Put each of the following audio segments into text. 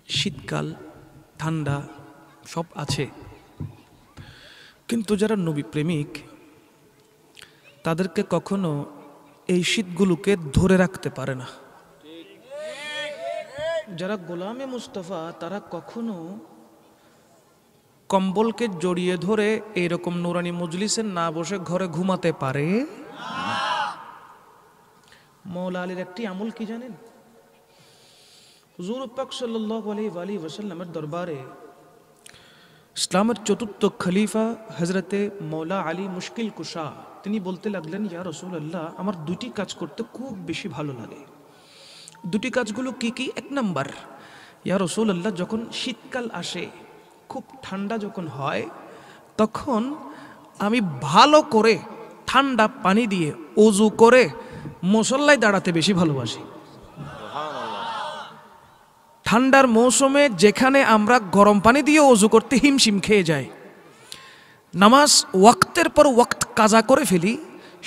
শীতকাল, ঠান্ডা সব আছে, কিন্তু যারা নবী প্রেমিক তাদেরকে কখনো এই শীতগুলোকে ধরে রাখতে পারে না। যারা গোলামে মুস্তাফা তারা কখনো কম্বলকে জড়িয়ে ধরে এইরকম নুরানি মজলিসে না বসে ঘরে ঘুমাতে পারে। মওলা আলীর একটি আমল কি জানেন? হুজুর পাক সাল্লাল্লাহু আলাইহি ওয়াসাল্লামের দরবারে ইসলামের চতুর্থ খলিফা হযরতে মওলা আলী মুশকিল কুশা তিনি বলতে লাগলেন, ইয়া রাসূলুল্লাহ, আমার দুটি কাজ করতে খুব বেশি ভালো লাগে। দুটি কাজগুলো কি কি? এক নাম্বার, ইয়া রাসূলুল্লাহ, যখন শীতকাল আসে, খুব ঠান্ডা যখন হয়, তখন আমি ভালো করে ঠান্ডা পানি দিয়ে ওযু করে মুসল্লায় দাঁড়াতে বেশি ভালোবাসি। ঠান্ডার মৌসুমে যেখানে আমরা গরম পানি দিয়ে ওযু করতে হিমশিম খেয়ে যাই, নামাজ ওয়াক্তের পর ওয়াক্ত কাজা করে ফেলি,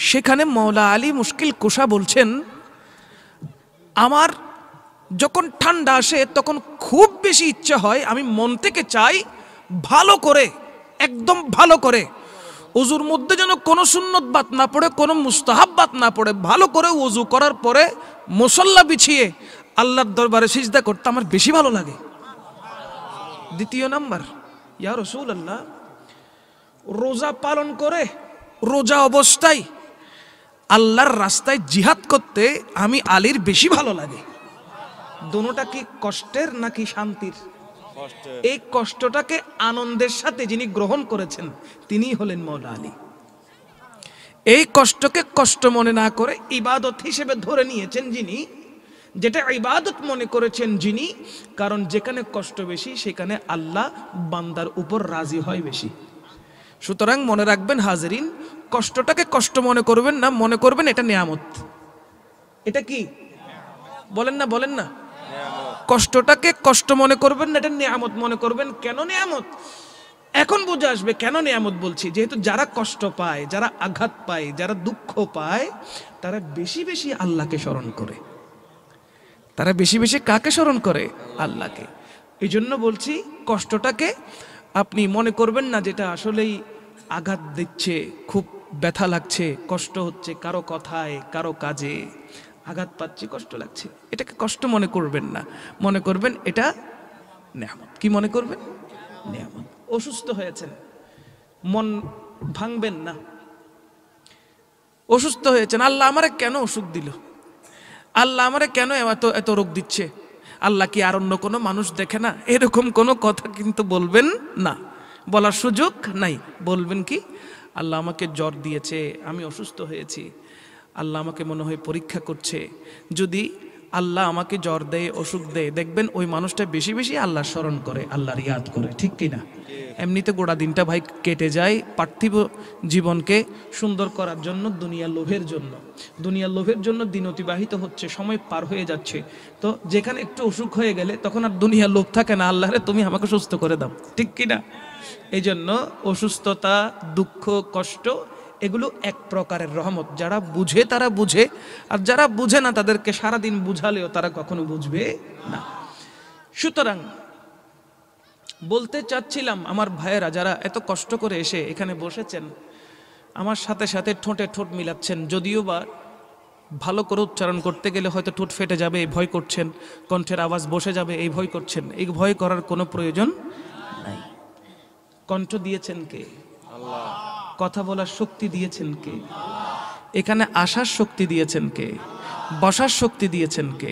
সেখানে মওলা আলী মুশকিল কুশা বলছেন, আমার যখন ঠান্ডা আসে তখন খুব বেশি ইচ্ছা হয়, আমি মন থেকে চাই ভালো করে, একদম ভালো করে ওযুর মধ্যে যেন কোনো সুন্নত বাত না পড়ে, কোনো মুস্তাহাব বাত না পড়ে, ভালো করে ওযু করার পরে মুসল্লা বিছিয়ে আল্লাহর দরবারে সিজদা করতে আমার বেশি ভালো লাগে। দ্বিতীয় নাম্বার, ইয়া রাসূলুল্লাহ, রোজা পালন করে রোজা অবস্থায় আল্লাহর রাস্তায় জিহাদ করতে আমি আলীর বেশি ভালো লাগে। দোনোটা কি কষ্টের নাকি শান্তির? এই কষ্টটাকে আনন্দের সাথে যিনি গ্রহণ করেছেন তিনি হলেন মওলা আলী। এই কষ্টকে কষ্ট মনে না করে ইবাদত হিসেবে ধরে নিয়েছেন যিনি, যেটা ইবাদত মনে করেছেন যিনি, কারণ যেখানে কষ্ট বেশি সেখানে আল্লাহ বান্দার উপর রাজি হয় বেশি। সুতরাং মনে রাখবেন হাজিরিন, কষ্টটাকে কষ্ট মনে করবেন না, মনে করবেন এটা নিয়ামত। এটা কি বলেন না, বলেন না, কষ্টটাকে কষ্ট মনে করবেন না, এটা নিয়ামত মনে করবেন। কেন নিয়ামত? এখন বুঝে আসবে কেন নিয়ামত বলছি। যেহেতু যারা কষ্ট পায়, যারা আঘাত পায়, যারা দুঃখ পায়, তারা বেশি বেশি আল্লাহকে স্মরণ করে। তারা বেশি বেশি কাকে স্মরণ করে? আল্লাহকে। এই জন্য বলছি, কষ্টটাকে আপনি মনে করবেন না যেটা আসলেই আঘাত দিচ্ছে, খুব ব্যথা লাগছে, কষ্ট হচ্ছে, কারো কথায় কারো কাজে আঘাত পাচ্ছি, কষ্ট লাগছে, এটাকে কষ্ট মনে করবেন না, মনে করবেন এটা নিয়ামত। কি মনে করবেন? নিয়ামত। অসুস্থ হয়েছেন, মন ভাঙবেন না। অসুস্থ হয়েছেন, আল্লাহ আমারে কেন অসুখ দিল, আল্লাহ আমারে কেন এত এত রোগ দিচ্ছে, আল্লাহ কি আর অন্য কোনো মানুষ দেখে না? এরকম কোনো কথা কিন্তু বলবেন না, বলার সুযোগ নাই। বলবেন কি, আল্লাহ আমাকে জ্বর দিয়েছে, আমি অসুস্থ হয়েছি, আল্লাহ আমাকে মনে হয় পরীক্ষা করছে। যদি আল্লাহ আমাকে জ্বর দেয়, অসুখ দেয়, দেখবেন ওই মানুষটা বেশি বেশি আল্লাহ স্মরণ করে, আল্লাহর ইয়াদ করে, ঠিক কিনা? এমনিতে গোটা দিনটা ভাই কেটে যায় পার্থিব জীবনকে সুন্দর করার জন্য, দুনিয়ার লোভের জন্য, দুনিয়ার লোভের জন্য দিন অতিবাহিত হচ্ছে, সময় পার হয়ে যাচ্ছে। তো যেখানে একটু অসুখ হয়ে গেলে তখন আর দুনিয়ার লোভ থাকে না, আল্লাহরে তুমি আমাকে সুস্থ করে দাও, ঠিক কিনা? এই জন্য অসুস্থতা, দুঃখ, কষ্ট এগুলো এক প্রকারের রহমত। যারা বুঝে তারা বুঝে, আর যারা বুঝে না তাদেরকে সারাদিন বুঝালেও তারা কখনো বুঝবে না। সুতরাং বলতে চাচ্ছিলাম, আমার ভাইয়েরা যারা এত কষ্ট করে এসে এখানে বসেছেন, আমার সাথে সাথে ঠোঁটে ঠোঁট মিলাচ্ছেন, যদিও বা ভালো করে উচ্চারণ করতে গেলে হয়তো ঠোঁট ফেটে যাবে এই ভয় করছেন, কণ্ঠের আওয়াজ বসে যাবে এই ভয় করছেন। এই ভয় করার কোনো প্রয়োজন নাই। কণ্ঠ দিয়েছেন কে? আল্লাহ। কথা বলার শক্তি দিয়েছেন কে? এখানে আসার শক্তি দিয়েছেন কে? বসার শক্তি দিয়েছেন কে?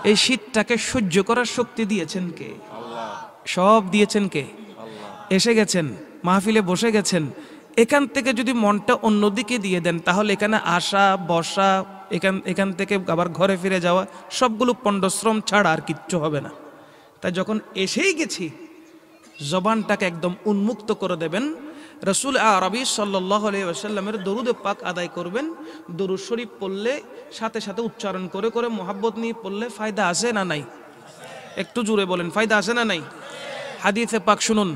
এই শীতটাকে সহ্য করার শক্তি দিয়েছেন কে? আল্লাহ। সব দিয়েছেন কে? আল্লাহ। এসে গেছেন, মাহফিলে বসে গেছেন, এখান থেকে যদি মনটা অন্যদিকে দিয়ে দেন তাহলে এখানে আসা, বসা, এখান থেকে আবার ঘরে ফিরে যাওয়া, সবগুলো পণ্ডশ্রম ছাড়া আর কিচ্ছু হবে না। তাই যখন এসেই গেছি, জবানটাকে একদম উন্মুক্ত করে দেবেন। রাসূল আরবি সাল্লাল্লাহু আলাইহি ওয়াসাল্লামের দরুদ পাক আদায় করবেন। দরুদ শরীফ পড়লে সাথে সাথে উচ্চারণ করে করে মোহাব্বত নিয়ে পড়লে ফায়দা আছে না নাই? একটু জোরে বলেন, ফায়দা আছে না নাই? হাদিসে পাক শুনুন,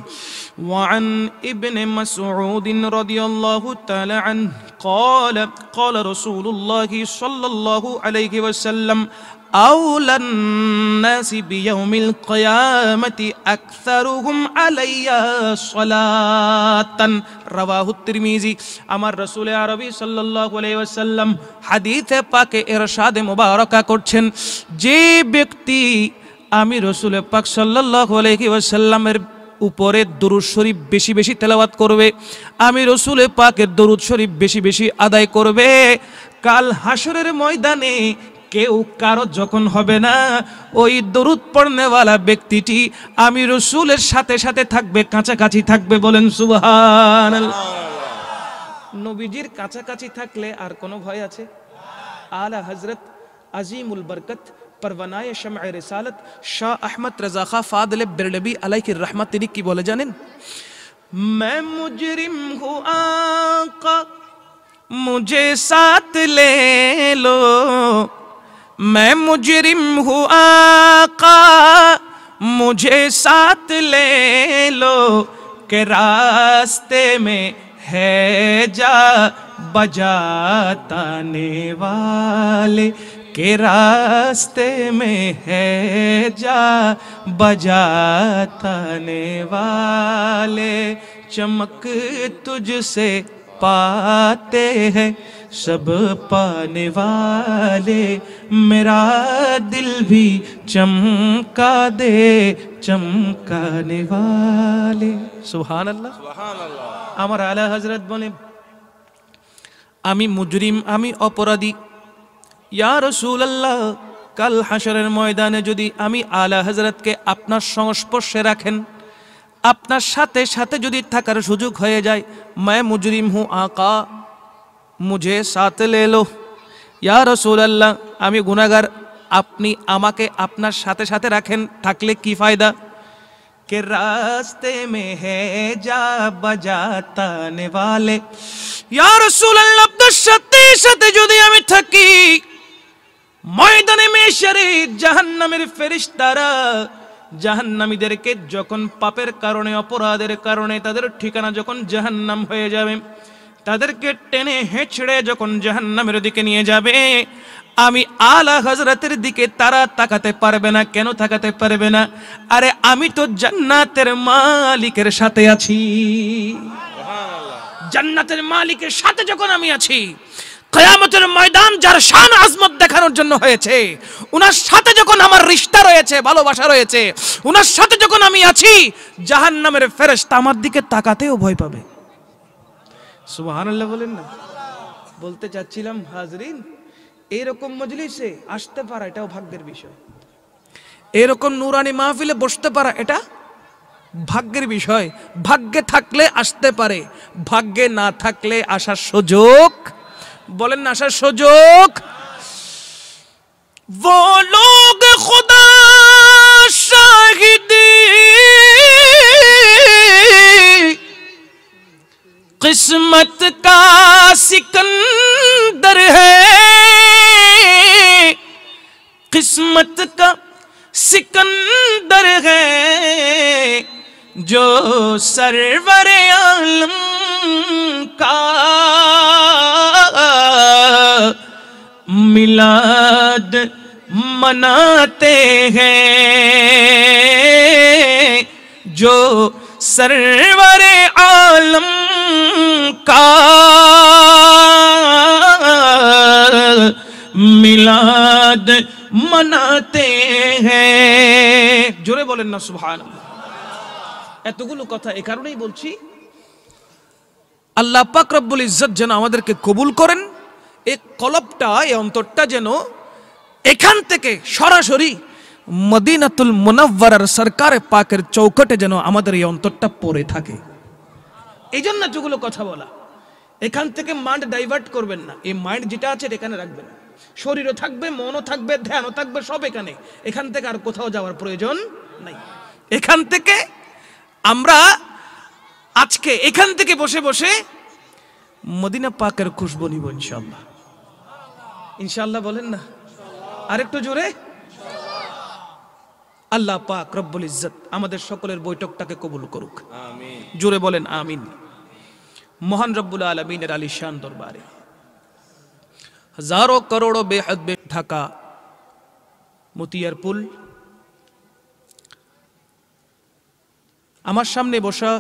ওয়ান ইবনে মাসউদ রাদিয়াল্লাহু তাআলা আনহু قال قال رسول الله صلى الله عليه وسلم أولى الناس بيوم القيامة أكثرهم علي صلاة رواه الترمذي আমার রাসূল আরবি সাল্লাল্লাহু আলাইহি ওয়াসাল্লাম হাদিসে পাকে ইরশাদে মুবারাকা করছেন, যে ব্যক্তি আমি রাসূল পাক সাল্লাল্লাহু আলাইহি ওয়াসাল্লামের উপরে দরুদ শরীফ বেশি বেশি তেলাওয়াত করবে, আমি রাসূল পাকের দরুদ শরীফ বেশি বেশি আদায় করবে, কাল হাসরের ময়দানে কেউ কারো যখন হবে না, ওই দরুদ পড়নেওয়ালা ব্যক্তিটি আমি রাসূলের সাথে সাথে থাকবে, কাছাকাছি থাকবে। বলেন সুবহানাল্লাহ। নবীজির কাছাকাছি থাকলে আর কোনো ভয় আছে? আলা হযরত আজিমুল বরকত परवानाए शम्अ रिसालत शाह अहमद रज़ा खां फादिल बेरलवी अलैहि रहमत তিনি কি বলে জানেন? मैं मुजरिम हूँ आका मुझे साथ ले लो, मैं मुजरिम हूँ आका मुझे साथ ले लो, के रास्ते में है जा बजाने वाले, के रास्ते में है जा बजाने वाले, चमक तुझसे पाते हैं सब पाने वाले, मेरा दिल भी चमका दे चमकाने वाले। सुभान अल्लाह, सुभान अल्लाह। আমার আলা হযরত বলে, আমি মুজরিম, আমি অপরাধী, ইয়া রাসূলুল্লাহ কাল হাসরের ময়দানে যদি আমি আলা হযরতকে আপনার সংস্পর্শে রাখেন, আপনার সাথে সাথে যদি থাকার সুযোগ হয়ে যায়, मैं मुजरिम हूँ आका मुझे साथ ले लो, ইয়া রাসূলুল্লাহ আমি গুনাহগার, আপনি আমাকে আপনার সাথে সাথে রাখেন, থাকলে কি ফায়দা? के रास्ते में है जा बजाने वाले, ইয়া রাসূলুল্লাহ আপনার সাথে সাথে যদি আমি থাকি, ময়দানে মেশরে জাহান্নামের ফেরেশতারা জাহান্নামীদেরকে যখন পাপের কারণে অপরাধের কারণে তাদের ঠিকানা যখন জাহান্নাম হয়ে যাবে, তাদেরকে টেনে হেঁচড়ে যখন জাহান্নামের দিকে নিয়ে যাবে, আমি আলা হযরতের দিকে তারা তাকাতে পারবে না। কেন তাকাতে পারবে না? আরে আমি তো জান্নাতের মালিকের সাথে আছি। সুবহানাল্লাহ। জান্নাতের মালিকের সাথে যখন আমি আছি, কিয়ামতের ময়দান যার শান আজমত দেখানোর জন্য হয়েছে, উনার সাথে যখন আমার রিশতা রয়েছে, ভালোবাসা রয়েছে, উনার সাথে যখন আমি আছি, জাহান্নামের ফেরেশতা আমার দিকে তাকাতেও ভয় পাবে। সুবহানাল্লাহ বলেন না? বলতে চাচ্ছিলাম হাজরিন, এরকম মজলিসে আসতে পারা এটাও ভাগ্যের বিষয়, এরকম নুরানি মাহফিলে বসতে পারা এটা ভাগ্যের বিষয়। ভাগ্যে থাকলে আসতে পারে, ভাগ্যে না থাকলে আসার সুযোগ, বলেন না আসার সুযোগ। वो लोग खुदा शाहिदी किस्मत का सिकंदर है, किस्मत का सिकंदर है, जो सरवर आलम का मिलाद मनाते हैं, जो सरवर आलम का मिलाद मनाते हैं। জোরে বলেন না সুবহানাল্লাহ। এতগুলো কথা এই কারণেই বলছি, আল্লাহ পাক রব্বুল ইজ্জত যেন আমাদেরকে কবুল করেন। এই কলবটা, এই অন্তরটা যেন এখান থেকে সরাসরি মদিনাতুল মুনাওয়ারার সরকারে পাকের চৌকটে যেন আমাদের এই অন্তরটা পড়ে থাকে। এই জন্য এতগুলো কথা বলা। এখান থেকে মাইন্ড ডাইভার্ট করবেন না, এই মাইন্ড যেটা আছে এখানে রাখবেন। শরীরও থাকবে, মনও থাকবে, ধ্যানও থাকবে, সব এখানে। এখান থেকে আর কোথাও যাওয়ার প্রয়োজন নাই। এখান থেকে আমরা আজকে এখান থেকে বসে বসে মদিনা পাকের খুশবু নিব ইনশাআল্লাহ। ইনশাআল্লাহ বলেন না আরেকটু জোরে। আল্লাহ পাক রব্বুল ইজ্জত আমাদের সকলের বৈঠকটাকে কবুল করুক, আমিন। জোরে বলেন আমিন। মহান রব্বুল আলামিনের আলিশান দরবারে हजारों करोड़ों बेहद बे ढाका মতিয়ারপুল। আমার সামনে বসা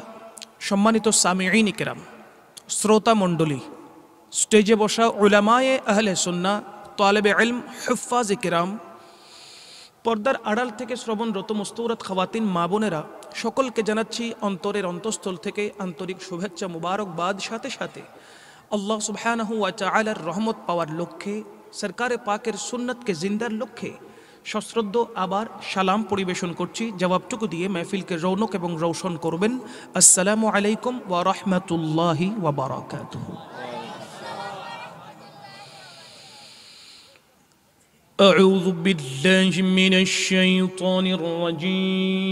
সম্মানিত সামিঈন কিরাম, শ্রোতা মণ্ডলী, স্টেজে বসা উলামায়ে আহলে সুন্নাহ, তালেবে ইলম, হুফাজ কিরাম, পর্দার আড়াল থেকে শ্রবণরত মুস্তউরাত খাওয়াতিন মা বোনেরা, সকলকে জানাচ্ছি অন্তরের অন্তঃস্থল থেকে আন্তরিক শুভেচ্ছা মুবারকবাদ। সাথে সাথে আল্লাহ সুবহানাহু ওয়া তাআলার রহমত পাওয়ার লক্ষ্যে, সরকারে পাকের সুন্নতকে জিন্দার লক্ষ্যে সশ্রদ্ধ আবার সালাম পরিবেশন করছি। জবাবটুকু দিয়ে মেহফিলকে রৌনক এবং রৌশন করবেন। আসসালামু আলাইকুম ওয়া রাহমাতুল্লাহি ওয়া বারাকাতুহু। أعوذ بالله من الشيطان الرجيم.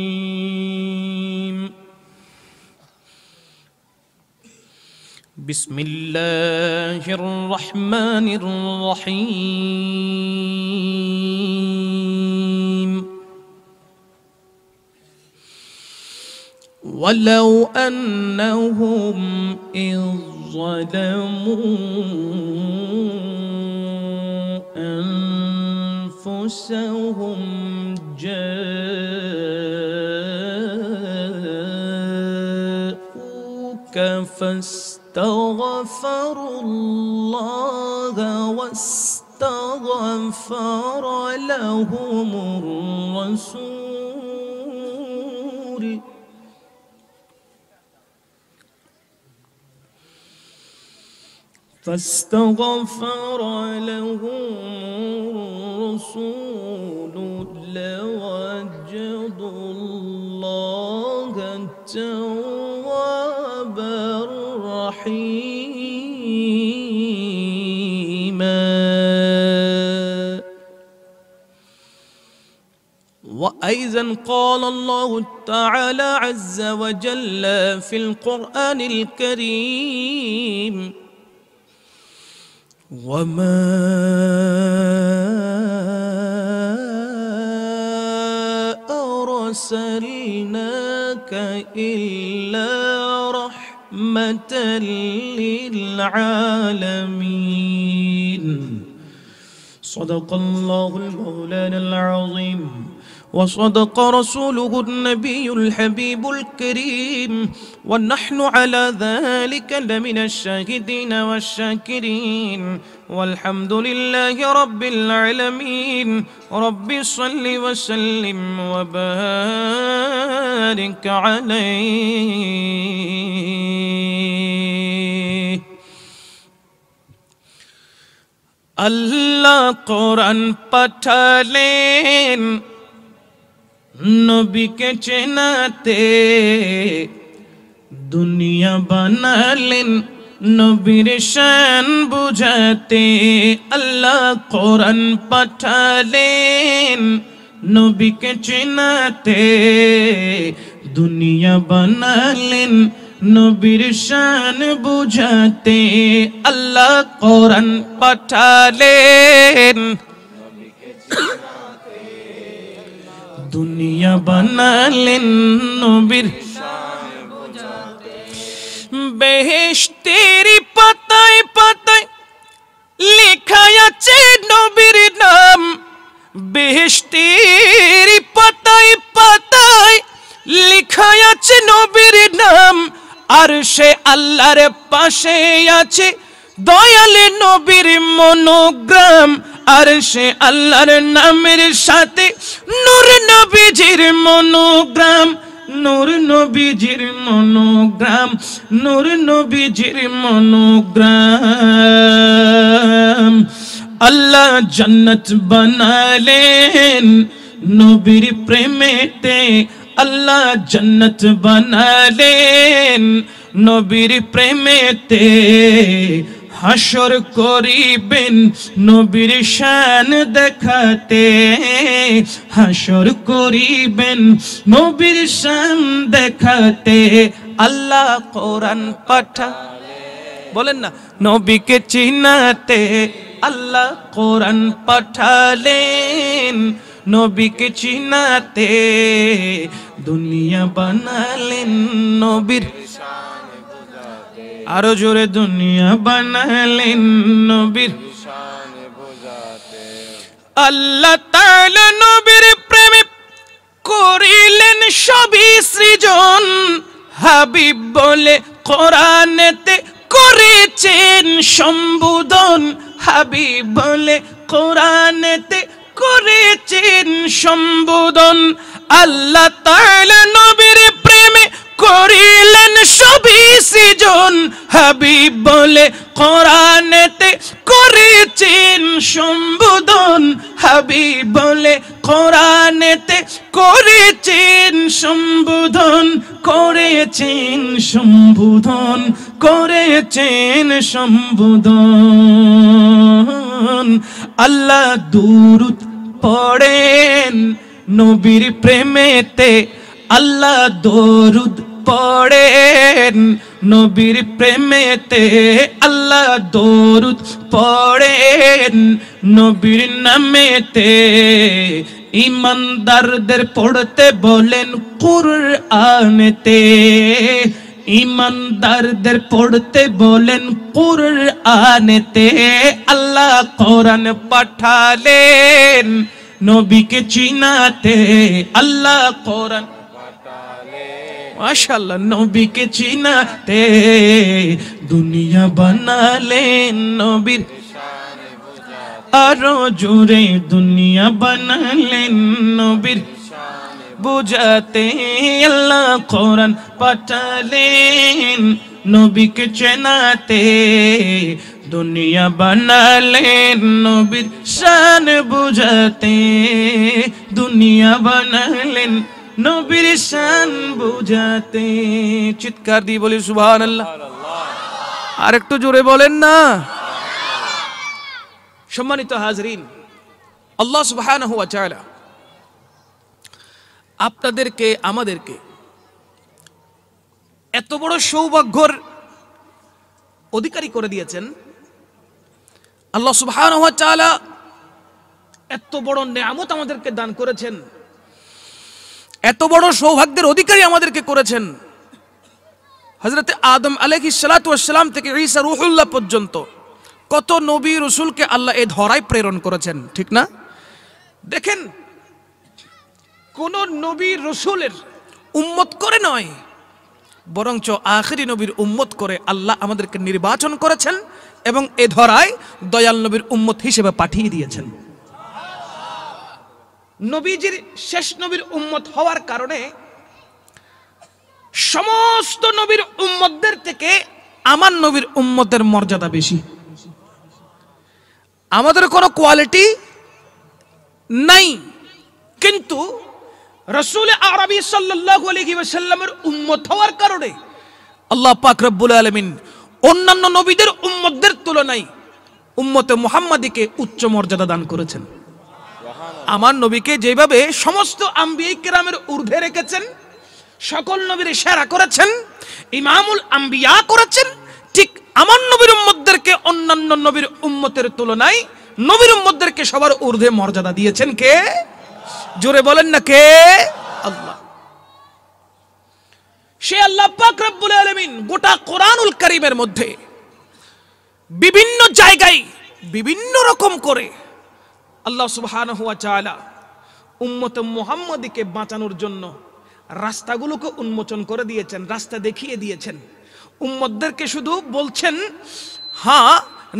بسم الله الرحمن الرحيم. ولو أنهم إذ ظلموا أنفسهم جاءوك فاستغفروا الله واستغفر لهم الرسول فاستغفر لهم الرسول لوجدوا الله توابا رحيما. وأيضا قال الله تعالى عز وجل في القرآن الكريم: وما أرسلناك إلا رحمة للعالمين. صدق الله المولانا العظيم وصدق رسوله النبي الحبيب الكريم، ونحن على ذلك لمن الشاهدين والشاكرين، والحمد لله رب العالمين. رب صل وسلم وبارك عليه. আল্লাহ কোরআন পাঠালেন নবীকে চেনাতে, দুনিয়া বানালেন নবীর শান বুঝাতে। আল্লাহ কোরআন পাঠালেন নবীকে চেনাতে, দুনিয়া বানালেন নবীর শান বুঝাতে। আল্লাহ কোরআন পাঠালেন দুনিয়া বানালেন নবীর শান বুঝাতে। বেহেশতের পাতায় পাতায় লেখা আছে নবীর নাম, বেহেশতের পাতায় পাতায় লেখা আছে নবীর নাম। আর সে আল্লাহর পাশে আছে দয়াল নবীর মনোগ্রাম। আর সে আল্লাহর নামের সাথে নূর নবীজির মনোগ্রাম, নূর নবীজির মনোগ্রাম, নূর নবীজির মনোগ্রাম। আল্লাহ জান্নাত বানালেন নবীর প্রেমেতে, আল্লাহ জান্নাত বানালেন নবীর প্রেমেতে। হাসর করিবেন নবীর শান দেখাতে, হাসর করিবেন নবীর শান দেখাতে। আল্লাহ কোরআন পাঠা বলেন না নবীকে চিনাতে। আল্লাহ কোরআন পাঠালেন নবীকে চিনাতে, দুনিয়া বানালেন নবীর। আরো জোরে দুনিয়া বানালেন নবীর। আল্লাহ তাআলা নবীর প্রেমে করিলেন সবই সৃজন, হাবিব বলে কোরআনেতে করেছেন সম্বোধন, হাবিব বলে কোরআনেতে করেছেন সম্বোধন। আল্লাহ তাআলা নবীর প্রেমে করিলেন সবই সৃজন, হাবিব বলে কোরআনেতে করেছেন সম্বোধন, হাবিব বলে কোরআনেতে করেছেন সম্বোধন, করেছেন সম্বোধন, করেছেন সম্বোধন। আল্লাহ দুরূদ পড়েন নবীর প্রেমেতে, আল্লাহ দরুদ পড়েন নবীর প্রেমেতে, আল্লাহ দরুদ পড়েন নবীর নামেতে। ইমানদারদের পড়তে বলেন কুরআনেতে, ইমানদারদের পড়তে বলেন কুরআনেতে। আল্লাহ কোরআন পাঠালেন নবীকে চিনাতে, আল্লাহ কোরআন মাশাআল্লাহ নবীকে চিনাতে, দুনিয়া বানালেন নবীর আরো জোরে, দুনিয়া বানালেন নবীর বুঝাতে। আল্লাহ কোরআন পাঠালেন নবীকে চেনাতে, দুনিয়া বানালেন নবীর শান বুঝাতে, দুনিয়া বানালেন নবীর শান বুঝাতে। চিৎকার দিয়ে বলি সুবহানাল্লাহ। আর একটু জোরে বলেন না। সম্মানিত হাজরিন, আল্লাহ সুবহানাহু ওয়া তাআলা আপনাদেরকে আমাদেরকে এত বড় সৌভাগ্যর অধিকারী করে দিয়েছেন। আল্লাহ সুবহানাহু ওয়া তাআলা এত বড় নেয়ামত আমাদেরকে দান করেছেন, এত বড় সৌভাগ্যের অধিকারী আমাদেরকে করেছেন। হযরত আদম আলাইহিস সালাতু ওয়াস সালাম থেকে ঈসা রূহুল্লাহ পর্যন্ত কত নবী রাসূলকে আল্লাহ এই ধরায় প্রেরণ করেছেন, ঠিক না? দেখেন, কোন নবী রাসূলের উম্মত করে নয়, বরঞ্চ আখিরি নবীর উম্মত করে আল্লাহ আমাদেরকে নির্বাচন করেছেন এবং এ ধরায় দয়াল নবীর উম্মত হিসেবে পাঠিয়ে দিয়েছেন। নবীজির শেষ নবীর উম্মত হওয়ার কারণে সমস্ত নবীর উম্মতদের থেকে আমার নবীর উম্মতের মর্যাদা বেশি। আমাদের কোনো কোয়ালিটি নাই, কিন্তু রাসূল আরবি সাল্লাল্লাহু আলাইহি ওয়াসাল্লামের উম্মত হওয়ার কারণে আল্লাহ পাক রব্বুল আলামিন অন্যান্য নবীদের উম্মতদের তুলনায় উম্মতে মুহাম্মাদীকে উচ্চ মর্যাদা দান করেছেন। আমার নবীকে যেভাবে সমস্ত আম্বিয়া কিরামের ঊর্ধ্বে রেখেছেন, সকল নবীর সেরা করেছেন, ইমামুল আম্বিয়া করেছেন, ঠিক আমার নবীর উম্মতদেরকে অন্যান্য নবীর উম্মতের তুলনায় নবীর উম্মতদেরকে সবার ঊর্ধ্বে মর্যাদা দিয়েছেন কে? জোরে বলেন না কে? আল্লাহ। সে আল্লাহ পাক রব্বুল আলামিন গোটা কোরআনুল কারীমের মধ্যে বিভিন্ন জায়গায় বিভিন্ন রকম করে আল্লাহ সুবহানাহু ওয়া তাআলা উম্মতে মুহাম্মাদীকে বাঁচানোর জন্য রাস্তাগুলোকে উন্মোচন করে দিয়েছেন, রাস্তা দেখিয়ে দিয়েছেন। উম্মতদেরকে শুধু বলছেন, হ্যাঁ,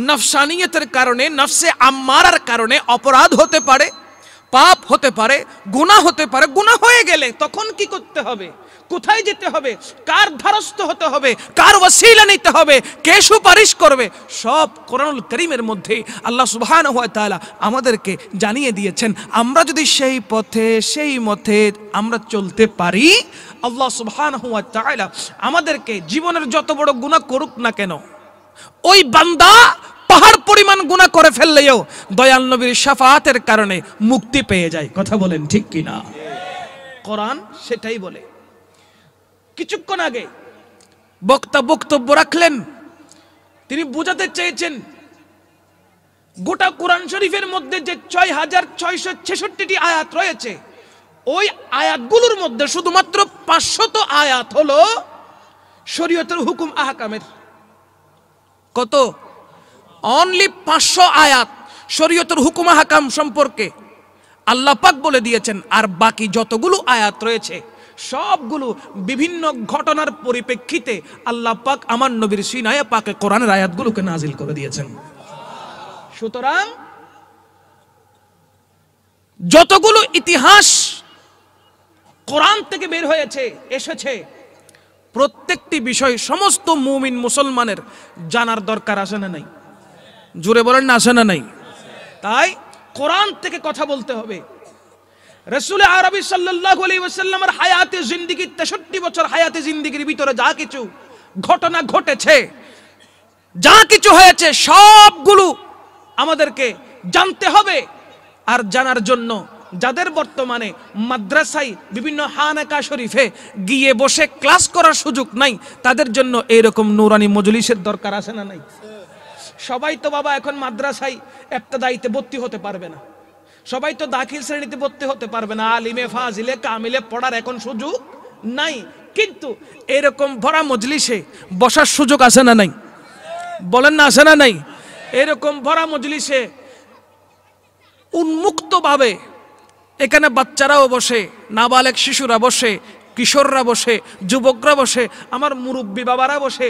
নফসানিয়তের কারণে, নফসে আম্মারার কারণে অপরাধ হতে পারে, পাপ হতে পারে, গুনাহ হতে পারে। গুনাহ হয়ে গেলে তখন কি করতে হবে, কোথায় যেতে হবে, কার ধারস্থ হতে হবে, কার ওয়াসিলা নিতে হবে, কে সুপারিশ করবে, সব কোরআনুল কারীমের মধ্যে আল্লাহ সুবহানাহু ওয়া তাআলা আমাদেরকে জানিয়ে দিয়েছেন। আমরা যদি সেই পথে সেই মতে আমরা চলতে পারি, আল্লাহ সুবহানাহু ওয়া তাআলা আমাদেরকে জীবনের যত বড় গুনাহ করুক না কেন, ওই বান্দা পাহাড় পরিমাণ গুনাহ করে ফেললেও দয়াল নবীর শাফাআতের কারণে মুক্তি পেয়ে যায়। কথা বলেন ঠিক কিনা? কোরআন সেটাই বলে। কিছুক্ষণ আগে বক্তা বক্তব্য রাখলেন, তিনি বোঝাতে চেয়েছেন গোটা কোরআন শরীফের মধ্যে যে ৬৬৬৬টি আয়াত রয়েছে, ওই আয়াতগুলোর মধ্যে শুধুমাত্র ৫০০ আয়াত হলো শরীয়তের হুকুম আহকামের। কত? অনলি ৫০০ আয়াত শরীয়তের হুকুম হাকাম সম্পর্কে আল্লাহ পাক বলে দিয়েছেন। আর বাকি যতগুলো আয়াত রয়েছে সবগুলো বিভিন্ন ঘটনার পরিপ্রেক্ষিতে আল্লাহ পাক আমার নবীর সিনায়ে পাকে কোরআনের আয়াতগুলোকে নাজিল করে দিয়েছেন। সুতরাং যতগুলো ইতিহাস কোরআন থেকে বের হয়েছে এসেছে, প্রত্যেকটি বিষয় সমস্ত মুমিন মুসলমানের জানার দরকার আছে না নাই? জোরে বলেন না, আছে না নাই? তাই কোরআন থেকে কথা বলতে হবে। রাসূল আরবি সাল্লাল্লাহু আলাইহি ওয়াসাল্লামের হায়াতে জিন্দেগি 63 বছর হায়াতে জিন্দেগির ভিতরে যা কিছু ঘটনা ঘটেছে, যা কিছু হয়েছে সবগুলো আমাদেরকে জানতে হবে। আর জানার জন্য যাদের বর্তমানে মাদ্রাসায় বিভিন্ন হানাকা শরীফে গিয়ে বসে ক্লাস করার সুযোগ নাই, তাদের জন্য এরকম নুরানি মজলিসের দরকার আছে না নাই? সবাই তো বাবা এখন মাদ্রাসায় ইবতেদাইতে ভর্তি হতে পারবে না, সবাই তো দাখিল শ্রেণীতে ভর্তি হতে পারবে না, আলিমে ফাজিলে কামিলে পড়ার এখন সুযোগ নাই। কিন্তু এরকম ভরা মজলিসে বসার সুযোগ আছে না নাই? বলেন না, আছে না নাই? এরকম ভরা মজলিসে উন্মুক্তভাবে এখানে বাচ্চারাও বসে, নাবালেগ শিশুরা বসে, কিশোররা বসে, যুবকরা বসে, আমার মুরব্বী বাবারা বসে,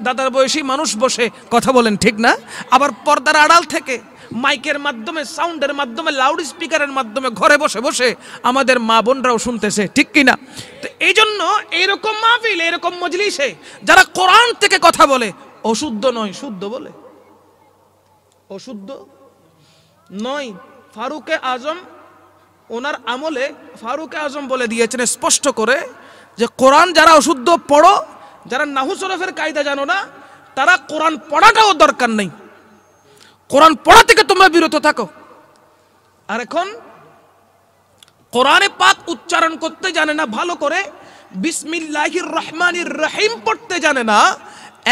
দাদার বয়সী মানুষ বসে, কথা বলেন ঠিক না? আবার পর্দার আড়াল থেকে মাইকের মাধ্যমে, সাউন্ডের মাধ্যমে, লাউড স্পিকারের মাধ্যমে ঘরে বসে বসে আমাদের মা বোনরাও শুনতেছে, ঠিক কিনা? তো এই জন্য এরকম মাহফিল, এরকম মজলিসে যারা কোরআন থেকে কথা বলে, অশুদ্ধ নয়, শুদ্ধ বলে। অশুদ্ধ নয়। ফারুকে আজম ওনার আমলে ফারুকে আজম বলে দিয়েছেন স্পষ্ট করে যে কোরআন যারা অশুদ্ধ পড়ো, যারা নাহু সরফের কায়দা জানো না, তারা কোরআন পড়াটাও দরকার নেই, কোরআন পড়া থেকে তোমরা বিরত থাকো। আর এখন কোরআনে পাক উচ্চারণ করতে জানে না ভালো করে, বিসমিল্লাহির রহমানির রহিম পড়তে জানে না,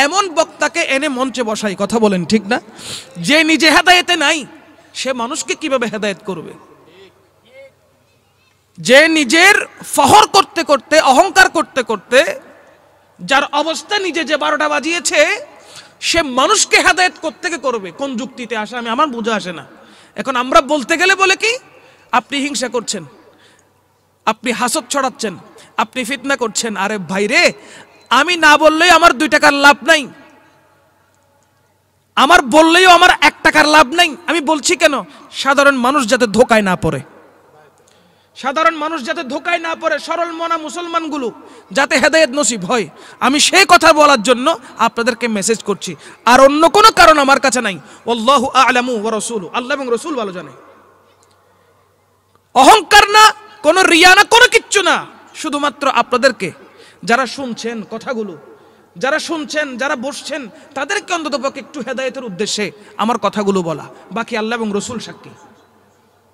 এমন বক্তাকে এনে মঞ্চে বসাই, কথা বলেন ঠিক না? যে নিজে হেদায়েতে নাই সে মানুষকে কিভাবে হেদায়েত করবে? যে নিজের ফখর করতে করতে, অহংকার করতে করতে, যার অবস্থা নিজে যে 12টা বাজিয়েছে, সে মানুষকে হেদায়েত করতে করবে কোন যুক্তিতে আসে? আমার বোঝা আসে না। এখন আমরা বলতে গেলে বলে কি, আপনি হিংসা করছেন, আপনি হাসদ ছড়াচ্ছেন, আপনি ফিতনা করছেন। আরে ভাই রে, আমি না বললেই আমার 2 টাকার লাভ নাই, আমার বললেও আমার 1 টাকার লাভ নাই। আমি বলছি কেন? সাধারণ মানুষ যাতে ধোকায় না পড়ে, সাধারণ মানুষ যাতে ধোকায় না পড়ে, সরল মনা মুসলমানগুলো যাতে হেদায়েত নসিব হয়, আমি সেই কথা বলার জন্য আপনাদেরকে মেসেজ করছি। আর অন্য কোনো কারণ আমার কাছে নাই। আল্লাহু আ'লামু ওয়া রাসূলু, আল্লাহ এবং রাসূল ভালো জানে। অহংকার না, কোনো রিয়া না, কোনো কিচ্ছু না, শুধুমাত্র আপনাদেরকে যারা শুনছেন কথাগুলো, যারা শুনছেন, যারা বসছেন, তাদেরকে অন্ততপক্ষে একটু হেদায়েতের উদ্দেশ্যে আমার কথাগুলো বলা। বাকি আল্লাহ এবং রাসূল সাক্ষী।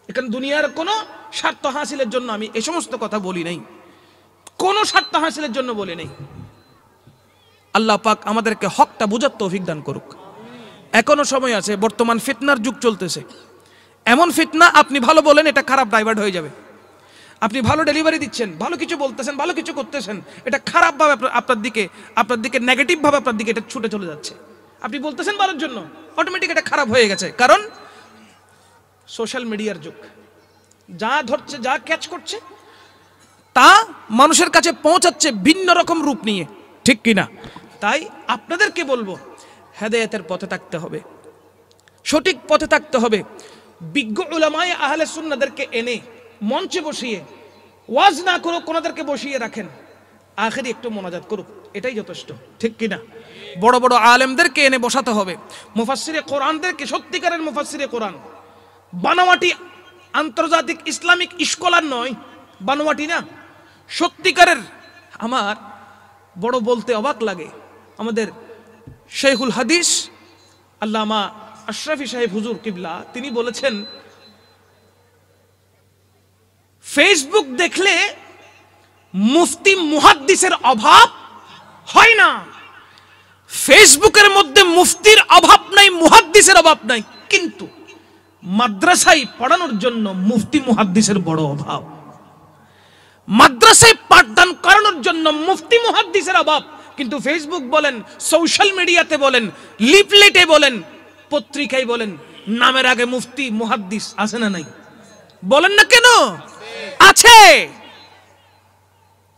এখানে দুনিয়ার কোনো স্বার্থ হাসিলের জন্য আমি এই সমস্ত কথা বলি নাই, কোনো স্বার্থ হাসিলের জন্য বলি নাই। আল্লাহ পাক আমাদেরকে হকটা বুঝার তৌফিক দান করুক। এখনো সময় আছে, বর্তমান ফিতনার যুগ চলতেছে। এমন ফিতনা, আপনি ভালো বলেন এটা খারাপ ডাইভার্ট হয়ে যাবে। আপনি ভালো ডেলিভারি দিচ্ছেন, ভালো কিছু বলতেছেন, ভালো কিছু করতেছেন, এটা খারাপভাবে আপনার দিকে নেগেটিভ ভাবে আপনার দিকে এটা ছুটে চলে যাচ্ছে। আপনি বলতেছেন ভালোর জন্য, অটোমেটিক এটা খারাপ হয়ে গেছে। কারণ সোশ্যাল মিডিয়ার যুগ, যা ধরছে, যা ক্যাচ করছে, তা মানুষের কাছে পৌঁছাচ্ছে ভিন্ন রকম রূপ নিয়ে, ঠিক কিনা? তাই আপনাদেরকে বলবো, হেদায়েতের পথে থাকতে হবে, সঠিক পথে থাকতে হবে। বিজ্ঞ উলামায়ে আহলে সুন্নাহদেরকে এনে মঞ্চে বসিয়ে ওয়াজ না করো, কোনাদেরকে বসিয়ে রাখেন, আখেরি একটু মোনাজাত করুক, এটাই যথেষ্ট, ঠিক কিনা? বড় বড় আলেমদেরকে এনে বসাতে হবে, মুফাসসিরে কোরআনদেরকে, সত্যিকারের মুফাসসিরে কোরআন, বানোয়াটি আন্তর্জাতিক ইসলামিক স্কলার নয়, বানোয়াটি না, সত্যিকারের। আমার বড় বলতে অবাক লাগে, আমাদের শেখুল হাদিস আল্লামা আশরাফি সাহেব হুজুর কিবলা, তিনি বলেছেন, ফেসবুক দেখলে মুফতি মুহাদ্দিসের অভাব হয় না। ফেসবুকের মধ্যে মুফতির অভাব নাই, মুহাদ্দিসের অভাব নাই, কিন্তু মাদ্রাসায় পড়ানোর জন্য মুফতি মুহাদ্দিসের বড় অভাব। মাদ্রাসায় পাঠদান করানোর জন্য মুফতি মুহাদ্দিসের অভাব, কিন্তু ফেসবুক বলেন, সোশ্যাল মিডিয়াতে বলেন, লিফলেটে বলেন, পত্রিকায় বলেন, নামের আগে মুফতি মুহাদ্দিস আছে না নাই? বলেন না কেন? আছে।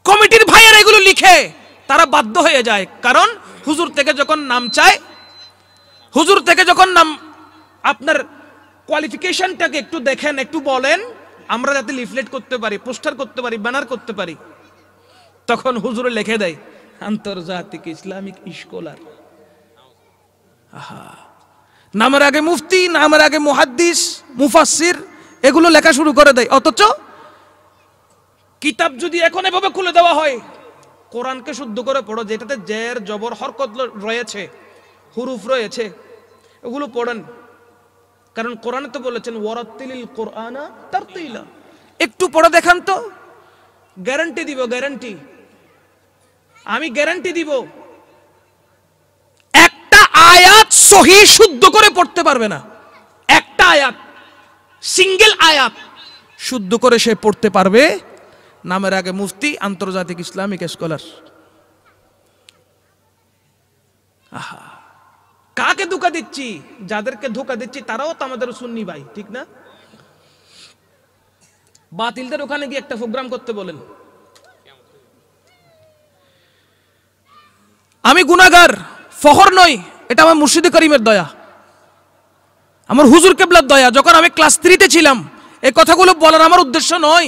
কমিটির ভাইয়েরা এগুলো লিখে, তারা বাধ্য হয়ে যায়, কারণ হুজুর থেকে যখন নাম চায়, হুজুর থেকে যখন নাম, আপনার কোয়ালিফিকেশনটাকে একটু দেখেন, একটু বলেন, আমরা যাতে লিফলেট করতে পারি, পোস্টার করতে পারি, ব্যানার করতে পারি, তখন হুজুরে লিখে দেয় আন্তর্জাতিক ইসলামিক স্কলার। নামের আগে মুফতি, নামের আগে মুহাদ্দিস, মুফাসসির, এগুলো লেখা শুরু করে দেয়। অথচ কিতাব যদি এখন এভাবে খুলে দেওয়া হয়, কোরআনকে শুদ্ধ করে পড়ো, যেটাতে জের জবর হরকত রয়েছে, হুরুফ রয়েছে, এগুলো পড়েন। কারণ কোরআনে তো বলেছেন ওয়ারাত্তিলিল কোরআনা তারতিলা। একটু পড়ে দেখান তো, গ্যারান্টি দিব, গ্যারান্টি, আমি গ্যারান্টি দিব, একটা আয়াত সহি শুদ্ধ করে পড়তে পারবে না। একটা আয়াত, সিঙ্গেল আয়াত শুদ্ধ করে সে পড়তে পারবে নামের আগে মুফতি, আন্তর্জাতিক ইসলামিক স্কলার। আহা, কাকে ধোঁকা দিচ্ছি? যাদেরকে ধোঁকা দিচ্ছি তারাও তো আমাদের সুন্নি ভাই, ঠিক না? বাতিলদের ওখানে গিয়ে একটা প্রোগ্রাম করতে বলেন। আমি গুনাহগার, ফখর নই, এটা আমার মুর্শিদে করিমের দয়া, আমার হুজুর কেবলার দয়া। যখন আমি ক্লাস 3-তে ছিলাম, এই কথাগুলো বলার আমার উদ্দেশ্য নয়,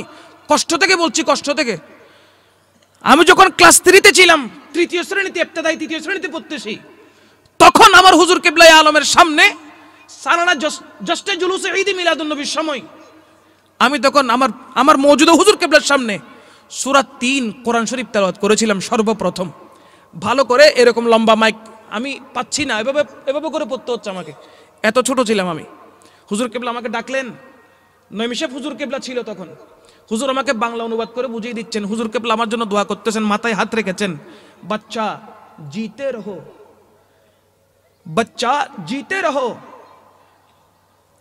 কষ্ট থেকে বলছি, কষ্ট থেকে। আমি যখন ক্লাস 3-তে ছিলাম, তৃতীয় শ্রেণীতে, ইবতেদায়ী তৃতীয় শ্রেণীতে পড়তেছি, তখন আমার হুজুর কেবলাই আলমের সামনে সালানা জস্টে জুলুসে ঈদ মিলাদুন নবীর সময়, আমি তখন আমার মওজুদা হুজুর কেবলার সামনে সূরা 3 কোরআন শরীফ তেলাওয়াত করেছিলাম সর্বপ্রথম। ভালো করে এরকম লম্বা মাইক আমি পাচ্ছি না, এভাবে করে পড়তে হচ্ছে আমাকে, এত ছোট ছিলাম আমি। হুজুর কেবলা আমাকে ডাকলেন, নৈমিষে হুজুর কেবলা ছিল তখন। হুজুর আমাকে বাংলা অনুবাদ করে বুঝিয়ে দিচ্ছেন। হুজুর কেবলা আমার জন্য দোয়া করতেছেন, মাথায় হাত রেখেছেন, বাচ্চা জিতে রহো, বাচ্চা জিতে রহো,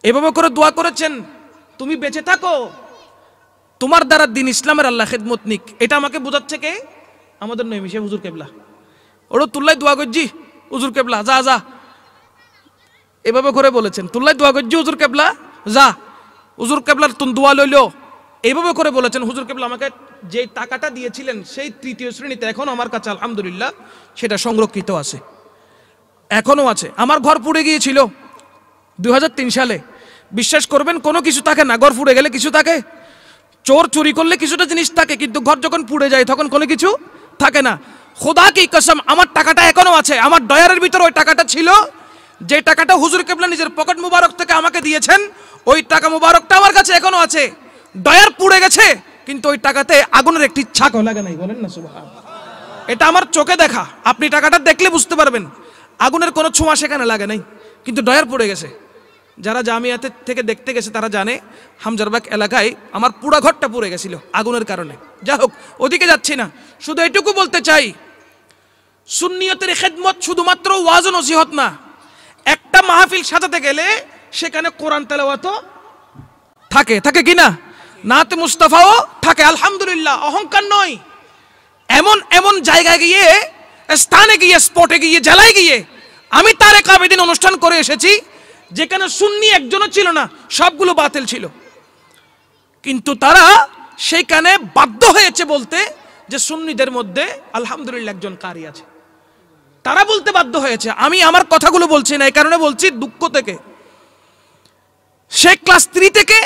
এভাবে করে দোয়া করেছেন, তুমি বেঁচে থাকো, তোমার দ্বারা দিন ইসলামের আল্লাহ খেদমত নিক। এটা আমাকে বোঝাচ্ছে কে? আমাদের নৈমিষে হুজুর কেবলা। ওরা তুল্লাই দোয়া করছি হুজুর কেবলা, যা যা, এভাবে করে বলেছেন, তুল্লাই দোয়া করছি হুজুর কেবলা, যা, হুজুর কেবলার তুম দোয়া লইল, এইভাবে করে বলেছেন। হুজুর কেবলা আমাকে যে টাকাটা দিয়েছিলেন সেই তৃতীয় শ্রেণীতে, এখন আমার কাছে আলহামদুলিল্লাহ সেটা সংরক্ষিত আছে, এখনো আছে। আমার ঘর পুড়ে গিয়েছিল 2003 সালে। বিশ্বাস করবেন, কোনো কিছু থাকে না, ঘর পুড়ে গেলে কিছু থাকে, চোর চুরি করলে কিছুটা জিনিস থাকে, কিন্তু ঘর যখন পুড়ে যায় তখন কোনো কিছু থাকে না। খোদা কি কসম, আমার টাকাটা এখনো আছে। আমার ডয়ারের ভিতর ওই টাকাটা ছিল, যে টাকাটা হুজুর কেবলা নিজের পকেট মুবারক থেকে আমাকে দিয়েছেন, ওই টাকা মুবারকটা আমার কাছে এখনো আছে। ডয়ার পুড়ে গেছে, কিন্তু ওই টাকাতে আগুনের একটি ছাকও লাগে নাই। বলেন না সুবহানাল্লাহ। এটা আমার চোখে দেখা, আপনি টাকাটা দেখলে বুঝতে পারবেন, আগুনের কোনো ছোঁয়া সেখানে লাগে নাই, কিন্তু ডয়ার পুড়ে গেছে। যারা জামিয়াতে থেকে দেখতে গেছে তারা জানে, হামজারবাগ এলাকায় আমার পুরা ঘরটা পুড়ে গেছিল আগুনের কারণে। যাই হোক, ওদিকে যাচ্ছি না, শুধু এটুকু বলতে চাই, সুন্নিয়তের খেদমত শুধুমাত্র ওয়াজ ও নসিহত না। একটা মাহফিল সাজাতে গেলে সেখানে কোরআন তেলাওয়াতও থাকে, থাকে কিনা, নাত মুস্তাফাও থাকে, আলহামদুলিল্লাহ, অহংকার নয়। এমন এমন জায়গায় গিয়ে, স্থানে গিয়ে, স্পটে গিয়ে, জেলায় গিয়ে আমি তারেক আবেদিন অনুষ্ঠান করে এসেছি, যেখানে সুন্নি একজনও ছিল না, সবগুলো বাতিল ছিল, কিন্তু তারা সেইখানে বাধ্য হয়েছে বলতে যে সুন্নিদের মধ্যে আলহামদুলিল্লাহ একজন কারি আছে। তারা বলতে বাধ্য হয়েছে। আমি আমার কথাগুলো বলছি না, এই কারণে বলছি দুঃখ থেকে। সে ক্লাস 3 থেকে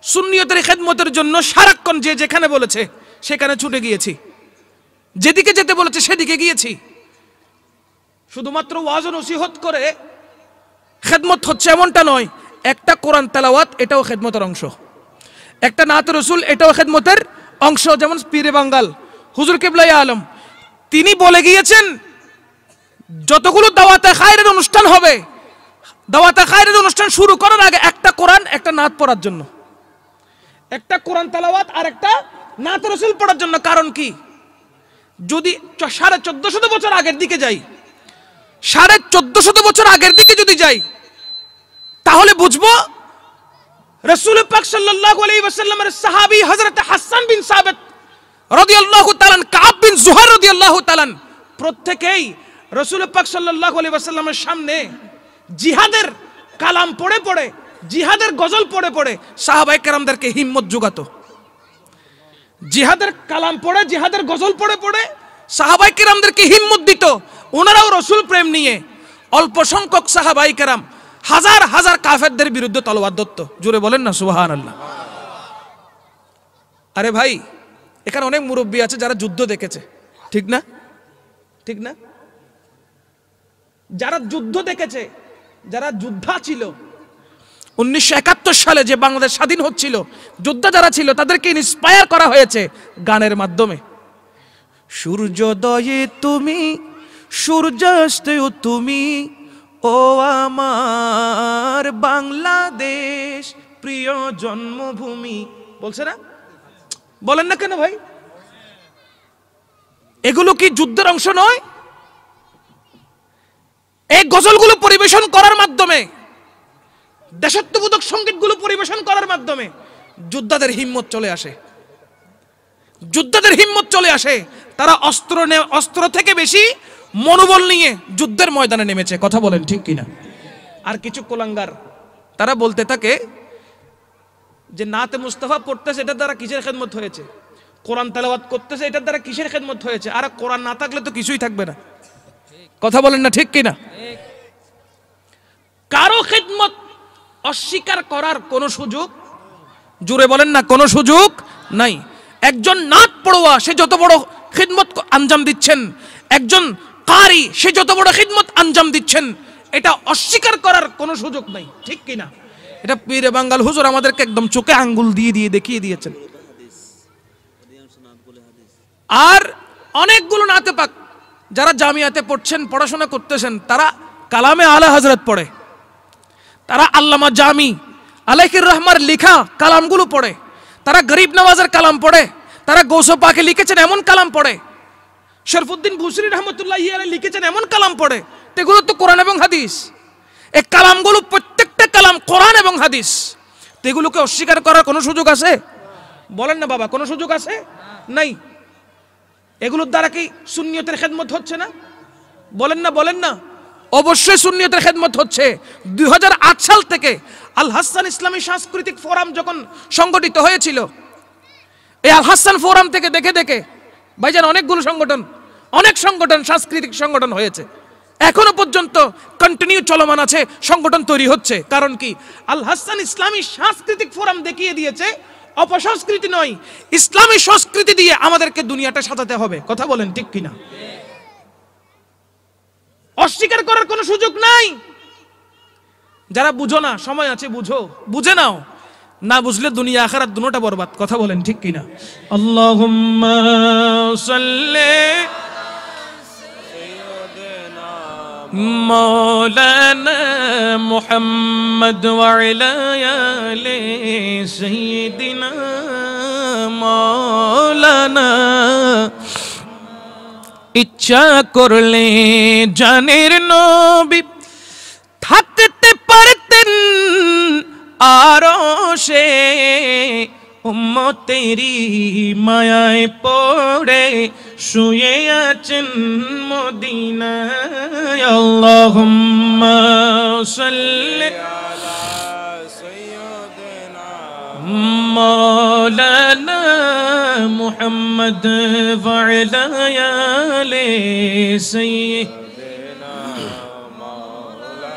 সুন্নিয়তের খেদমতের জন্য সারাক্ষণ যে যেখানে বলেছে সেখানে ছুটে গিয়েছি, যেদিকে যেতে বলেছে সেদিকে গিয়েছি। শুধুমাত্র ওয়াজ ও নসিহত করে খেদমত হচ্ছে এমনটা নয়। একটা কোরআন তেলাওয়াত, এটাও খেদমতের অংশ। একটা নাত রসুল, এটাও খেদমতের অংশ। যেমন পীরে বাঙ্গাল হুজুর কেবলাই আলম, তিনি বলে গিয়েছেন, যতগুলো দাওয়াতে খায়রের অনুষ্ঠান হবে, দাওয়াতে খায়রের অনুষ্ঠান শুরু করার আগে একটা কোরআন, একটা নাত পড়ার জন্য, একটা কোরআন তেলাওয়াত আর একটা নাত রসুল পড়ার জন্য। কারণ কি? যদি 1450 বছর আগের দিকে যাই, 1450 বছর আগের দিকে যদি যাই, তাহলে বুঝবো রাসূল পাক সাল্লাল্লাহু আলাইহি ওয়াসাল্লামের সাহাবী হযরত হাসান বিন সাবিত রাদিয়াল্লাহু তাআলা, কাব বিন জুহার রাদিয়াল্লাহু তাআলা, প্রত্যেকেই রাসূল পাক সাল্লাল্লাহু আলাইহি ওয়াসাল্লামের সামনে জিহাদের কালাম পড়ে পড়ে, জিহাদের গজল পড়ে পড়ে সাহাবায়ে কেরামদেরকে হিম্মত জোগাতো। জিহাদের কালাম পড়ে, জিহাদের গজল পড়ে পড়ে সাহাবায়ে কেরামদেরকে হিম্মত দিত। ওনারাও রসুল প্রেম নিয়ে অল্প সংখ্যক সাহাবায়ে কেরাম হাজার হাজার কাফেরদের বিরুদ্ধে তলোয়ার ধরত। জোরে বলেন না সুবহানাল্লাহ। আরে ভাই, এখানে অনেক মুরব্বী আছে যারা যুদ্ধ দেখেছে, ঠিক না? ঠিক না? যারা যুদ্ধ দেখেছে, যারা যোদ্ধা ছিল, 1971 সালে যে বাংলাদেশ স্বাধীন হচ্ছিল, যোদ্ধা যারা ছিল তাদেরকে ইন্সপায়ার করা হয়েছে গানের মাধ্যমে। সূর্যোদয়ে তুমি, সূর্যাস্তেও তুমি, ও আমার বাংলাদেশ প্রিয় জন্মভূমি, বলছে না? বলেন না কেন ভাই? এগুলো কি যুদ্ধের অংশ নয়? এই গজলগুলো পরিবেশন করার মাধ্যমে, দেশাত্মবোধক সঙ্গীতগুলো পরিবেশন করার মাধ্যমে যোদ্ধাদের হিম্মত চলে আসে। যোদ্ধাদের হিম্মত চলে আসে। তারা অস্ত্র থেকে বেশি মনোবল নিয়ে যুদ্ধের ময়দানে নেমেছে। কথা বলেন ঠিক কিনা? আর কিছু কোলাঙ্গার তারা বলতে থাকে যে নাতে মুস্তাফা পড়তেছে এটার দ্বারা কিসের খেদমত হয়েছে, কোরআন তেলাওয়াত করতেছে এটার দ্বারা কিসের খেদমত হয়েছে? আর কোরআন না থাকলে তো কিছুই থাকবে না। কথা বলেন না ঠিক কিনা? কারো খেদমত অস্বীকার করার কোনো সুযোগ, জোরে বলেন না, কোনো সুযোগ নাই। একজন নাত পড়ুয়া সে যত বড় খিদমত আঞ্জাম দিচ্ছেন, একজন কারি সে যত বড় খিদমত আঞ্জাম দিচ্ছেন, এটা অস্বীকার করার কোনো সুযোগ নাই, ঠিক কিনা? এটা পীরে বাঙ্গাল হুজুর আমাদেরকে একদম চোখে আঙ্গুল দিয়ে দিয়ে দেখিয়ে দিয়েছেন। আর অনেকগুলো নাতে পাক যারা জামিয়াতে পড়ছেন, পড়াশোনা করতেছেন, তারা কালামে আলা হযরত পড়ে, তারা আল্লামা জামি আলাইহির রহমার লেখা কালামগুলো পড়ে, তারা গরিব নওয়াজের কালাম পড়ে, তারা গৌস পাকে লিখেছেন এমন কালাম পড়ে, শরফুদ্দিন বুসরি রহমতুল্লাহি আলাইহি লিখেছেন এমন কালাম পড়ে। এগুলো তো কোরআন এবং হাদিস। এই কালামগুলো প্রত্যেকটা কালাম কোরআন এবং হাদিস। এগুলোকে অস্বীকার করার কোনো সুযোগ আছে? বলেন না বাবা, কোনো সুযোগ আছে? নাই। এগুলোর দ্বারা কি সুন্নিয়তের খেদমত হচ্ছে না? বলেন না, বলেন না। অবশ্যই সুন্নিয়তের খেদমত হচ্ছে। 2008 সাল থেকে আল হাসান ইসলামী সাংস্কৃতিক ফোরাম যখন সংগঠিত হয়েছিল, এই আল হাসান ফোরাম থেকে দেখে দেখে ভাইজান অনেকগুলো সংগঠন, অনেক সংগঠন, সাংস্কৃতিক সংগঠন হয়েছে, এখনো পর্যন্ত কন্টিনিউ চলমান আছে, সংগঠন তৈরি হচ্ছে। কারণ কি? আল হাসান ইসলামী সাংস্কৃতিক ফোরাম দেখিয়ে দিয়েছে অপসংস্কৃতি নয়, ইসলামী সংস্কৃতি দিয়ে আমাদেরকে দুনিয়াটা সাজাতে হবে। কথা বলেন ঠিক কিনা? অস্বীকার করার কোনো সুযোগ নাই। যারা বুঝো না, সময় আছে, বুঝো, বুঝে নাও। না বুঝলে দুনিয়া আখিরাত দুটোটা বরবাদ। কথা বলেন ঠিক কিনা? আল্লাহুম্মা সাল্লি মাওলানা মুহাম্মদ ওয়া আলা আলি সাইয়্যিদিনা মাওলানা। ইচ্ছা করলে জানের নবী থাকতে পারতেন আরশে, উম্মতেরি মায়ায় পড়ে শুয়ে আছেন মদিনায়। আল্লাহুম্মা সাল্লি আলা সাইয়্যিদিনা মাওলানা মুহাম্মদ ওয়া আলা আলি সাইয়্যিদিনা মাওলানা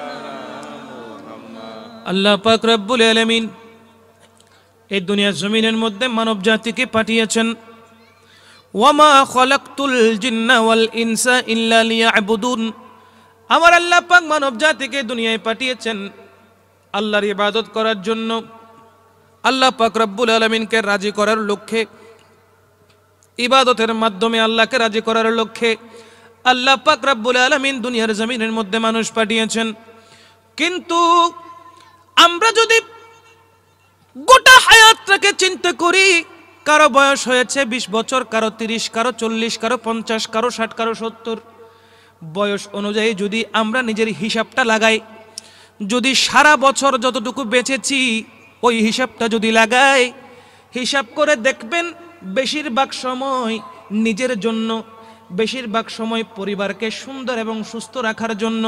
মুহাম্মদ। আল্লাহ পাক রব্বুল আলামিন এই দুনিয়া জমিনের মধ্যে মানব জাতিকে পাঠিয়েছেন। ওয়ামা খালাকতুল জিন্না ওয়াল ইনসা ইল্লা লিয়াবুদুন। আমার আল্লাহ পাক মানব জাতিকে দুনিয়ায় পাঠিয়েছেন আল্লাহর ইবাদত করার জন্য, আল্লাহ পাক রব্বুল আলামিনকে রাজি করার লক্ষ্যে, ইবাদতের মাধ্যমে আল্লাহকে রাজি করার লক্ষ্যে আল্লাহ পাক রব্বুল আলামিন দুনিয়ার জমিনের মধ্যে মানুষ পাঠিয়েছেন। কিন্তু আমরা যদি গোটা হায়াতটাকে চিন্তা করি, কারো বয়স হয়েছে 20 বছর, কারো 30, কারো 40, কারো 50, কারো 60, কারো 70, বয়স অনুযায়ী যদি আমরা নিজের হিসাবটা লাগাই, যদি সারা বছর যতটুকু বেঁচেছি ওই হিসাবটা যদি লাগাই, হিসাব করে দেখবেন বেশিরভাগ সময় নিজের জন্য, বেশিরভাগ সময় পরিবারকে সুন্দর এবং সুস্থ রাখার জন্য,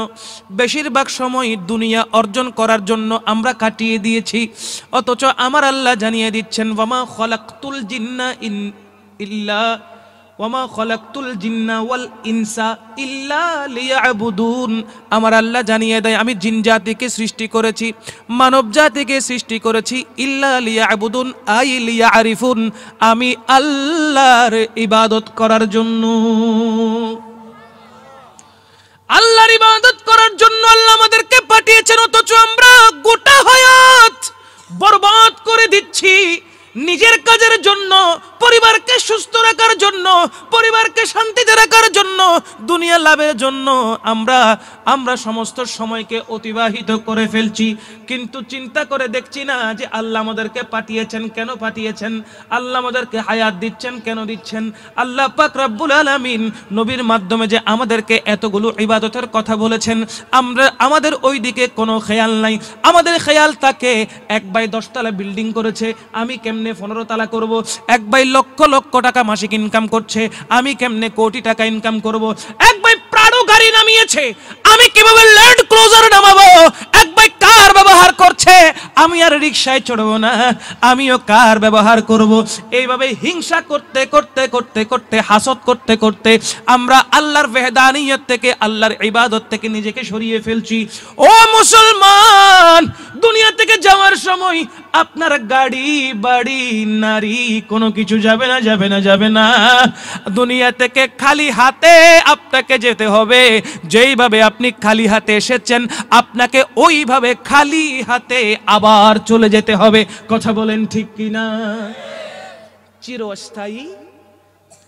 বেশিরভাগ সময় দুনিয়া অর্জন করার জন্য আমরা কাটিয়ে দিয়েছি। অথচ আমার আল্লাহ জানিয়ে দিচ্ছেন, ওয়ামা খলাকতুল জিন্না ইল্লা ওয়ামা খলাকতুল জিন্না ওয়াল ইনসা ইল্লা লিয়াবুদুন। আমার আল্লাহ জানিয়ে দেয়, আমি জিন জাতিকে সৃষ্টি করেছি, মানব জাতিকে সৃষ্টি করেছি, ইল্লা লিয়াবুদুন আই লিয়ারিফুন, আমি আল্লাহর ইবাদত করার জন্য। আল্লাহর ইবাদত করার জন্য আল্লাহ আমাদেরকে পাঠিয়েছেন, অথচ আমরা গোটা হায়াত বরবাদ করে দিচ্ছি নিজের কাজের জন্য, পরিবারকে সুস্থ রাখার জন্য, পরিবারকে শান্তিতে রাখার জন্য, দুনিয়া লাভের জন্য আমরা সমস্ত সময়কে অতিবাহিত করে ফেলছি। কিন্তু চিন্তা করে দেখছি না যে আল্লাহ আমাদেরকে পাঠিয়েছেন কেন পাঠিয়েছেন, আল্লাহ আমাদেরকে হায়াত দিচ্ছেন কেন দিচ্ছেন। আল্লাহ পাক রব্বুল আলামিন নবীর মাধ্যমে যে আমাদেরকে এতগুলো ইবাদতের কথা বলেছেন, আমাদের ওই দিকে কোনো খেয়াল নাই। আমাদের খেয়াল থাকে, এক ভাই 10 তলা বিল্ডিং করেছে, আমি কেমনে 15 তলা করব। এক ভাই লক্ষ লক্ষ টাকা মাসিক ইনকাম করছে, আমি কেমনে কোটি টাকা ইনকাম করব। এক ভাই প্রাডো গাড়ি নামিয়েছে, আমি কিভাবে ল্যান্ড ক্রুজার নামাবো। এক ভাই কার ব্যবহার করছে, আমি আর রিকশায় চড়বো না, আমিও কার ব্যবহার করব। এইভাবে হিংসা করতে করতে করতে করতে, হাসদ করতে করতে আমরা আল্লাহর ওয়াহদানিয়ত থেকে, আল্লাহর ইবাদত থেকে নিজেকে সরিয়ে ফেলছি। ও মুসলমান, দুনিয়া থেকে যাওয়ার সময় আপনার গাড়ি বাড়ি নারী কোনো কিছু যাবে না, যাবে না, যাবে না। দুনিয়া থেকে খালি হাতে আপনাকে যেতে হবে। যেইভাবে আপনি খালি হাতে এসেছেন, আপনাকে ওইভাবে খালি হাতে আবার চলে যেতে হবে। কথা বলেন ঠিক কিনা? চিরস্থায়ী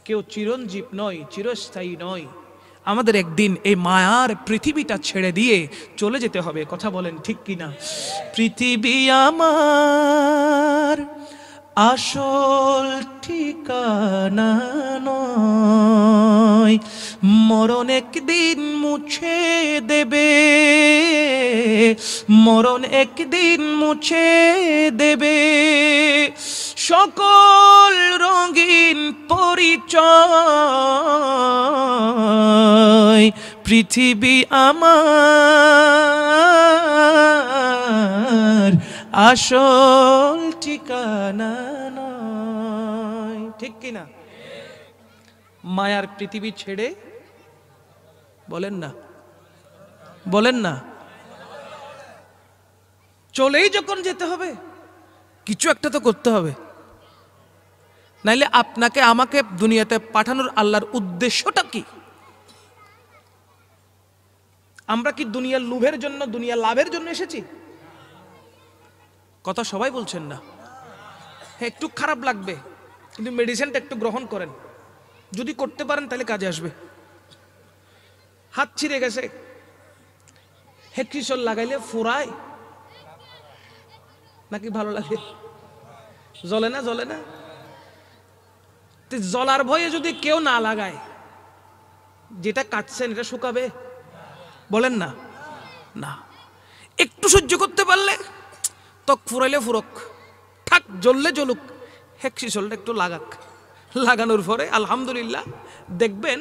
কেউ চিরঞ্জীব নয়, চিরস্থায়ী নয়। আমাদের একদিন এই মায়ার পৃথিবীটা ছেড়ে দিয়ে চলে যেতে হবে। কথা বলেন ঠিক কিনা? পৃথিবী আমার আসল ঠিকানা নয়, মরণ একদিন মুছে দেবে, মরণ একদিন মুছে দেবে সকল রঙিন পরিচয়। পৃথিবী আমার আসল ঠিকানা নয়। ঠিক কিনা? মায়ার পৃথিবী ছেড়ে বলেন না, বলেন না, চলেই যখন যেতে হবে, কিছু একটা তো করতে হবে। নাইলে আপনাকে আমাকে দুনিয়াতে পাঠানোর আল্লাহর উদ্দেশ্যটা কি? আমরা কি দুনিয়ার লোভের জন্য, দুনিয়া লাভের জন্য এসেছি? কথা সবাই বলছেন না। হ্যাঁ, একটু খারাপ লাগবে, কিন্তু মেডিসিনটা একটু গ্রহণ করেন। যদি করতে পারেন তাহলে কাজে আসবে। হাত ছিঁড়ে গেছে, হেক্সিসল লাগাইলে ফুরায় নাকি ভালো লাগে? জ্বলে না, জ্বলে না? জ্বলার ভয়ে যদি কেউ না লাগায়, যেটা কাটছেন এটা শুকাবে? বলেন না, না। একটু সহ্য করতে পারলে ত্বক ফুরাইলে ফুরক, থাক, জ্বললে জ্বলুক, হেক্সিসলটা একটু লাগাক। লাগানোর পরে আলহামদুলিল্লাহ দেখবেন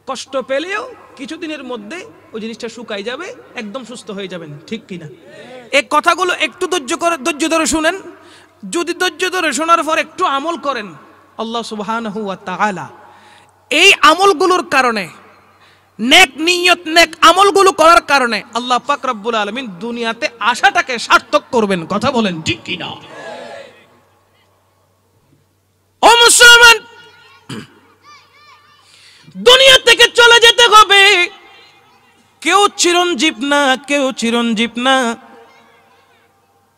কষ্ট পেলেও কিছুদিনের মধ্যে ওই জিনিসটা শুকাই যাবে, একদম সুস্থ হয়ে যাবেন। ঠিক কিনা? এই কথাগুলো একটু ধৈর্য ধরে শুনেন। যদি ধৈর্য ধরে শোনার পর একটু আমল করেন, আল্লাহ সুবহানাহু ওয়া তাআলা এই আমলগুলোর কারণে, নেক নিয়ত নেক আমলগুলো করার কারণে আল্লাহ পাক রব্বুল আলামিন দুনিয়াতে আশাটাকে সার্থক করবেন। কথা বলেন ঠিক কিনা? ও মুসলমান, দুনিয়া থেকে চলে যেতে হবে। কেউ চিরঞ্জীব না, কেউ চিরঞ্জীব না।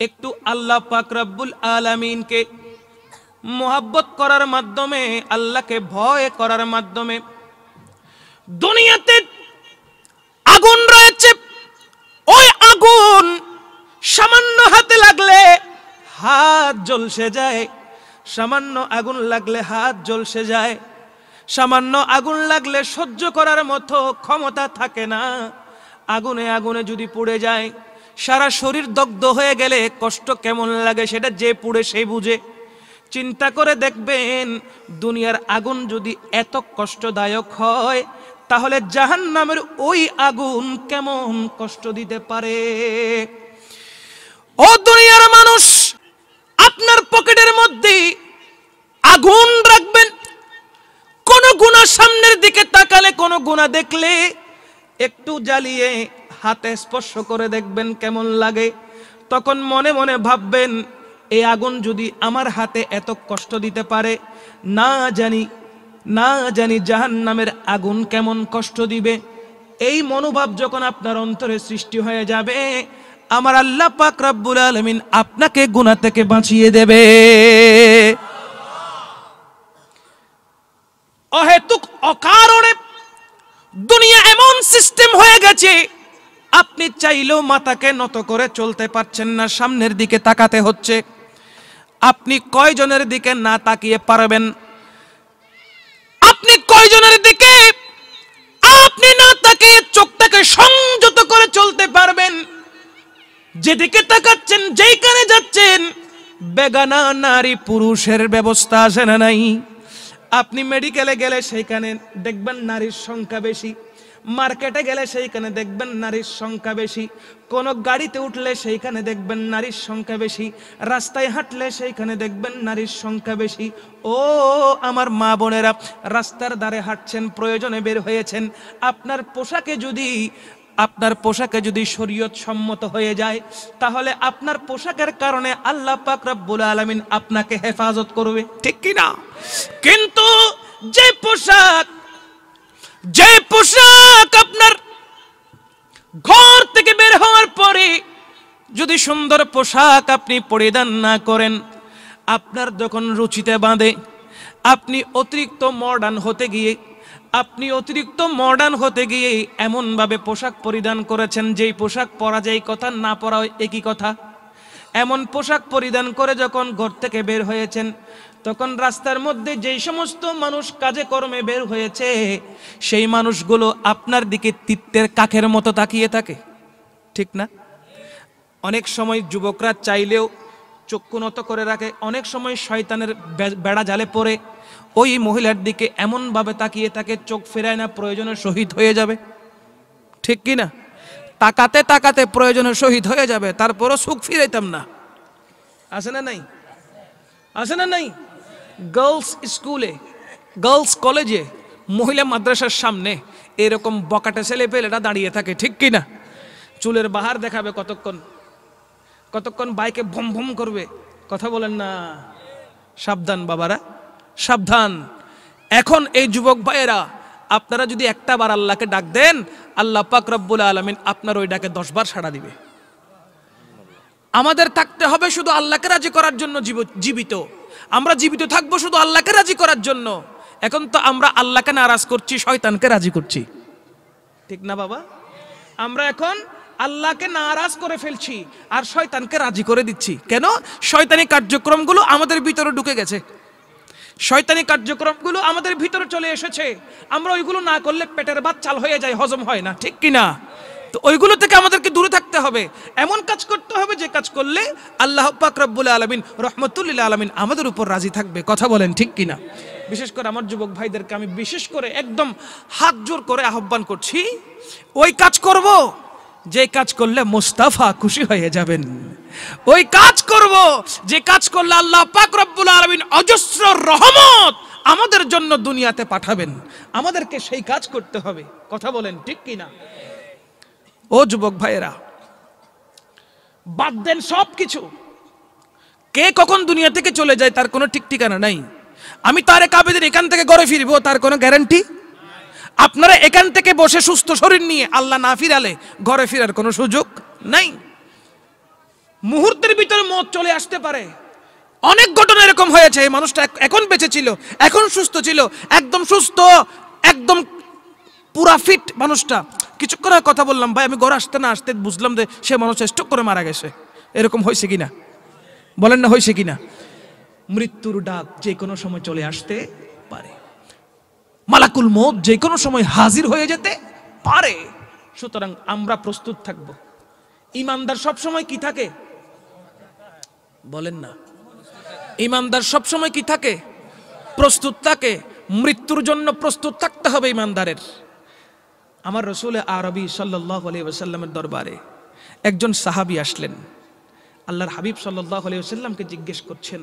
একটু আল্লাহ পাক রব্বুল আলামিনকে মোহাব্বত করার মাধ্যমে, আল্লাহকে ভয় করার মাধ্যমে, দুনিয়াতে আগুন রয়েছে, ওই আগুন সামান্য হাতে লাগলে হাত জ্বলসে যায়, সামান্য আগুন লাগলে হাত জ্বলসে যায়, সামান্য আগুন লাগলে সহ্য করার মতো ক্ষমতা থাকে না। আগুনে আগুনে যদি পুড়ে যায়, সারা শরীর দগ্ধ হয়ে গেলে কষ্ট কেমন লাগে সেটা যে পুড়ে সেই বুঝে। চিন্তা করে দেখবেন দুনিয়ার আগুন যদি এত কষ্টদায়ক হয়, তাহলে জাহান্নামের ওই আগুন কেমন কষ্ট দিতে পারে। ও দুনিয়ার মানুষ, আপনার পকেটের মধ্যে আগুন রাখবেন। কোন গুনাহ সামনের দিকে তাকালে, কোন গুনাহ দেখলে একটু জ্বালিয়ে হাতে স্পর্শ করে দেখবেন কেমন লাগে। তখন মনে মনে ভাববেন, এই আগুন যদি আমার হাতে এত কষ্ট দিতে পারে, না জানি জাহান্নামের আগুন কেমন কষ্ট দিবে। এই মনোভাব যখন আপনার অন্তরে সৃষ্টি হয়ে যাবে, আমার আল্লাহ পাক রব্বুল আলামিন আপনাকে গুনাহ থেকে বাঁচিয়ে দেবে। অহেতুক অকারণে দুনিয়া এমন সিস্টেম হয়ে গেছে, আপনি চাইলেও মাথাকে নত করে চলতে পারছেন না, সামনের দিকে তাকাতে হচ্ছে। আপনি কয়জনের দিকে না তাকিয়ে পারবেন? আপনি কয়জনের দিকে আপনি না তাকিয়ে চোখটাকে সংযত করে চলতে পারবেন? যেদিকে তাকাচ্ছেন, যেইখানে যাচ্ছেন, বেগানা নারী পুরুষের ব্যবস্থা আছে না নাই? আপনি মেডিকেলে গেলে সেইখানে দেখবেন নারীর সংখ্যা বেশি, মার্কেটে গেলে সেইখানে দেখবেন নারীর সংখ্যা বেশি, কোন গাড়িতে উঠলে সেইখানে দেখবেন নারীর সংখ্যা বেশি, রাস্তায় হাঁটলে সেইখানে দেখবেন নারীর সংখ্যা বেশি। ও আমার মা বোনেরা, রাস্তার ধারে হাঁটছেন, প্রয়োজনে বের হয়েছেন, আপনার পোশাকে যদি শরীয়ত সম্মত হয়ে যায়, তাহলে আপনার পোশাকের কারণে আল্লাহ পাক রব্বুল আলামিন আপনাকে হেফাজত করবে, ঠিক কি না? কিন্তু যে পোশাক আপনার ঘর থেকে বের হওয়ার পরে যদি সুন্দর পোশাক আপনি পরিধান না করেন, আপনার যখন রুচিতে বাঁধে, আপনি অতিরিক্ত মডার্ন হতে গিয়ে এমন ভাবে পোশাক পরিধান করেছেন, যেই পোশাক পরা যায় কথা, না পরা একই কথা। এমন পোশাক পরিধান করে যখন ঘর থেকে বের হয়েছেন, তখন রাস্তার মধ্যে যেই সমস্ত মানুষ কাজে কর্মে বের হয়েছে, সেই মানুষগুলো আপনার দিকে তিত্তের কাকের মতো তাকিয়ে থাকে, ঠিক না? অনেক সময় যুবকরা চাইলেও চক্ষু নত করে রাখে, অনেক সময় শয়তানের বেড়া জালে পড়ে ওই মহিলার দিকে এমন ভাবে তাকিয়ে থাকে, চোখ ফেরায় না, প্রয়োজনে শহীদ হয়ে যাবে, ঠিক কি না? তাকাতে তাকাতে প্রয়োজনে শহীদ হয়ে যাবে, তারপরও চোখ ফিরাইতাম না। আছে না নাই? আছে না নাই? গার্লস স্কুলে, গার্লস কলেজে, মহিলা মাদ্রাসার সামনে এরকম বকাটে ছেলে পেলেরা দাঁড়িয়ে থাকে, ঠিক কি না? চুলের বাহার দেখাবে কতক্ষণ বাইকে ভম ভম করবে, কথা বলেন না। সাবধান বাবারা, সাবধান। এখন এই যুবক ভাইয়েরা, আপনারা যদি একটা বার আল্লাহকে ডাক দেন, আল্লাহ পাক রব্বুল আলামিন আপনার ওই ডাকে 10 বার সাড়া দিবে। আমাদের থাকতে হবে শুধু আল্লাহকে রাজি করার জন্য জীবিত। আমরা জীবিত থাকবো শুধু আল্লাহকে রাজি করার জন্য। এখন তো আমরা আল্লাহকে নারাজ করছি, শয়তানকে রাজি করছি, ঠিক না বাবা? আমরা এখন আল্লাহকে নারাজ করে ফেলছি আর শয়তানকে রাজি করে দিচ্ছি। কেন? শয়তানি কার্যক্রমগুলো আমাদের ভিতরে ঢুকে গেছে, শয়তানি কার্যক্রমগুলো আমাদের ভিতরে চলে এসেছে। আমরা ওইগুলো না করলে পেটের ভাত চাল হয়ে যায়, হজম হয় না, ঠিক কিনা? তো ওইগুলো থেকে আমাদেরকে দূরে থাকতে হবে, এমন কাজ করতে হবে যে কাজ করলে আল্লাহ পাক রব্বুল আলামিন রহমতুল্লিল আলামিন আমাদের উপর রাজি থাকবে, কথা বলেন ঠিক কিনা? বিশেষ করে আমার যুবক ভাইদেরকে আমি বিশেষ করে একদম হাত জোর করে আহ্বান করছি, ওই কাজ করব যে কাজ করলে মুস্তাফা খুশি হয়ে যাবেন, ওই কাজ করব যে কাজ করলে আল্লাহ পাক রব্বুল আলামিন অজস্র রহমত আমাদের জন্য দুনিয়াতে পাঠাবেন। আমাদেরকে সেই কাজ করতে হবে, কথা বলেন ঠিক কিনা? ও যুবক ভাইয়েরা, বাদ দেন সব কিছু। কে কখন দুনিয়া থেকে চলে যায় তার কোনো ঠিক ঠিকানা নাই। আমি তারেক আবেদের এখান থেকে ঘরে ফিরবো তার কোনো গ্যারান্টি? আপনারা এখান থেকে বসে সুস্থ শরীর নিয়ে আল্লাহ না ফিরালে ঘরে ফেরার কোনো সুযোগ নাই। মুহূর্তের ভিতরে মত চলে আসতে পারে। অনেক ঘটনা এরকম হয়েছে, এই মানুষটা এখন বেঁচে ছিল, এখন সুস্থ ছিল, একদম সুস্থ, একদম পুরা ফিট মানুষটা। কিছুক্ষণ কথা বললাম, ভাই আমি ঘরে আসতে না আসতে বুঝলাম যে সে মানুষ স্ট্রোক করে মারা গেছে। এরকম হয়েছে কিনা বলেন না, হয়েছে কিনা? মৃত্যুর ডাক যে কোনো সময় চলে আসতে পারে, মালাকুল মউত যে কোনো সময় হাজির হয়ে যেতে পারে। সুতরাং আমরা প্রস্তুত থাকব। ইমানদার সব সময় কি থাকে বলেন না? ইমানদার সবসময় কি থাকে? প্রস্তুত থাকে। মৃত্যুর জন্য প্রস্তুত থাকতে হবে ইমানদারের। আমার রাসূল আরবি সাল্লাল্লাহু আলাইহি ওয়াসাল্লামের দরবারে একজন সাহাবী আসলেন। আল্লাহর হাবিব সাল্লাল্লাহু আলাইহি ওয়াসাল্লামকে জিজ্ঞেস করছেন,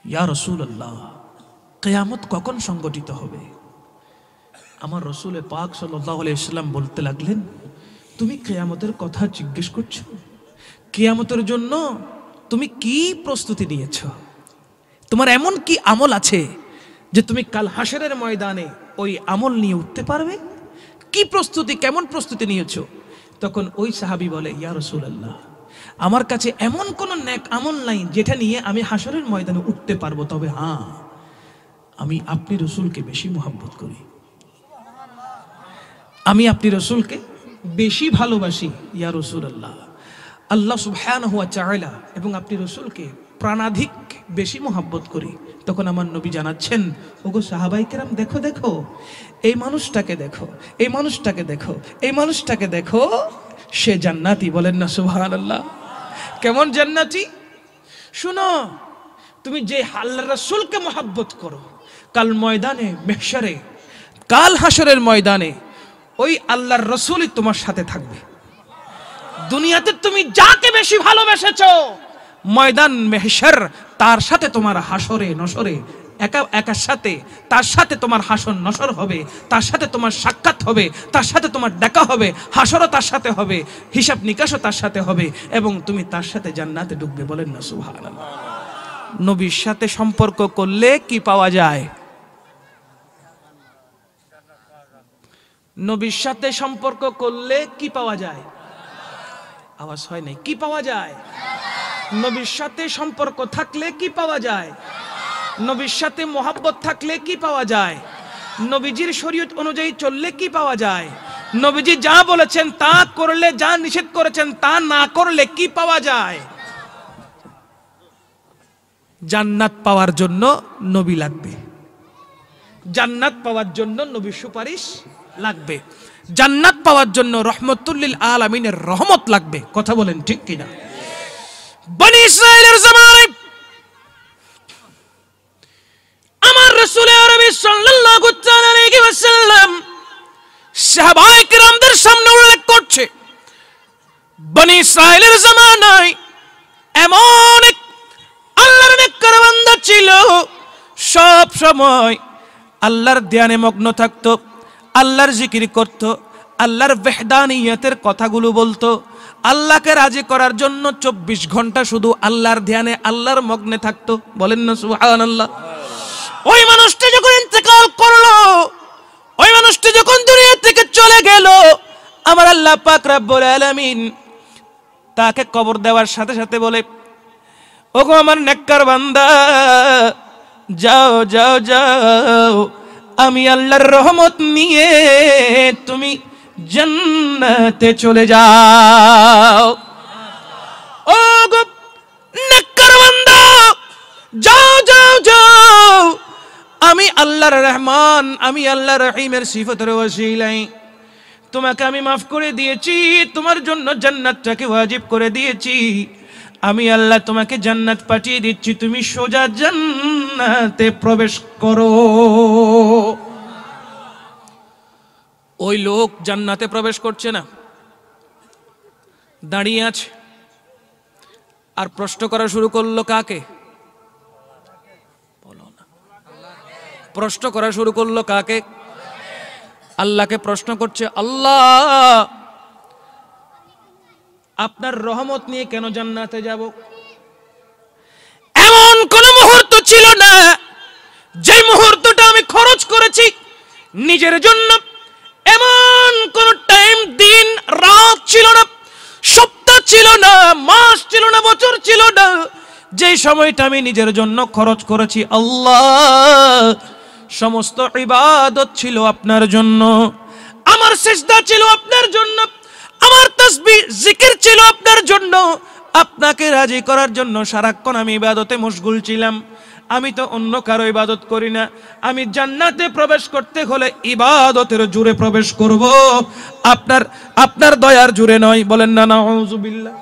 ইয়া রাসূলুল্লাহ, কিয়ামত কখন সংগঠিত হবে? আমার রাসূল পাক সাল্লাল্লাহু আলাইহি ওয়াসাল্লাম বলতে লাগলেন, তুমি কিয়ামতের কথা জিজ্ঞেস করছো? কিয়ামতের জন্য তুমি কি প্রস্তুতি নিয়েছো? তোমার এমন কি আমল আছে যে তুমি কাল হাসরের ময়দানে ওই আমল নিয়ে উঠতে পারবে? কি প্রস্তুতি, কেমন প্রস্তুতি নিয়েছো? তখন ওই সাহাবী বলে, ইয়া রাসূলুল্লাহ, আমার কাছে এমন কোন নেক আমল নাই যেটা নিয়ে আমি হাসরের ময়দানে উঠতে পারবো, তবে হ্যাঁ, আমি আপনি রাসূলকে বেশি মহব্বত করি, আমি আপনি রাসূলকে বেশি ভালোবাসি ইয়া রাসূলুল্লাহ। আল্লাহ সুবহানাহু ওয়া তাআলা এবং আপনি রাসূলকে প্রাণাধিক বেশি মহব্বত করি। তখন আমার নবী জানাচ্ছেন, ওগো সাহাবায়ে কেরাম, দেখো দেখো, এই মানুষটাকে দেখো, এই মানুষটাকে দেখো, এই মানুষটাকে দেখো, সে জান্নাতি। বলেন না সুবহানাল্লাহ। কেমন জান্নাতি? শুনো, তুমি যে আল্লাহর রাসূলকে মহব্বত করো, কাল ময়দানে মাহশারে, কাল হাসরের ময়দানে ওই আল্লাহর রাসূলই তোমার সাথে থাকবে। দুনিয়াতে তুমি যাকে বেশি ভালোবেসেছো, ময়দান মাহশার তার সাথে তোমার হাসরে নসরে একার সাথে, তার সাথে তোমার হাসর নসর হবে, তার সাথে তোমার সাক্ষাৎ হবে, তার সাথে তোমার দেখা হবে, হাসরও তার সাথে হবে, হিসাব নিকাশও তার সাথে হবে, এবং তুমি তার সাথে জান্নাতে ঢুকবে। বলেন না সুবহানাল্লাহ। নবীর সাথে সম্পর্ক করলে কি পাওয়া যায়? নবীর সাথে সম্পর্ক করলে কি পাওয়া যায়? আওয়াজ হয় নাই। কি পাওয়া যায়? নবীর সাথে সম্পর্ক থাকলে কি পাওয়া যায়? নবীর সাথে মোহাব্বত থাকলে কি পাওয়া যায়? নবীজির শরীয়ত অনুযায়ী চললে কি পাওয়া যায়? নবীজি যা বলেছেন তা করলে, যা নিষেধ করেছেন তা না করলে কি পাওয়া যায়? জান্নাত পাওয়ার জন্য নবী লাগবে, জান্নাত পাওয়ার জন্য নবীর সুপারিশ লাগবে, জান্নাত পাওয়ার জন্য রহমতুল লিল আলামিনের রহমত লাগবে। কথা বলেন ঠিক কিনা? বনি ইসরাইলের জামানায় আমার রাসূল আরবি সাল্লাল্লাহু তাআলা আলাইহি ওয়াসাল্লাম সাহাবায়ে কিরামদের সামনে উল্লেখ করছে, বনি ইসরাইলের জামানায় এমন এক আল্লাহর নেককার বান্দা ছিল, সব সময় আল্লাহর ধ্যানে মগ্ন থাকতো, আল্লাহর জিকির করত, আল্লাহর ওয়াহদানিয়তের কথাগুলো বলতো, আল্লাহকে রাজি করার জন্য 24 ঘন্টা শুধু আল্লাহর ধ্যানে, আল্লাহর মগ্নে থাকতো। বলেন না সুবহানাল্লাহ। ওই মানুষটি যখন ইন্তেকাল করলো, ওই মানুষটি যখন দুনিয়া থেকে চলে গেল, আমার আল্লাহ পাক রব্বুল আলামিন তাকে কবর দেওয়ার সাথে সাথে বলে, ওগো আমার নেককার বান্দা, যাও যাও যাও, আমি আল্লাহর রহমত নিয়ে তুমি জান্নাতে চলে যাও। ও গো নেককার বান্দা, যাও যাও যাও, আমি আল্লাহর রহমান, আমি আল্লাহর রহিমের সিফতের ওসিলায় তোমাকে আমি মাফ করে দিয়েছি, তোমার জন্য জান্নাতটাকে ওয়াজিব করে দিয়েছি। আমি আল্লাহ তোমাকে জান্নাত পাঠিয়ে দিচ্ছি, তুমি সোজা জান্নাতে প্রবেশ করো। ওই লোক জান্নাতে প্রবেশ করছে না, দাঁড়িয়ে আছে, আর প্রশ্ন করা শুরু করলো কাকে? বলো না। প্রশ্ন করা শুরু করলো কাকে? আল্লাহকে প্রশ্ন করছে, আল্লাহ আপনার রহমত নিয়ে কেন জান্নাতে যাব? এমন কোন মুহূর্ত ছিল না যে মুহূর্তটা আমি খরচ করেছি নিজের জন্য, এমন কোন টাইম, দিন রাত ছিল না, সপ্তাহ ছিল না, মাস ছিল না, বছর ছিল না, যে সময়টা আমি নিজের জন্য খরচ করেছি আল্লাহ, সমস্ত ইবাদত ছিল আপনার জন্য, আমার সিজদা ছিল আপনার জন্য, আমার তাসবিহ জিকির ছিল আপনার জন্য, আপনাকে রাজি করার জন্য সারাক্ষণ আমি ইবাদতে মশগুল ছিলাম। আমি তো অন্য কারো ইবাদত করি না। আমি জান্নাতে প্রবেশ করতে হলে ইবাদতের জোরে প্রবেশ করব, আপনার দয়ার জোরে নয়। বলেন না নাউযুবিল্লাহ।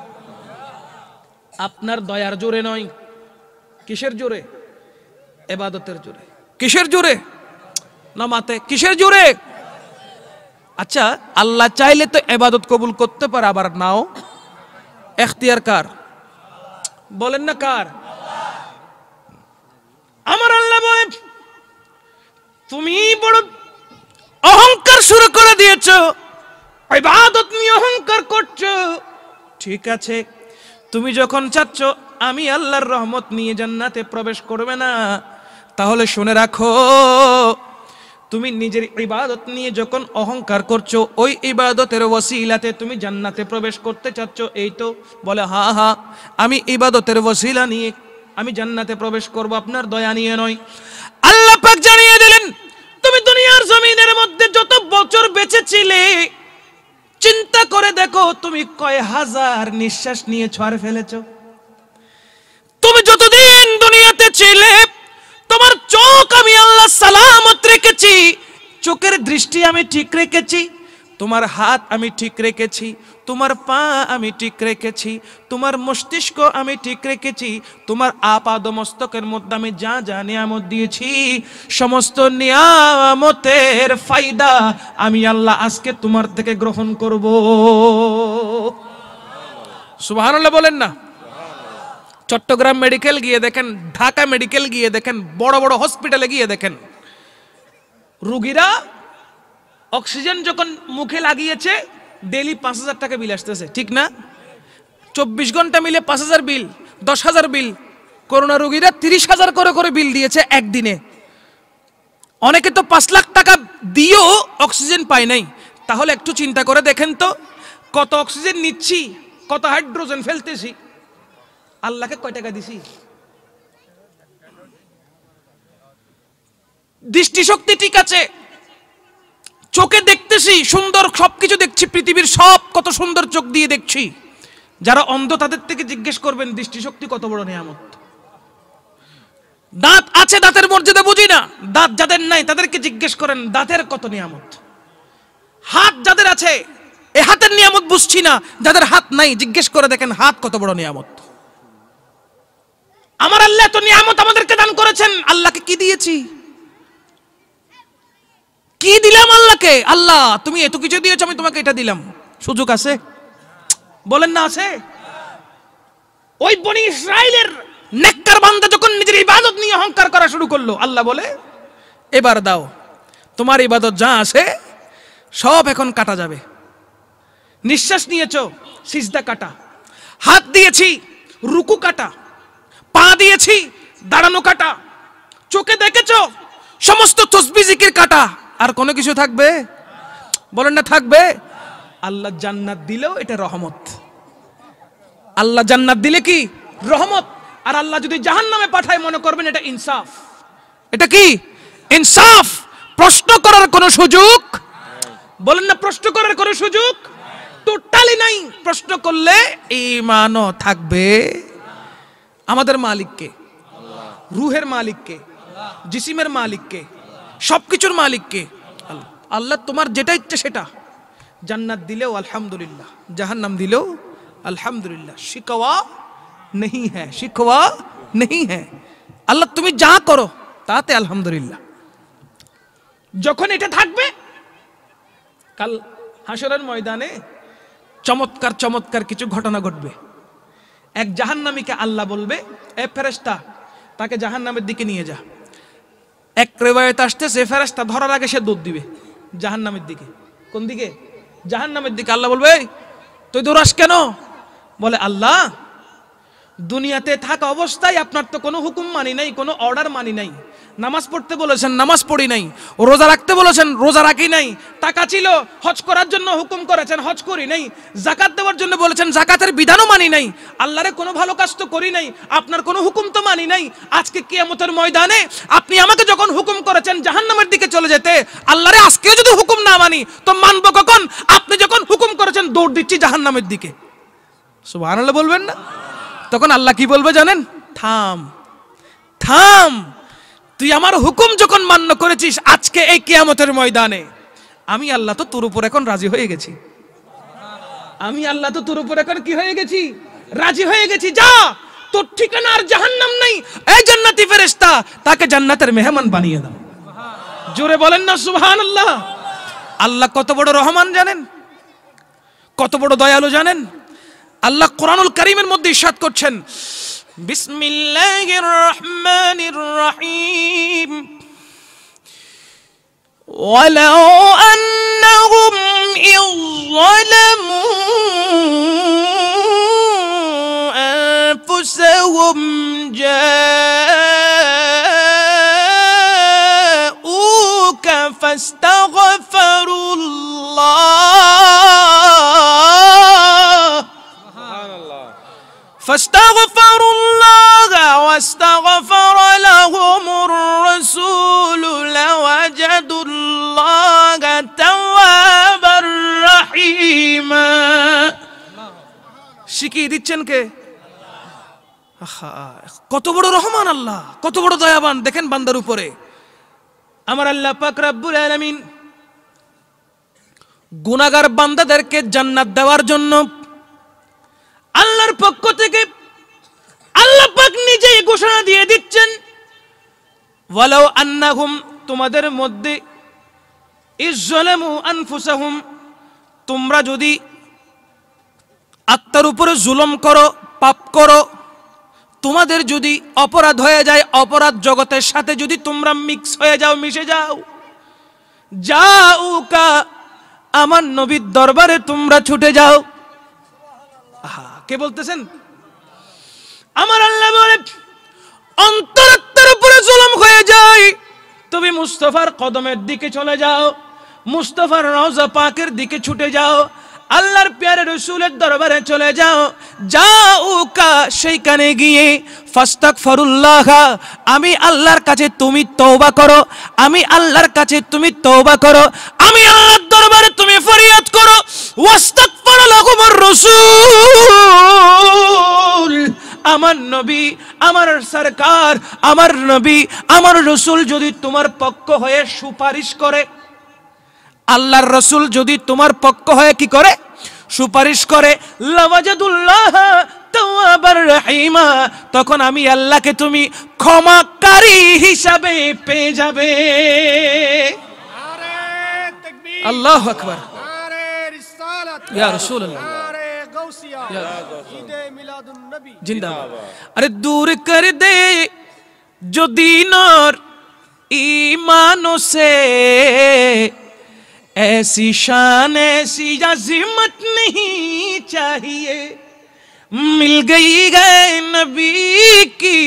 আপনার দয়ার জোরে নয়, কিসের জোরে? ইবাদতের জোরে। কিসের জোরে? নামাতে। কিসের জোরে? আচ্ছা, আল্লাহ চাইলে তো ইবাদত কবুল করতে পারে, আবার নাও। এখতিয়ার কার? বলেন না কার? আমার আল্লাহ বলেন, তুমি বড় অহংকার শুরু করে দিয়েছো, ইবাদত নিয়ে অহংকার করছো। ঠিক আছে, তুমি যখন চাচ্ছ আমি আল্লাহর রহমত নিয়ে জান্নাতে প্রবেশ করবে না, তাহলে শুনে রাখো, তুমি নিজের ইবাদত নিয়ে যখন অহংকার করছো, ওই ইবাদতের ওসিলাতে তুমি জান্নাতে প্রবেশ করতে চাচ্ছ। এই তো বলে, হ্যাঁ হ্যাঁ, আমি ইবাদতের ওসিলা নিয়ে আমি জান্নাতে প্রবেশ করব, আপনার দয়া নিয়ে নয়। আল্লাহ পাক জানিয়ে দিলেন, তুমি দুনিয়ার জমিনের মধ্যে যত বছর বেঁচে ছিলে, চিন্তা করে দেখো তুমি কয় হাজার নিঃশ্বাস নিয়ে ছড় ফেলেছো। তুমি যতদিন দুনিয়াতে ছিলে, তোমার চোখ আমি আল্লাহ সালামত রেখেছি, চোখের দৃষ্টি আমি ঠিক রেখেছি, তোমার হাত আমি ঠিক রেখেছি, তোমার পা আমি ঠিক রেখেছি, তোমার মস্তিষ্ক আমি ঠিক রেখেছি, তোমার আপাদ মস্তকের মধ্যে আমি যা যা নিয়ামত দিয়েছি, সমস্ত নিয়ামতের ফায়দা আমি আল্লাহ আজকে তোমার থেকে গ্রহণ করব। সুবহানাল্লাহ বলেন না? চট্টগ্রাম মেডিকেল গিয়ে দেখেন, ঢাকা মেডিকেল গিয়ে দেখেন, বড় বড় হসপিটালে গিয়ে দেখেন, রোগীরা অক্সিজেন যখন মুখে লাগিয়েছে, ডেইলি 5,000 টাকা বিল আসতেছে, ঠিক না? 24 ঘন্টা মিলে 5,000 বিল, 10,000 বিল। করোনা রোগীরা 30,000 করে করে বিল দিয়েছে একদিনে। অনেকে তো 5 লাখ টাকা দিয়েও অক্সিজেন পায় নাই। তাহলে একটু চিন্তা করে দেখেন তো, কত অক্সিজেন নিচ্ছি, কত হাইড্রোজেন ফেলতেছি, আল্লাহকে কয় টাকা দিছি? দৃষ্টিশক্তি ঠিক আছে, চোখে দেখতেছি সুন্দর, সবকিছু দেখছি, পৃথিবীর সব কত সুন্দর চোখ দিয়ে দেখছি। যারা অন্ধ তাদের থেকে জিজ্ঞেস করবেন দৃষ্টিশক্তি কত বড় নিয়ামত। দাঁত আছে, দাঁতের মর্যাদা বুঝি না, দাঁত যাদের নাই তাদেরকে জিজ্ঞেস করেন দাঁতের কত নিয়ামত। হাত যাদের আছে, এই হাতের নিয়ামত বুঝছি না, যাদের হাত নাই জিজ্ঞেস করে দেখেন হাত কত বড় নিয়ামত। আমার আল্লাহ তো নিয়ামত আমাদেরকে দান করেছেন, আল্লাহকে কি দিয়েছি? কি দিলাম আল্লাহকে? আল্লাহ তুমি এত কিছু দিয়েছো, আমি তোমাকে এটা দিলাম। সুযোগ আছে? বলেন না আছে? ওই বনি ইসরাইলের নেককার বান্দা যখন নিজের ইবাদত নিয়ে অহংকার করা শুরু করলো, আল্লাহ বলে, এবার দাও, তোমার ইবাদত যা আছে সব এখন কাটা যাবে। নিঃশ্বাস নিয়েছো, সিজদা কাটা। হাত দিয়েছি, রুকু কাটা। পা দিয়েছি, দাঁড়ানো কাটা। চোখে দেখেছো, সমস্ত তসবিহ জিকির কাটা। আর কোনো কিছু থাকবে? বলেন না থাকবে? আল্লাহ জান্নাত দিলেও এটা রহমত। আল্লাহ জান্নাত দিলে কি রহমত, আর আল্লাহ যদি জাহান্নামে পাঠায় মনে করবেন এটা ইনসাফ। এটা কি ইনসাফ? প্রশ্ন করার কোনো সুযোগ, বলেন না প্রশ্ন করার কোনো সুযোগ টোটালি নাই। প্রশ্ন করলে ঈমানও থাকবে। আমাদের মালিককে, রুহের মালিককে, জিসিমের মালিককে, সবকিছুর মালিককে আল্লাহ। আল্লাহ তোমার যেটা ইচ্ছে সেটা। জান্নাত দিলেও আলহামদুলিল্লাহ, জাহান্নাম দিলেও আলহামদুলিল্লাহ। শিকওয়া नहीं है, शिकवा नहीं है। আল্লাহ তুমি যা করো তাতে আলহামদুলিল্লাহ। যখন এটা থাকবে, কাল হাসরের ময়দানে চমৎকার চমৎকার কিছু ঘটনা ঘটবে। এক জাহান্নামীকে আল্লাহ বলবে, এ ফেরেশতা, তাকে জাহান্নামের দিকে নিয়ে যা। এক রিওয়ায়াত আসতেছে ফেরেশতা ধরার আগে সে দৌড় দিবে জাহান্নামের দিকে। কোন দিকে? জাহান্নামের দিকে। আল্লাহ বলবে, তুই দৌড়াস কেন? বলে, আল্লাহ দুনিয়াতে থাকা অবস্থায় আপনার তো কোনো হুকুম মানি নাই, কোনো অর্ডার মানি নাই। নামাজ পড়তে বলেছেন, নামাজ পড়ি নাই। রোজা রাখতে বলেছেন, রোজা রাখি নাই। টাকা ছিল, হজ করার জন্য হুকুম করেছেন, হজ করি নাই। যাকাত দেওয়ার জন্য বলেছেন, যাকাতের বিধানও মানি নাই। আল্লাহরে কোনো ভালো কাজ তো করি নাই, আপনার কোনো হুকুম তো মানি নাই। আজকে কিয়ামতের ময়দানে আপনি আমাকে যখন হুকুম করেছেন জাহান্নামের দিকে চলে যেতে, আল্লাহরে আজকেও যদি হুকুম না মানি তো মানবো কখন? আপনি যখন হুকুম করেছেন দৌড় দিচ্ছি জাহান্নামের দিকে। সুবহানাল্লাহ বলবেন না? তখন আল্লাহ কি বলবে জানেন? থাম থাম, তুই আমার হুকুম যখন মান্য করেছিস আজকে এই কিয়ামতের ময়দানে, আমি আল্লাহ তো তোর উপর এখন রাজি হয়ে গেছি। আমি আল্লাহ তো তোর উপর এখন কি হয়ে গেছি? রাজি হয়ে গেছি। যা, তোর ঠিকানা আর জাহান্নাম নাই। এই জান্নাতি ফেরেশতা তাকে জান্নাতের মেহমান বানিয়ে দাও। জোরে বলেন না সুবহানাল্লাহ। আল্লাহ কত বড় রহমান জানেন, কত বড় দয়ালু জানেন। আল্লাহ কোরআনুল কারীমের মধ্যে ইরশাদ করছেন, বিসমিল্লাহির রহমানির রহিম, ওয়ালাউ আন্নাহুম ইয যালামু আনফুসাহুম জাউকা فاستغفروا الله واستغفر لهم الرسول لوجدوا الله توابا رحيما। শিখিয়ে দিচ্ছেন কে? কত বড় রহমান আল্লাহ, কত বড় দয়াবান দেখেন বান্দার উপরে। আমার আল্লাহ পাক রব্বুল আলামিন গুনাহগার বান্দাদেরকে জান্নাত দেওয়ার জন্য আল্লাহর পক্ষ থেকে আল্লাহ পাক নিজেই ঘোষণা দিয়ে দিচ্ছেন, ওয়ালাউ আন্নাহুম, তোমাদের মধ্যে, ইজ্জালামু আনফুসাহুম, তোমরা যদি আত্মার উপরে জুলুম করো, পাপ করো, তোমাদের যদি অপরাধ হয়ে যায়, অপরাধ জগতের সাথে যদি তোমরা মিক্স হয়ে যাও, মিশে যাও, জাউকা, আমার নবীর দরবারে তোমরা ছুটে যাও। কে বলতেছেন? আমার আল্লাহ বলে, অন্তরাত্মার উপরে জুলুম হয়ে যায়, তুমি মুস্তাফার কদমের দিকে চলে যাও, মুস্তাফার রওজা পাকের দিকে ছুটে যাও, আল্লাহর প্যারে রাসূলের দরবারে চলে যাও। জাউকা, সেইখানে গিয়ে ফাস্তাগফিরুল্লাহ, আমি আল্লাহর কাছে তুমি তওবা করো, আমি আল্লাহর কাছে তুমি তওবা করো, আমি আল্লাহর দরবারে তুমি ফরিয়াদ করো। ওয়াস্তাগফির লাহুমুর রাসূল, আমার নবী, আমার সরকার, আমার নবী, আমার রাসূল যদি তোমার পক্ষ হয়ে সুপারিশ করে, আল্লাহর রাসূল যদি তোমার পক্ষ হয়ে কি করে? সুপারিশ করে, লাওয়াজাদুল্লাহ তাওয়াবার রহিমা, তখন আমি আল্লাহকে তুমি ক্ষমাকারী হিসাবে পেয়ে যাবে। নারে তাকবীর, আল্লাহু আকবার, নারে রিসালাত, ইয়া রাসূলুল্লাহ, নারে গাউসিয়া, ঈদে মিলাদুন নবী জিন্দাবাদ। আরে দূর কর দে जो दीन और ईमानों से, ऐसी शान ऐसी अज़ीमत नहीं चाहिए, मिल गई है नबी की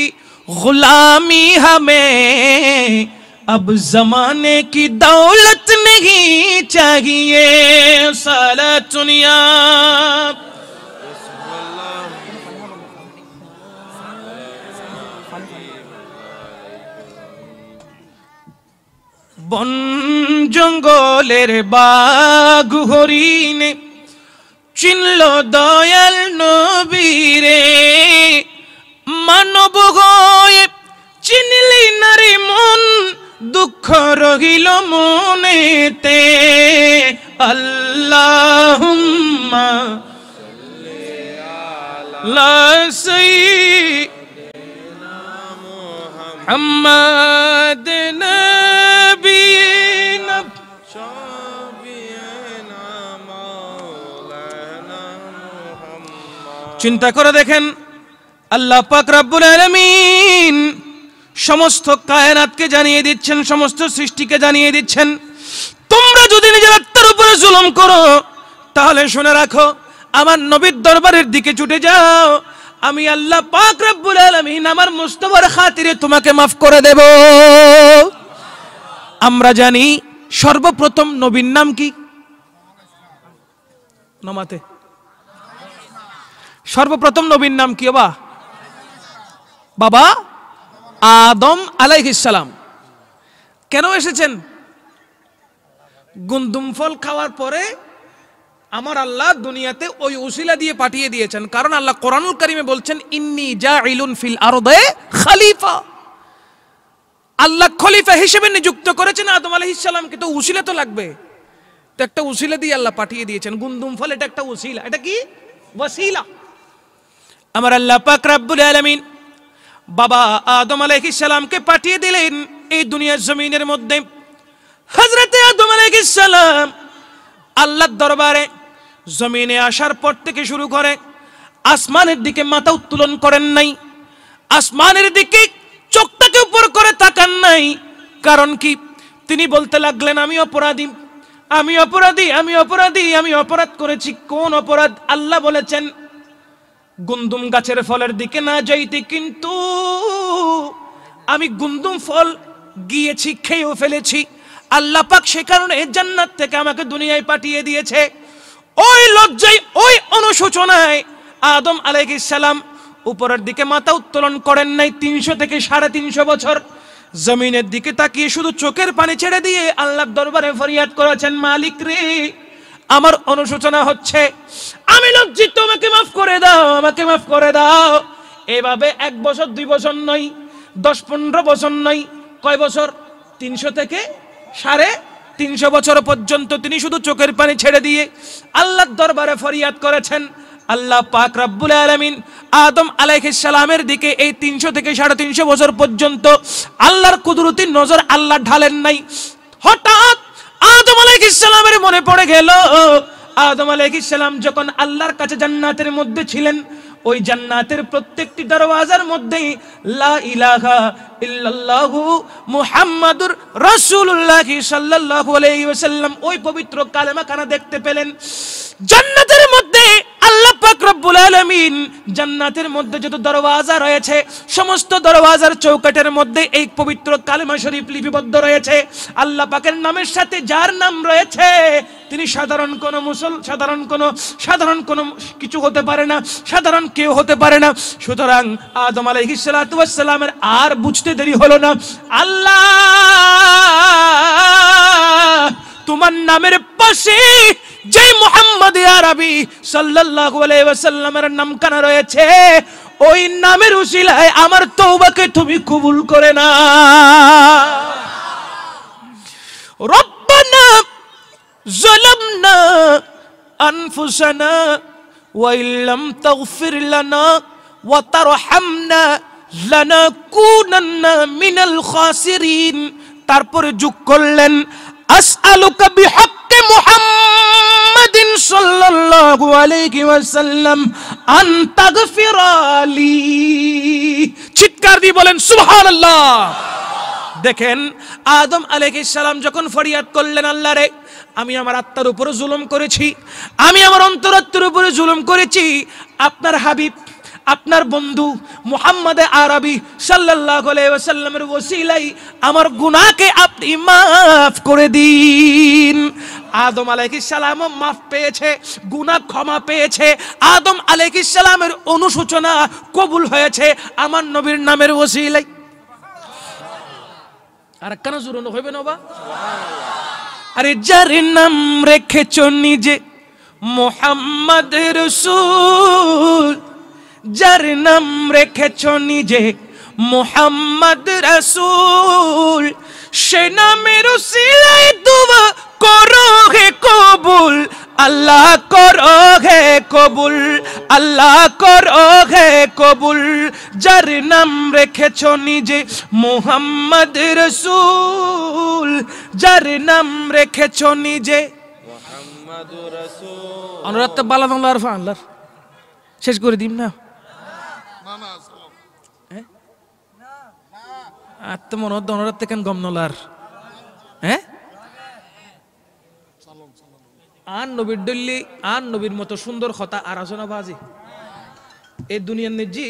गुलामी हमें, अब जमाने की दौलत नहीं चाहिए। सलातुनिया বন জঙ্গলের বাঘ হরিণে চিনল দয়াল নবীরে, মানব হয়ে চিনলি নারী মন, দুঃখ রহিল মনেতে। আল্লাহুম্মা লা সাইয়্যিদিনা মুহাম্মাদ নবিয়িনা শাফিয়িনা মাওলানা মুহাম্মদ। চিন্তা করে দেখেন, আল্লাহ পাক রব্বুল আলামিন সমস্ত কায়নাতকে জানিয়ে দিচ্ছেন, সমস্ত সৃষ্টিকে জানিয়ে দিচ্ছেন, তোমরা যদি নিজের আত্মার উপরে জুলুম করো তাহলে শুনে রাখো, আমার নবীর দরবারের দিকে ছুটে যাও, আমি আল্লাহ পাক রব্বুল আলামিন আমার মুস্তাফার খাতিরে তোমাকে মাফ করে দেব। আমরা জানি সর্বপ্রথম নবীর নাম কি? নমাতে সর্বপ্রথম নবীর নাম কি? বাবা আদম আলাইহিস সালাম। কেন এসেছেন? গুন্দুম ফল খাওয়ার পরে আমার আল্লাহ দুনিয়াতে ওই উসিলা দিয়ে পাঠিয়ে দিয়েছেন, কারণ আল্লাহ কোরআনুল কারীমে বলছেন, ইন্নী জাইলুন ফিল আরদে খলিফা। আল্লাহ খলিফা হিসেবে নিযুক্ত করেছেন আদম আলাইহিস সালামকে, তো উসিলা তো লাগবে, তো একটা উসিলা দিয়ে আল্লাহ পাঠিয়ে দিয়েছেন। গুন্দুম ফল এটা একটা উসিলা, এটা কি? ওয়াসিলা। আমার আল্লাহ পাক রব্বুল আলামিন বাবা আদম আলাইহিস সালামকে পাঠিয়ে দিলেন এই দুনিয়ার জমিনের মধ্যে। হযরতে আদম আলাইহিস সালাম আল্লাহর দরবারে জমিনে আসার পর থেকে শুরু করে আসমানের দিকে মাথা উত্তোলন করেন নাই, আসমানের দিকে চোখটাকে উপর করে তাকান নাই। কারণ কি? তিনি বলতে লাগলেন আমি অপরাধী, আমি অপরাধী, আমি অপরাধী, আমি অপরাধ করেছি। কোন অপরাধ? আল্লাহ বলেছেন গুন্দুম গাছের ফলের দিকে না যাইতে, কিন্তু আমি গুন্দুম ফল গিয়েছি, খেয়েও ফেলেছি। আল্লাহ পাক সে কারণে জান্নাত থেকে আমাকে দুনিয়ায় পাঠিয়ে দিয়েছে। ওই লজ্জায়, ওই অনুশোচনায় আদম আলাইহিস সালাম উপরের দিকে মাথা উত্তোলন করেন নাই 300 থেকে 350 বছর। জমিনের দিকে তাকিয়ে শুধু চোখের পানি ছেড়ে দিয়ে আল্লাহর দরবারে ফরিয়াদ করেছেন, মালিক রে আমার অনুশোচনা হচ্ছে, আমি লজ্জিত, আমাকে মাফ করে দাও, আমাকে মাফ করে দাও। এভাবে 1 বছর 2 বছর নয়, 10-15 বছর নয়, কয় বছর? 300 থেকে 350 বছর পর্যন্ত তিনি শুধু চোখের পানি ছেড়ে দিয়ে আল্লাহর দরবারে ফরিয়াদ করেছেন। আল্লাহ পাক রব্বুল আলামিন আদম আলাইহিস সালামের দিকে এই 300 থেকে 350 বছর পর্যন্ত আল্লাহর কুদরতি নজর আল্লাহ ঢালেন নাই। হঠাৎ আদম আলাইহিস সালামের মনে পড়ে গেল, আদম আলাইহিস সালাম যখন আল্লাহর কাছে জান্নাতের মধ্যে ছিলেন, ওই জান্নাতের প্রত্যেকটি দরওয়াজার মধ্যে লা ইলাহা ইল্লাল্লাহু মুহাম্মাদুর রাসূলুল্লাহ সাল্লাল্লাহু আলাইহি ওয়াসাল্লাম ওই পবিত্র কালেমা খানা দেখতে পেলেন। জান্নাতের মধ্যে আল্লাহ পাক রব্বুল আলামিন জান্নাতের মধ্যে যত দরওয়াজা রয়েছে সমস্ত দরওয়াজার চৌকাঠের মধ্যে এই পবিত্র কালেমা শরীফ লিপিবদ্ধ রয়েছে। আল্লাহ পাকের নামের সাথে যার নাম রয়েছে তিনি সাধারণ কোনো কিছু হতে পারে না, সাধারণ কেউ হতে পারে না। সুতরাং আদম আলাইহিস সালাতু ওয়াস সালামের আর বুঝতে দেরি হলো না, আল্লাহ তোমার নামের পাশে যে মুহাম্মদ আরবি সাল্লাল্লাহু আলাইহি ওয়াসাল্লামের নামখানা রয়েছে, ওই নামের উসিলায় আমার তওবাকে তুমি কবুল করে না। রব্বানা যালামনা আনফুসানা ওয়া ইল্লাম তাগফির লানা ওয়া তারহামনা লানাকুনান্না মিনাল খাসিরিন। তারপরে যোগ করলেন আসআলুকা বিহাক্কি মুহাম্মাদিন সাল্লাল্লাহু আলাইহি ওয়াসাল্লাম আন তাগফিরালি। চিৎকার দিয়ে বলেন সুবহানাল্লাহ। দেখেন আদম আলাইহিস সালাম যখন ফরিয়াদ করলেন, আল্লাহ রে আমি আমার আত্মার উপরে জুলুম করেছি, আমি আমার অন্তরাত্মার উপরে জুলুম করেছি, আপনার হাবিব আপনার বন্ধু মুহাম্মদ আরবি সাল্লাল্লাহু আলাইহি ওয়াসাল্লামের ওসিলায় আমার গুনাহকে আপনি মাফ করে দিন। আদম আলাইহিস সালামও মাফ পেয়েছে, গুনাহ ক্ষমা পেয়েছে, আদম আলাইহিস সালামের অনুশোচনা কবুল হয়েছে আমার নবীর নামের ওসিলায়। আর কেন জুরুন হইবে না বা? আরে যার নাম রেখেছ নিজে মুহাম্মদ রাসূল, যার নাম রেখেছ নিজে মুহাম্মদ রাসূল, সে নামের উসিলায় দোয়া করো হে কবুল, আল্লাহ করো হে কবুল, আল্লাহ করো হে কবুল। যার নাম রেখেছ নিজে মুহাম্মদ রাসূল, যার নাম রেখেছ নিজে মুহাম্মদ রাসূল। অনুরাত বালা বাংলার ফানলার শেষ করে দিম না আত্মমনত অনুরাত কেন গম নলার। হ্যাঁ আন নবীর ডল্লি আন নবীর মতো সুন্দর কথা আর আসনা বাজি এই দুনিয়ার নিজি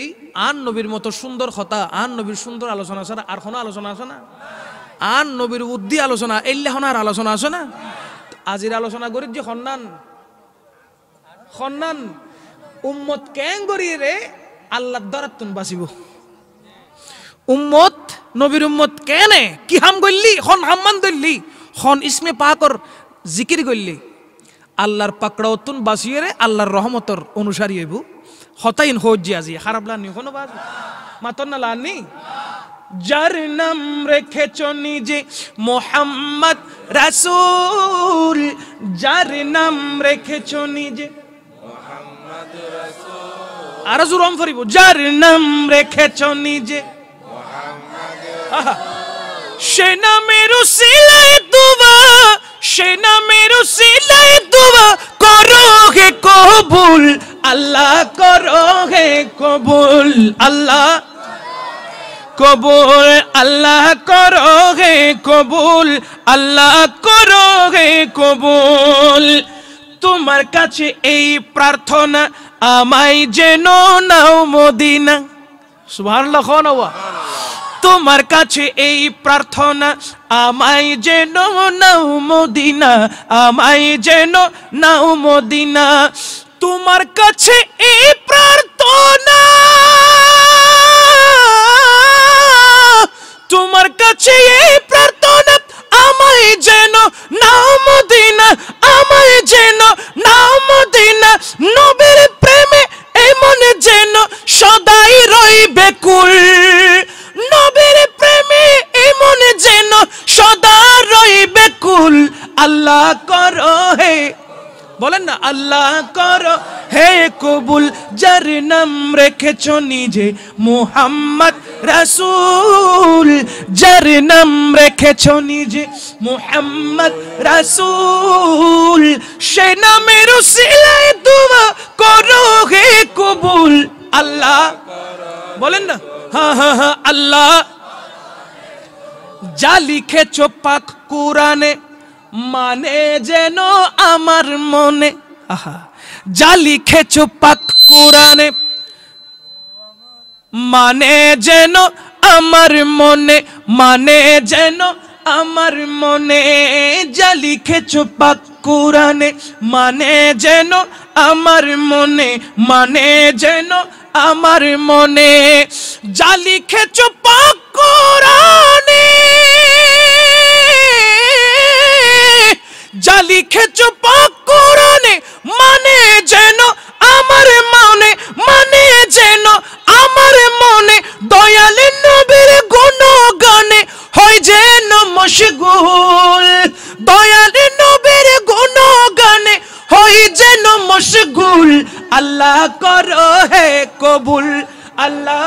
আন নবীর মতো সুন্দর কথা, আন নবীর সুন্দর আলোচনা আছে না? আর কোনো আলোচনা আছে না? আন নবীর উদ্দি আলোচনা এল্লা হনার আলোচনা আছে না? আজির আলোচনা করি যে খন্নান উম্মত কেন করি রে আল্লাহ দরাতুন বাঁচিব। উম্মত নবীর উম্মত কেনে কি হাম গল্লি খন হাম্মান দল্লি খন ইসমে পাকর জিকির গল্লি আল্লাহর পাকড়াওতুন বাঁচিয়ে রে আল্লাহর রহমতর অনুসারী হইব। হতাইন হজ্জি আজি খারাপ লানি কোনো বাজ মাতন না লানি। যার নাম রেখেছ নিজে মুহাম্মদ রাসূল, যার নাম রেখেছ নিজে মুহাম্মদ রাসূল, আর জুরম ফরিব যার নাম রেখেছ নিজে সে নামের উসিলায় দুয়া, সে নামের উসিলায় দুয়া করো হে কবুল, আল্লাহ করো হে কবুল, আল্লাহ কবুল, আল্লাহ করো হে কবুল, আল্লাহ করো হে কবুল। তোমার কাছে এই প্রার্থনা আমায় যেন নাও মদিনা। সুবহানাল্লাহ। তোমার কাছে এই প্রার্থনা আমায় যেন নাও মদিনা, আমায় যেন নাও মদিনা। তোমার কাছে এই প্রার্থনা, তোমার কাছে এই প্রার্থনা আমায় যেন নাও মদিনা, আমায় যেন নাও মদিনা। নবীর প্রেমে এই মনে যেন সদাই রইবে কুল, নবীর প্রেমে এই মনে যেন সদা রইবে কুল। আল্লাহ করো হে, বলেন না, আল্লাহ করো হে কবুল। যার নাম রেখেছ নিজে মুহাম্মদ রাসূল, যার নাম রেখেছ নিজে মুহাম্মদ রাসূল, সে নামের উসিলায় দুয়া করো হে কবুল। আল্লাহ বলেন না, হ্যাঁ হ্যাঁ হ্যাঁ, আল্লাহ যা লিখেছ পাক কোরআনে মানে যেন আমার মনে, আহা, যা লিখেছ পাক কোরআনে মানে যেন আমার মনে, মানে যেন আমার মনে। যা লিখেছ পাক কোরআনে মানে যেন আমার মনে, মানে যেন আমার মনে। যা লিখেছ পাক কোরআনে, যা লিখেছ পাক কোরআনে মানে যেন আমার মনে, মানে যেন আমার মনে। দয়াল নবীর গুণগানে হয় যেন মশগুল, দয়াল নবীর গুণগানে হয় যেন মশগুল। আল্লাহ করো হে কবুল, আল্লাহ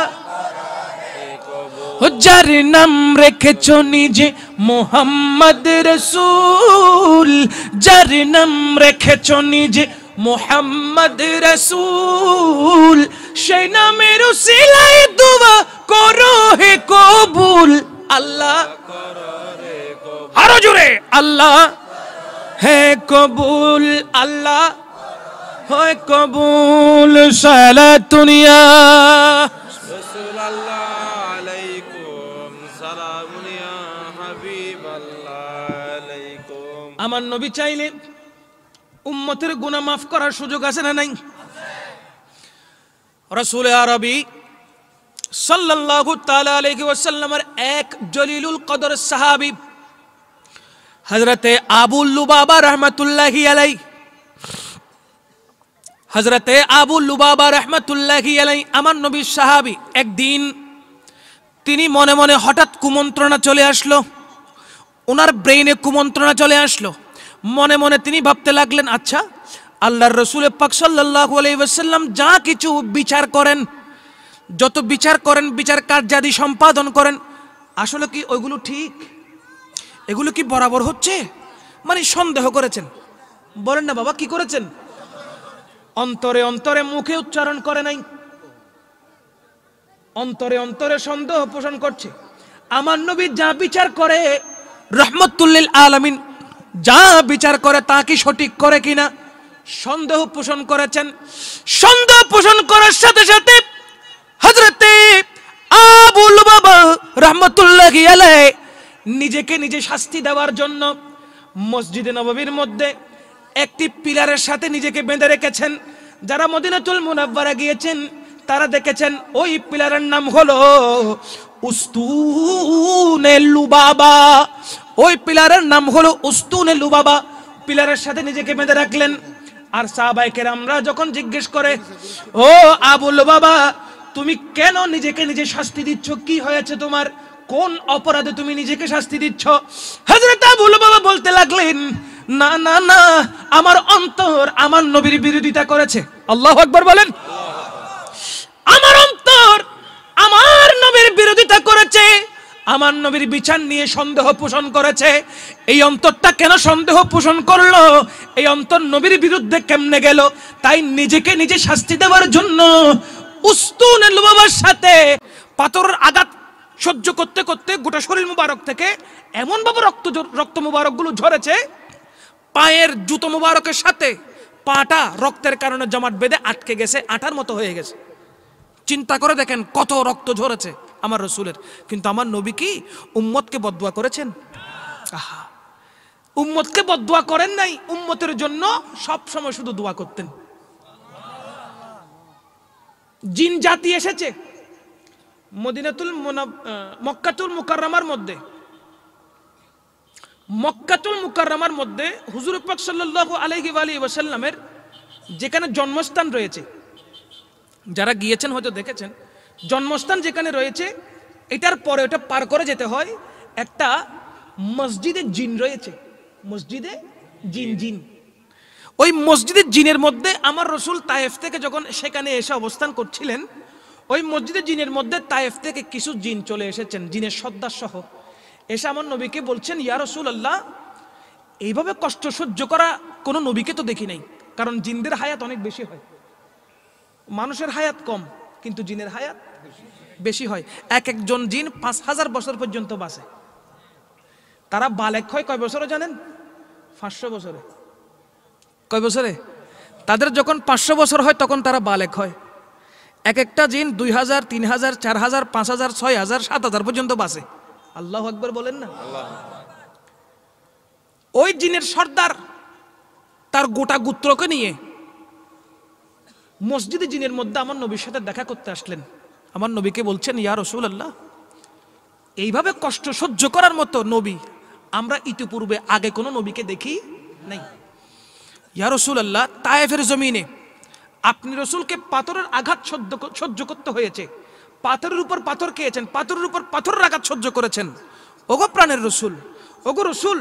যার নাম রেখেছ নিজে মুহাম্মদ রাসূল, যার নাম রেখেছ নিজে মুহাম্মদ রাসূল, সেই নামের উসিলায় দুয়া করো হে কবুল। আল্লাহ আরো জোরে, আল্লাহ হে কবুল, আল্লাহ হে কবুল। সালাতুনিয়া আমার নবী চাইলে উম্মতের গুনাহ মাফ করার সুযোগ আছে না নাই? রাসূল আরবি সাল্লাল্লাহু তাআলা আলাইহি ওয়াসাল্লামের এক জলিলুল কদর সাহাবী হযরতে আবু লুবাবা রাহমাতুল্লাহি আলাইহি, হযরতে আবু লুবাবা রাহমাতুল্লাহি আলাইহি আমার নবীর সাহাবী। একদিন তিনি মনে মনে হঠাৎ কুমন্ত্রণা চলে আসলো, ওনার ব্রেইনে কুমন্ত্রণা চলে আসলো। মনে মনে তিনি ভাবতে লাগলেন, আচ্ছা আল্লাহর রাসূল পাক সাল্লাল্লাহু আলাইহি ওয়াসাল্লাম যা কিছু বিচার করেন, যত বিচার করেন, বিচার কার্যাদি সম্পাদন করেন, আসলে কি ওইগুলো ঠিক? এগুলো কি বরাবর হচ্ছে? মানে সন্দেহ করেছেন। বলেন না বাবা, কি করেছেন? অন্তরে অন্তরে, মুখে উচ্চারণ করে নাই, অন্তরে অন্তরে সন্দেহ পোষণ করছে। আমার নবী যা বিচার করে রহমতুল লিল আলামিন, যা বিচার করে তা কি সঠিক করে কিনা সন্দেহ পোষণ করেছেন। সন্দেহ পোষণ করার সাথে সাথে হযরতে আবু লুবাবা রাহমাতুল্লাহি আলাইহি নিজেকে নিজে শাস্তি দেওয়ার জন্য মসজিদে নববীর মধ্যে একটি পিলারের সাথে নিজেকে বেঁধে রেখেছেন। যারা মদিনাতুল মুনাওয়ারা গিয়েছেন তারা দেখেছেন ওই পিলারের নাম হলো উস্তুনে লুবাবা, ওই পিলারের নাম হলো উস্তুনে লুবাবা। পিলারের সাথে নিজেকে বেঁধে রাখলেন। আর সাহাবায়ে কেরামরা যখন জিজ্ঞেস করে, ও আবু লুবাবা, তুমি কেন নিজেকে নিজে শাস্তি দিচ্ছ? কি হয়েছে তোমার? কোন অপরাধে তুমি নিজেকে শাস্তি দিচ্ছ? হযরত আবু লুবাবা বলতে লাগলেন, না না না, আমার অন্তর আমার নবীর বিরোধিতা করেছে। আল্লাহু আকবার বলেন। আমার অন্তর আমার নবীর বিরোধিতা করেছে, আমার নবীর বিচার নিয়ে সন্দেহ পোষণ করেছে। এই অন্তরটা কেন সন্দেহ পোষণ করলো, এই অন্তর নবীর বিরুদ্ধে কেমনে গেল, তাই নিজেকে নিজে শাস্তি দেওয়ার জন্য উস্তুনে লুবাবার সাথে পাথরের আঘাত সহ্য করতে করতে গোটা শরীর মুবারক থেকে এমন ভাবে রক্ত মুবারক গুলো ঝরেছে, পায়ের জুতো মুবারকের সাথে পাটা রক্তের কারণে জমাট বেঁধে আটকে গেছে, আটার মতো হয়ে গেছে। চিন্তা করে দেখেন কত রক্ত ঝরেছে আমার রসুলের। কিন্তু আমার নবী কি উম্মতকে বদদুয়া করেছেন? আহা, উম্মতকে বদদুয়া করেন নাই, উম্মতের জন্য সব সময় শুধু দোয়া করতেন। জিন জাতি এসেছে মক্কাতুল মুকাররমার মধ্যে হুজুর পাক সাল্লাল্লাহু আলাইহি ওয়া সাল্লামের যেখানে জন্মস্থান রয়েছে, যারা গিয়েছেন হয়তো দেখেছেন, জন্মস্থান যেখানে রয়েছে এটার পরে ওটা পার করে যেতে হয় একটা মসজিদে জিন রয়েছে, মসজিদে জিন। ওই মসজিদের জিনের মধ্যে আমার রসুল তায়েফ থেকে যখন সেখানে এসে অবস্থান করছিলেন, ওই মসজিদের জিনের মধ্যে তায়েফ থেকে কিছু জিন চলে এসেছেন, জিনের সর্দার সহ এসে আমার নবীকে বলছেন, ইয়া রাসূলুল্লাহ, এইভাবে কষ্ট সহ্য করা কোনো নবীকে তো দেখি নাই। কারণ জিনদের হায়াত অনেক বেশি হয়, মানুষের হায়াত কম কিন্তু জিনের হায়াত বেশি হয়। এক একজন জিন 5000 বছর পর্যন্ত বাঁচে। তারা বালেক হয় কয় বছরে জানেন? 500 বছরে। কয় বছরে? তাদের যখন 500 বছর হয় তখন তারা বালেক হয়। এক একটা জিন 2000, 3000, 4000, 5000, 6000, 7000 পর্যন্ত বাঁচে। আল্লাহু আকবার বলেন না। ওই জিনের সর্দার তার গোটা গোত্রকে নিয়ে মসজিদে জিনের মধ্যে আমার নবীর সাথে দেখা করতে আসলেন। আমার নবীকে বলছেন, ইয়া রাসূলুল্লাহ, এইভাবে কষ্ট সহ্য করার মতো নবী আমরা ইতিপূর্বে আগে কোনো নবীকে দেখি নাই। ইয়া রাসূলুল্লাহ, তায়েফের জমিনে আপনি রসুলকে পাথরের আঘাত সহ্য করতে হয়েছে, পাথরের উপর পাথর খেয়েছেন, পাথরের উপর পাথরের আঘাত সহ্য করেছেন। ওগো প্রাণের রসুল, ওগো রসুল,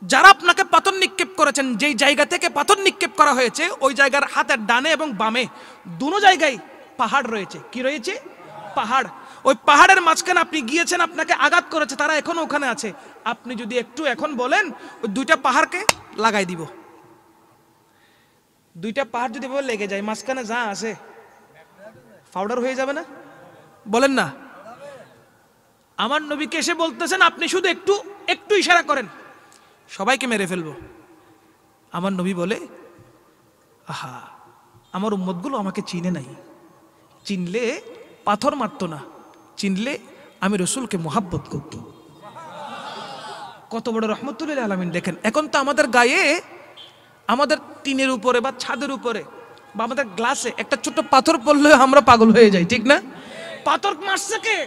যারা আপনাকে পাথর নিক্ষেপ করেছেন, যেই জায়গা থেকে পাথর নিক্ষেপ করা হয়েছে ওই জায়গার হাতের ডানে এবং বামে দুনো জায়গায় পাহাড় রয়েছে। কি রয়েছে? পাহাড়। ওই পাহাড়ের মাঝখানে আপনি গিয়েছেন, আপনাকে আঘাত করেছে, তারা এখনো ওখানে আছে। আপনি যদি একটু এখন বলেন ওই দুইটা পাহাড়কে লাগাই দিব, দুইটা পাহাড় যদি লেগে যায় মাঝখানে যা আছে পাউডার হয়ে যাবে না? বলেন না। আমার নবীকে এসে বলতেছেন, আপনি শুধু একটু ইশারা করেন, সবাইকে মেরে ফেলবো। আমার নবী বলে, আহা, আমার উম্মতগুলো আমাকে চিনে নাই, চিনলে পাথর মারতো না, চিনলে আমি রসুলকে মোহাব্বত করত। কত বড় রহমতুল্লিল আলামিন। দেখেন, এখন তো আমাদের গায়ে, আমাদের টিনের উপরে বা ছাদের উপরে বা আমাদের গ্লাসে একটা ছোট্ট পাথর পড়লে আমরা পাগল হয়ে যাই, ঠিক না? পাথর মারছে কে,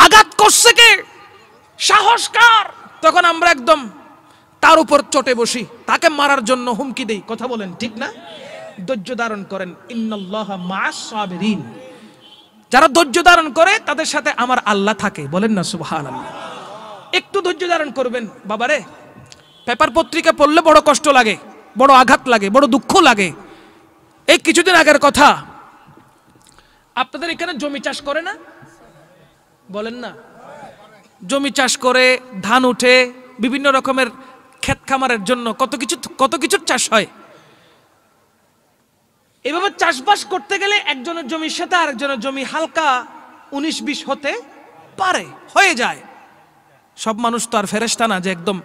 আঘাত করছে কে, সাহস কার, তখন আমরা একদম তার উপর চটে বসি, তাকে মারার জন্য হুমকি দেই। কথা বলেন, ঠিক না? ধৈর্য ধারণ করেন, ইন্নাল্লাহা মা'আস সাবিরিন। যারা ধৈর্য ধারণ করে তাদের সাথে আমার আল্লাহ থাকে। বলেন না সুবহানাল্লাহ। একটু ধৈর্য ধারণ করবেন। বাবারে, পেপার পত্রিকা পড়লে বড় কষ্ট লাগে, বড় আঘাত লাগে, বড় দুঃখ লাগে। এই কিছুদিন আগের কথা, আপনাদের এখানে জমি চাষ করে না? বলেন না। জমি চাষ করে, ধান উঠে, বিভিন্ন রকমের ক্ষেত খামারের জন্য কত কিছুর চাষ হয়। এভাবে চাষবাস করতে গেলে একজনের জমির সাথে আরেকজনের জমি হালকা 19-20 হতে পারে, হয়ে যায়। সব মানুষ তো আর ফেরেশতা না যে একদম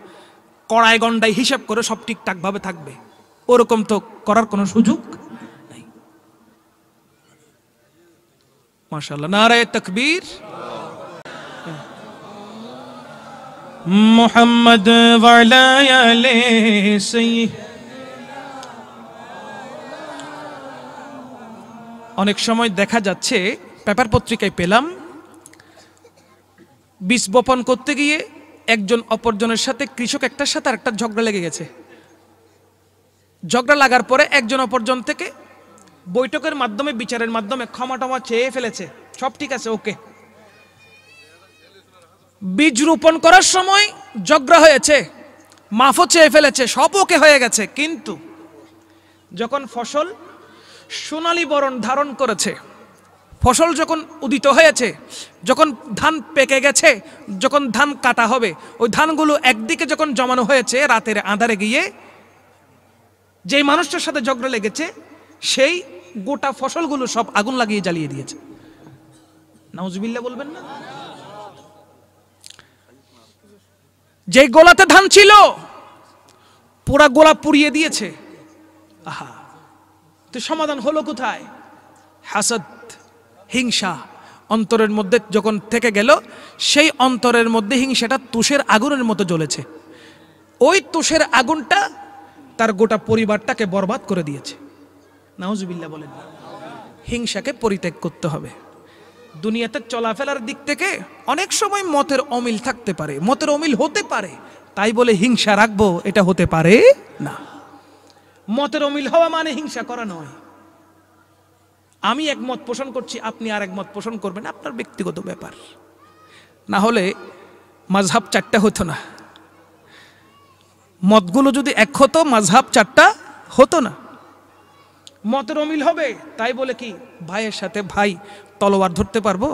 কড়াই গন্ডাই হিসাব করে সব ঠিকঠাক ভাবে থাকবে, ওরকম তো করার কোনো সুযোগ নাই। মাশাআল্লাহ, নারায়ে তাকবীর। মুহাম্মদ ওয়া আলা আলিহি সাইয়্যিদ। অনেক সময় দেখা যাচ্ছে, পেপার পত্রিকায় পেলাম, বীজ বপন করতে গিয়ে একজন অপরজনের সাথে, কৃষক একটার সাথে আরেকটা ঝগড়া লেগে গেছে। ঝগড়া লাগার পরে একজন অপরজন থেকে বৈঠকের মাধ্যমে, বিচারের মাধ্যমে ক্ষমা টমা চেয়ে ফেলেছে, সব ঠিক আছে, ওকে। বীজ রোপণ করার সময় ঝগড়া হয়েছে, মাফও চেয়ে ফেলেছে, সব ওকে হয়ে গেছে। কিন্তু যখন ফসল সোনালী বরণ ধারণ করেছে, ফসল যখন উদিত হয়েছে, যখন ধান পেকে গেছে, যখন ধান কাটা হবে, ওই ধানগুলো একদিকে যখন জমানো হয়েছে রাতের আঁধারে গিয়ে, যেই মানুষটার সাথে ঝগড়া লেগেছে সেই গোটা ফসলগুলো সব আগুন লাগিয়ে জ্বালিয়ে দিয়েছে। নাউজুবিল্লাহ বলবেন না? যে গোলাতে ধান ছিল পুরা গোলা পুড়িয়ে দিয়েছে। আহা, তো সমাধান হলো কোথায়? হাসাদ, হিংসা অন্তরের মধ্যে যখন থেকে গেল, সেই অন্তরের মধ্যে হিংসাটা তুষের আগুনের মতো জ্বলেছে। ওই তুষের আগুনটা তার গোটা পরিবারটাকে বরবাদ করে দিয়েছে। নাউজুবিল্লাহ বলেন না? হিংসাকে পরিত্যাগ করতে হবে। দুনিয়াতে চলাফেরার দিক থেকে অনেক সময় মতের অমিল থাকতে পারে, মতের অমিল হতে পারে, তাই বলে হিংসা রাখবো এটা হতে পারে না। মতের অমিল হওয়া মানে হিংসা করা নয়। আমি এক মত পোষণ করছি, আপনি আর এক মত পোষণ করবেন, আপনার ব্যক্তিগত ব্যাপার। না হলে মাযহাব চারটা হতো না। মতগুলো যদি এক হতো, মাযহাব চারটা হতো না। মতের অমিল হবে তাই বলে কি ভাইয়ের সাথে ভাই তলোয়ার ধরতে পারবো?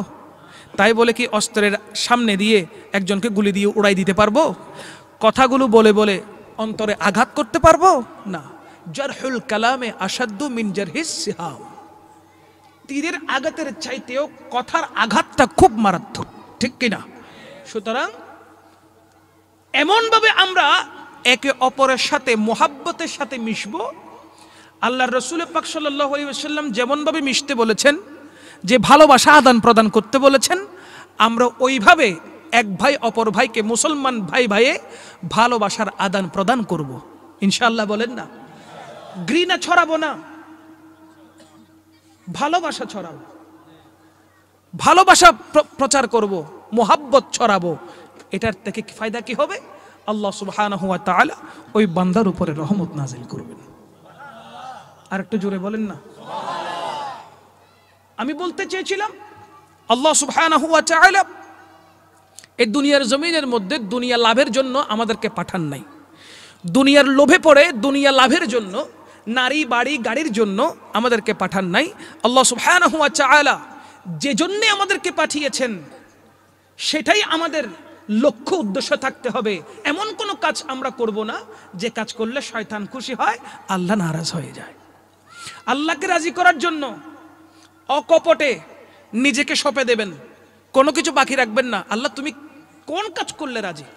তাই বলে কি অস্ত্রের সামনে দিয়ে একজনকে গুলি দিয়ে উড়াই দিতে পারবো? কথাগুলো বলে বলে অন্তরে আঘাত করতে পারবো না। জারহুল কালামে আসাদ্দু মিন জারহিস সিহাম। তীরের আঘাতের চাইতেও কথার আঘাতটা খুব মারাত্মক, ঠিক কিনা? সুতরাং এমনভাবে আমরা একে অপরের সাথে মোহাব্বতের সাথে মিশবো। আল্লাহর রাসূল পাক সাল্লাল্লাহু আলাইহি ওয়াসাল্লাম যেমনভাবে মিশতে বলেছেন, যে ভালোবাসা আদান প্রদান করতে বলেছেন, আমরা ওইভাবে এক ভাই অপর ভাইকে, মুসলমান ভাই ভাইয়ে ভালোবাসার আদান প্রদান করব ইনশাআল্লাহ। বলেন না? ঘৃণা ছড়াবো না, ভালোবাসা ছড়াবো, ভালোবাসা প্রচার করব, মোহাব্বত ছড়াবো। এটার থেকে ফায়দা কি হবে? আল্লাহ সুবহানাহু ওয়া তাআলা ওই বান্দার উপরে রহমত নাজিল করবেন। আর একটু জোরে বলেন না? আমি বলতে চেয়েছিলাম আল্লাহ সুবহানাহু ওয়া তাআলা এই দুনিয়ার জমিনের মধ্যে দুনিয়া লাভের জন্য আমাদেরকে পাঠান নাই। দুনিয়ার লোভে পড়ে দুনিয়া লাভের জন্য, নারী বাড়ি গাড়ির জন্য আমাদেরকে পাঠান নাই। আল্লাহ সুবহানাহু ওয়া তাআলা যে জন্যে আমাদেরকে পাঠিয়েছেন সেটাই আমাদের লক্ষ্য উদ্দেশ্য থাকতে হবে। এমন কোনো কাজ আমরা করব না যে কাজ করলে শয়তান খুশি হয়, আল্লাহ নারাজ হয়ে যায়। আল্লাহকে রাজি করার জন্য অকপটে নিজেকে সঁপে দেবেন, কোনো কিছু বাকি রাখবেন না। আল্লাহ তুমি কোন কাজ করলে রাজি,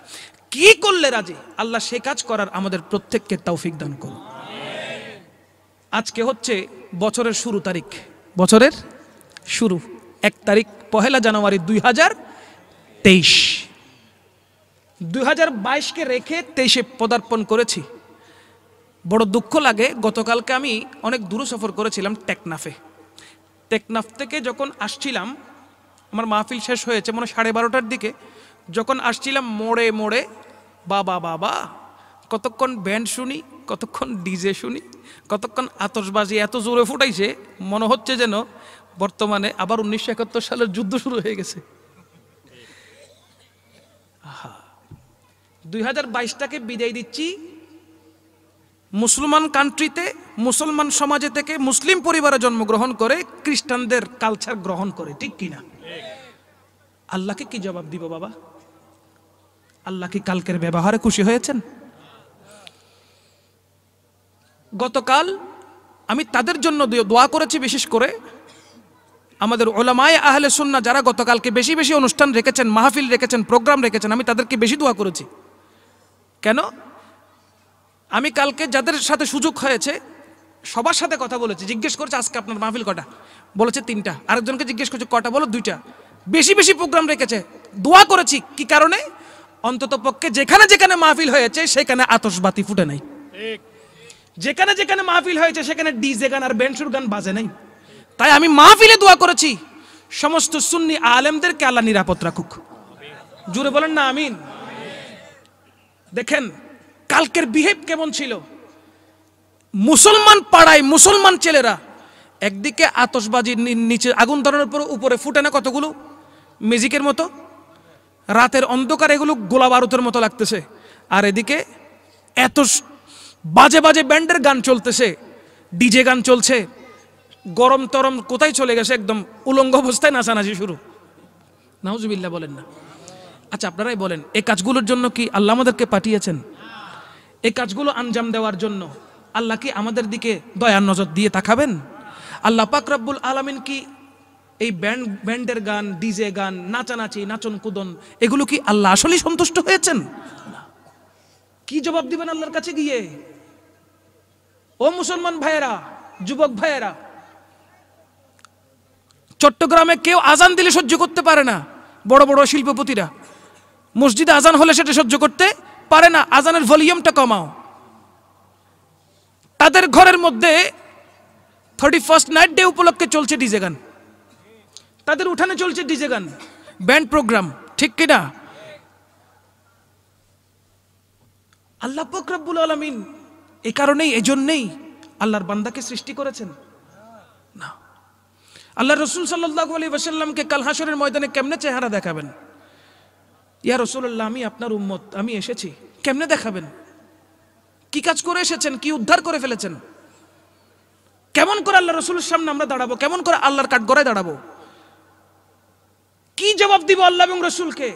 কি করলে রাজি, আল্লাহ সে কাজ করার আমাদের প্রত্যেককে তৌফিক দান করুন। আজকে হচ্ছে বছরের শুরু তারিখ, বছরের শুরু 1 তারিখ, 1 জানুয়ারি 2023। 2022কে রেখে 23-এ পদার্পণ করেছি। বড় দুঃখ লাগে, গতকালকে আমি অনেক দূর সফর করেছিলাম টেকনাফে। টেকনাফ থেকে যখন আসছিলাম, আমার মাহফিল শেষ হয়েছে মনে 12:30টার দিকে, যখন আসছিলাম মোড়ে মোড়ে বাবা বাবা, কতক্ষণ ব্যান্ড শুনি, কতক্ষণ ডিজে শুনি, কতক্ষণ আতশবাজি এত জোরে ফুটাইছে, মনে হচ্ছে যেন বর্তমানে আবার 1971 সালের যুদ্ধ শুরু হয়ে গেছে। 2022টাকে বিদায় দিচ্ছি মুসলমান কান্ট্রিতে, মুসলমান সমাজে থেকে, মুসলিম পরিবারে জন্মগ্রহণ করে খ্রিস্টানদের কালচার গ্রহণ করে, ঠিক কিনা? আল্লাহকে কি জবাব দিব বাবা? আল্লাহ কি কালকের ব্যবহারে খুশি হয়েছেন? গতকাল আমি তাদের জন্য দোয়া করেছি, বিশেষ করে আমাদের উলামায়ে আহলে সুন্নাহ যারা গতকালকে বেশি বেশি অনুষ্ঠান রেখেছেন, মাহফিল রেখেছেন, প্রোগ্রাম রেখেছেন, আমি তাদেরকে বেশি দোয়া করেছি। কেন? আমি কালকে যাদের সাথে সুযোগ হয়েছে সবার সাথে কথা বলেছি, জিজ্ঞেস করেছে আজকে আপনার মাহফিল কটা, বলেছে 3টা। আরেকজনকে জিজ্ঞেস করছে কটা, বলো 2টা। বেশি বেশি প্রোগ্রাম রেখেছে, দোয়া করেছি। কি কারণে? অন্তত পক্ষে যেখানে যেখানে মাহফিল হয়েছে সেখানে আতশবাতি ফুটে নাই, যেখানে যেখানে মাহফিল হয়েছে সেখানে ডিজে গান আর ব্যান্ডসুর গান বাজে নাই। তাই আমি মাহফিলে দোয়া করেছি সমস্ত সুন্নি আলেমদেরকে আল্লাহ নিরাপদ রাখুক। জুড়ে বলেন না আমিন। দেখেন কালকের বিহেভ কেমন ছিল। মুসলমান পাড়ায় মুসলমান ছেলেরা একদিকে আতশবাজির নিচে আগুন ধরানোর পর উপরে ফুটে না কতগুলো ম্যাজিকের মতো, রাতের অন্ধকার এগুলো গোলা বারুদের মতো লাগতেছে, আর এদিকে এত বাজে বাজে ব্যান্ডের গান চলতেছে, ডিজে গান চলছে, গরম তরম কোথায় চলে গেছে, একদম উলঙ্গ অবস্থায় নাচানাচি শুরু। নাউজুবিল্লাহ বলেন না। আচ্ছা আপনারাই বলেন, এই কাজগুলোর জন্য কি আল্লাহ আমাদেরকে পাঠিয়েছেন? এই কাজগুলো আঞ্জাম দেওয়ার জন্য আল্লাহ কি আমাদের দিকে দয়ার নজর দিয়ে তাকাবেন? আল্লাহ পাক রব্বুল আলামিন কি এই ব্যান্ডের গান, ডিজে গান, নাচানাচি, নাচন কুদন, এগুলো কি আল্লাহ আসলেই সন্তুষ্ট হয়েছেন? কি জবাব দিবেন আল্লাহর কাছে গিয়ে? ও মুসলমান ভাইয়েরা, যুবক ভাইয়েরা, চট্টগ্রামে কেউ আজান দিলে সহ্য করতে পারে না। বড় বড় শিল্পপতিরা মসজিদে আজান হলে সেটা সহ্য করতে পারে না। আজানের ভলিউমটা কমাও। তাদের ঘরের মধ্যে 31st নাইট ডে উপলক্ষে চলছে ডিজে গান, তাদের উঠানে চলছে ডিজে গান, ব্যান্ড প্রোগ্রাম, ঠিক কিনা? আল্লাহ পাক রব্বুল আলামিন এই কারণেই, এজন্যই আল্লাহর বান্দাকে সৃষ্টি করেছেন না। আল্লাহ রসুল সাল্লাল্লাহু আলাইহি ওয়াসাল্লামকে কাল হাসরের ময়দানে কেমনে চেহারা দেখাবেন? ইয়া রাসূলুল্লাহ, আমি আপনার উম্মত, আমি এসেছি। কেমনে দেখাবেন? কি কাজ করে এসেছেন? কি উদ্ধার করে ফেলেছেন? কেমন করে আল্লাহ রসুলের সামনে আমরা দাঁড়াবো? কেমন করে আল্লাহর কাঠগড়ায় দাঁড়াবো? কি জবাব দিব আল্লাহ এবং রসুলকে?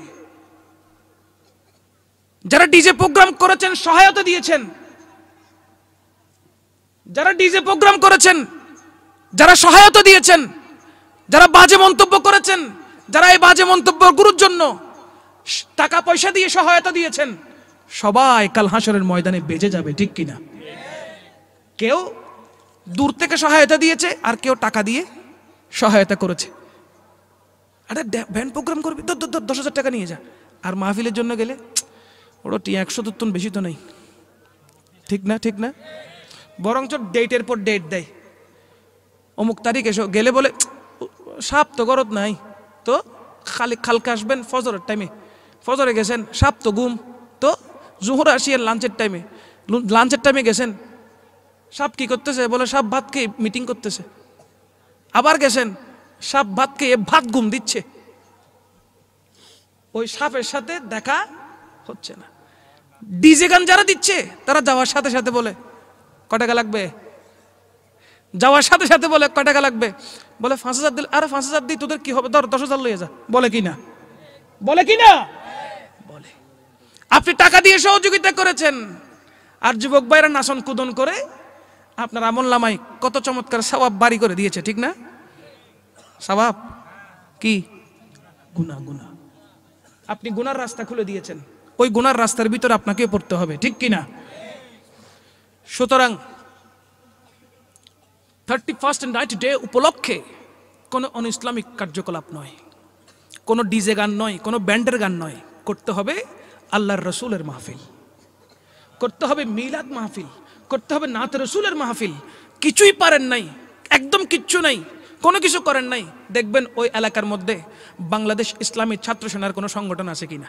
যারা ডিজে প্রোগ্রাম করেছেন, সহায়তা দিয়েছেন, যারা ডিজে প্রোগ্রাম করেছেন, যারা সহায়তা দিয়েছেন, যারা বাজে মন্তব্য করেছেন, যারা এই বাজে মন্তব্যগুলোর জন্য টাকা পয়সা দিয়ে সহায়তা দিয়েছেন, সবাই কাল হাসরের ময়দানে বেজে যাবে, ঠিক কিনা? কেউ দূর থেকে সহায়তা দিয়েছে, আর কেউ টাকা দিয়ে সহায়তা করেছে। আরে ব্যান্ড প্রোগ্রাম করবি, 10,000 টাকা নিয়ে যা। আর মাহফিলের জন্য গেলে ওটা 170 বেশি তো নেই, ঠিক না? ঠিক না? বরঞ্চ ডেটের পর ডেট দেয়, অমুক তারিখ এসো। গেলে বলে সাপ তো গরত নাই, তো কালকে আসবেন ফজরের টাইমে। ফজরে গেছেন, সাপ তো ঘুম, তো জোহর আসিয়ের লাঞ্চের টাইমে গেছেন, সাপ কি করতেছে? বলে সাপ ভাত খেয়ে মিটিং করতেছে। আবার গেছেন, সাপ ভাত খেয়ে ভাত ঘুম দিচ্ছে। ওই সাপের সাথে দেখা হচ্ছে না। ডিজে গান যারা দিচ্ছে, তারা যাওয়ার সাথে সাথে বলে কয় টাকা লাগবে? যাওয়ার সাথে সাথে বলে কয় টাকা লাগবে? বলে 5,000 দিলে। আরে 5,000 দিই, তোদের কি হবে? 10,000 লইয়ে যা। বলে কি না? বলে কি না? বলে। আপনি টাকা দিয়ে সহযোগিতা করেছেন, আর যুবক ভাইরা নাচন কুদন করে আপনার আমলনামায় কত চমৎকার সওয়াব বাড়ি করে দিয়েছে, ঠিক না? সওয়াব কি? গুনাহ। গুনাহ। আপনি গুনার রাস্তা খুলে দিয়েছেন, ওই গুনার রাস্তার ভিতরে আপনাকে পড়তে হবে, ঠিক কিনা? সুতরাং 31st নাইট ডে উপলক্ষে কোনো অনইসলামিক কার্যকলাপ নয়, কোনো ডিজে গান নয়, কোনো ব্যান্ডের গান নয়। করতে হবে আল্লাহর রসুলের মাহফিল, করতে হবে মিলাদ মাহফিল, করতে হবে নাত রসুলের মাহফিল। কিছুই পারেন নাই, একদম কিচ্ছু নাই, কোনো কিছু করেন নাই, দেখবেন ওই এলাকার মধ্যে বাংলাদেশ ইসলামী ছাত্র সেনার কোনো সংগঠন আছে কিনা,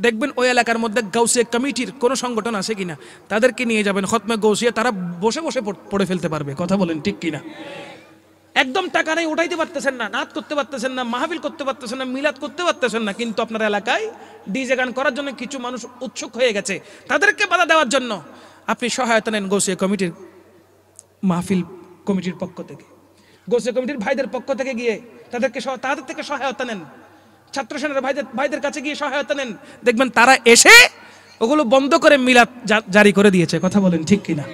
দেখবেন ওই এলাকার মধ্যে গাউসিয়া কমিটির কোনো সংগঠন আছে কিনা। তাদেরকে নিয়ে যাবেন খতমে গাউসিয়া, তারা বসে বসে পড়ে ফেলতে পারবে। কথা বলেন ঠিক কিনা? একদম টাকা নেই, উঠাইতে পারতেছেন না, নাচ করতে পারতেছেন না, মাহফিল করতে পারতেছেন না, মিলাদ করতে পারতেছেন না, কিন্তু আপনার এলাকায় ডিজে গান করার জন্য কিছু মানুষ উৎসুক হয়ে গেছে। তাদেরকে বাধা দেওয়ার জন্য আপনি সহায়তা নেন গাউসিয়া কমিটির, মাহফিল কমিটির পক্ষ থেকে, গাউসিয়া কমিটির ভাইদের পক্ষ থেকে গিয়ে তাদের থেকে সহায়তা নেন। ছাত্র সেনার ভাইদের কাছে গিয়ে সহায়তা নেন, দেখবেন তারা এসে ওগুলো বন্ধ করে মিলাদ জারি করে দিয়েছে। কথা বলেন ঠিক কিনা?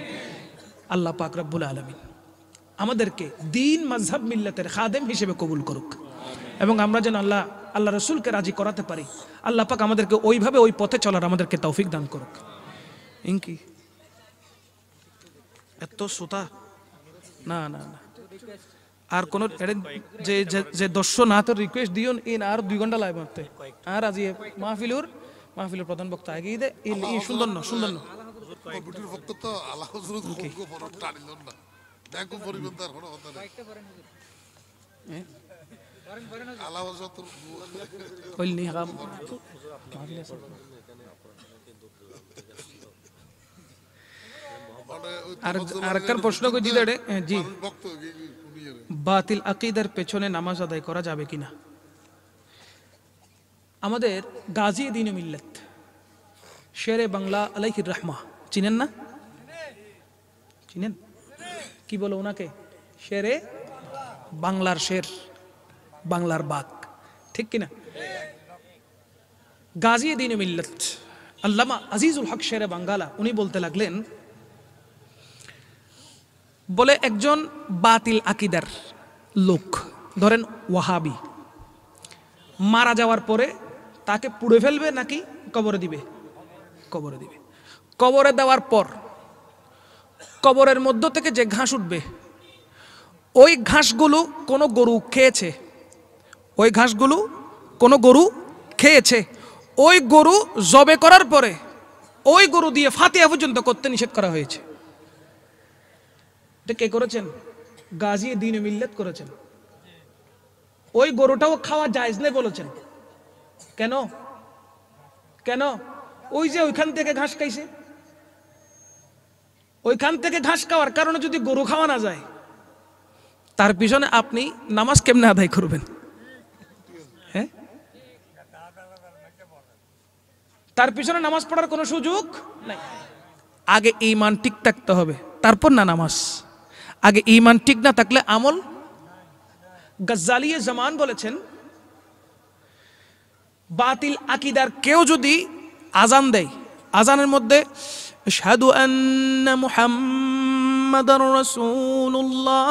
আল্লাহ পাক রব্বুল আলামিন আমাদেরকে দিন মাযহাব মিল্লাতের খাদেম হিসেবে কবুল করুক, এবং আমরা যেন আল্লাহ রসুলকে রাজি করাতে পারি। আল্লাহ পাক আমাদেরকে ওইভাবে ওই পথে চলার আমাদেরকে তৌফিক দান করুক। ইনকি এত সুতা না না না, আর কোন যে যে দর্শ না তো রিকোয়েস্ট দিও ইন আর 2 ঘন্টা লাগবে মারতে। আর আজি মাহফিলের প্রধান বক্তা আগে দে এই সুন্দর না কমিটির পক্ষ তো আল্লাহ হুজুর খুব বড় টানিল না, দেখো পরিবর্তন কোনো কথা নাই। আল্লাহ হুজুর তো কইলনি হাম আর কার প্রশ্ন কই দিদে জি, বাতিল আকীদার পেছনে নামাজ আদায় করা যাবে কিনা? আমাদের গাজী দ্বীন মিল্লাত শেরে বাংলা আলাইহির রাহমা চিনেন না? চিনেন? কি বলো ওনাকে? শেরে বাংলার শের, বাংলার বাঘ, ঠিক কিনা? গাজী দ্বীন মিল্লাত আল্লামা আজিজুল হক শেরে বাঙ্গালা উনি বলতে লাগলেন, বলে একজন বাতিল আকিদার লোক, ধরেন ওয়াহাবি, মারা যাওয়ার পরে তাকে পুড়ে ফেলবে নাকি কবরে দিবে? কবরে দিবে। কবরে দেওয়ার পর কবরের মধ্য থেকে যে ঘাস উঠবে, ওই ঘাসগুলো কোনো গরু খেয়েছে, ওই ঘাসগুলো কোনো গরু খেয়েছে, ওই গরু জবে করার পরে ওই গরু দিয়ে ফাতিহা পর্যন্ত করতে নিষেধ করা হয়েছে। এটা কে করেছেন? গাজী দ্বীন মিল্লাত করেছেন। ওই গরুটাও খাওয়া জায়েজ নেই বলেছেন। কেন? কেন? ওই যে ওইখান থেকে ঘাস খাইছে, ওইখান থেকে ঘাস খাওয়ার কারণে যদি গরু খাওয়া না যায়, তার পিছনে আপনি নামাজ কেমনে আদায় করবেন? হ্যাঁ, তার পিছনে নামাজ পড়ার কোনো সুযোগ নাই। আগে ঈমান ঠিক থাকতে হবে, তারপর না নামাজ। আগে ঈমান ঠিক না থাকলে আমল। গজ্জালিয়ে জামান বলেছেন, বাতিল আকিদার কেউ যদি আজান দেয়, আজানের মধ্যে আশহাদু আন্না মুহাম্মাদার রাসূলুল্লাহ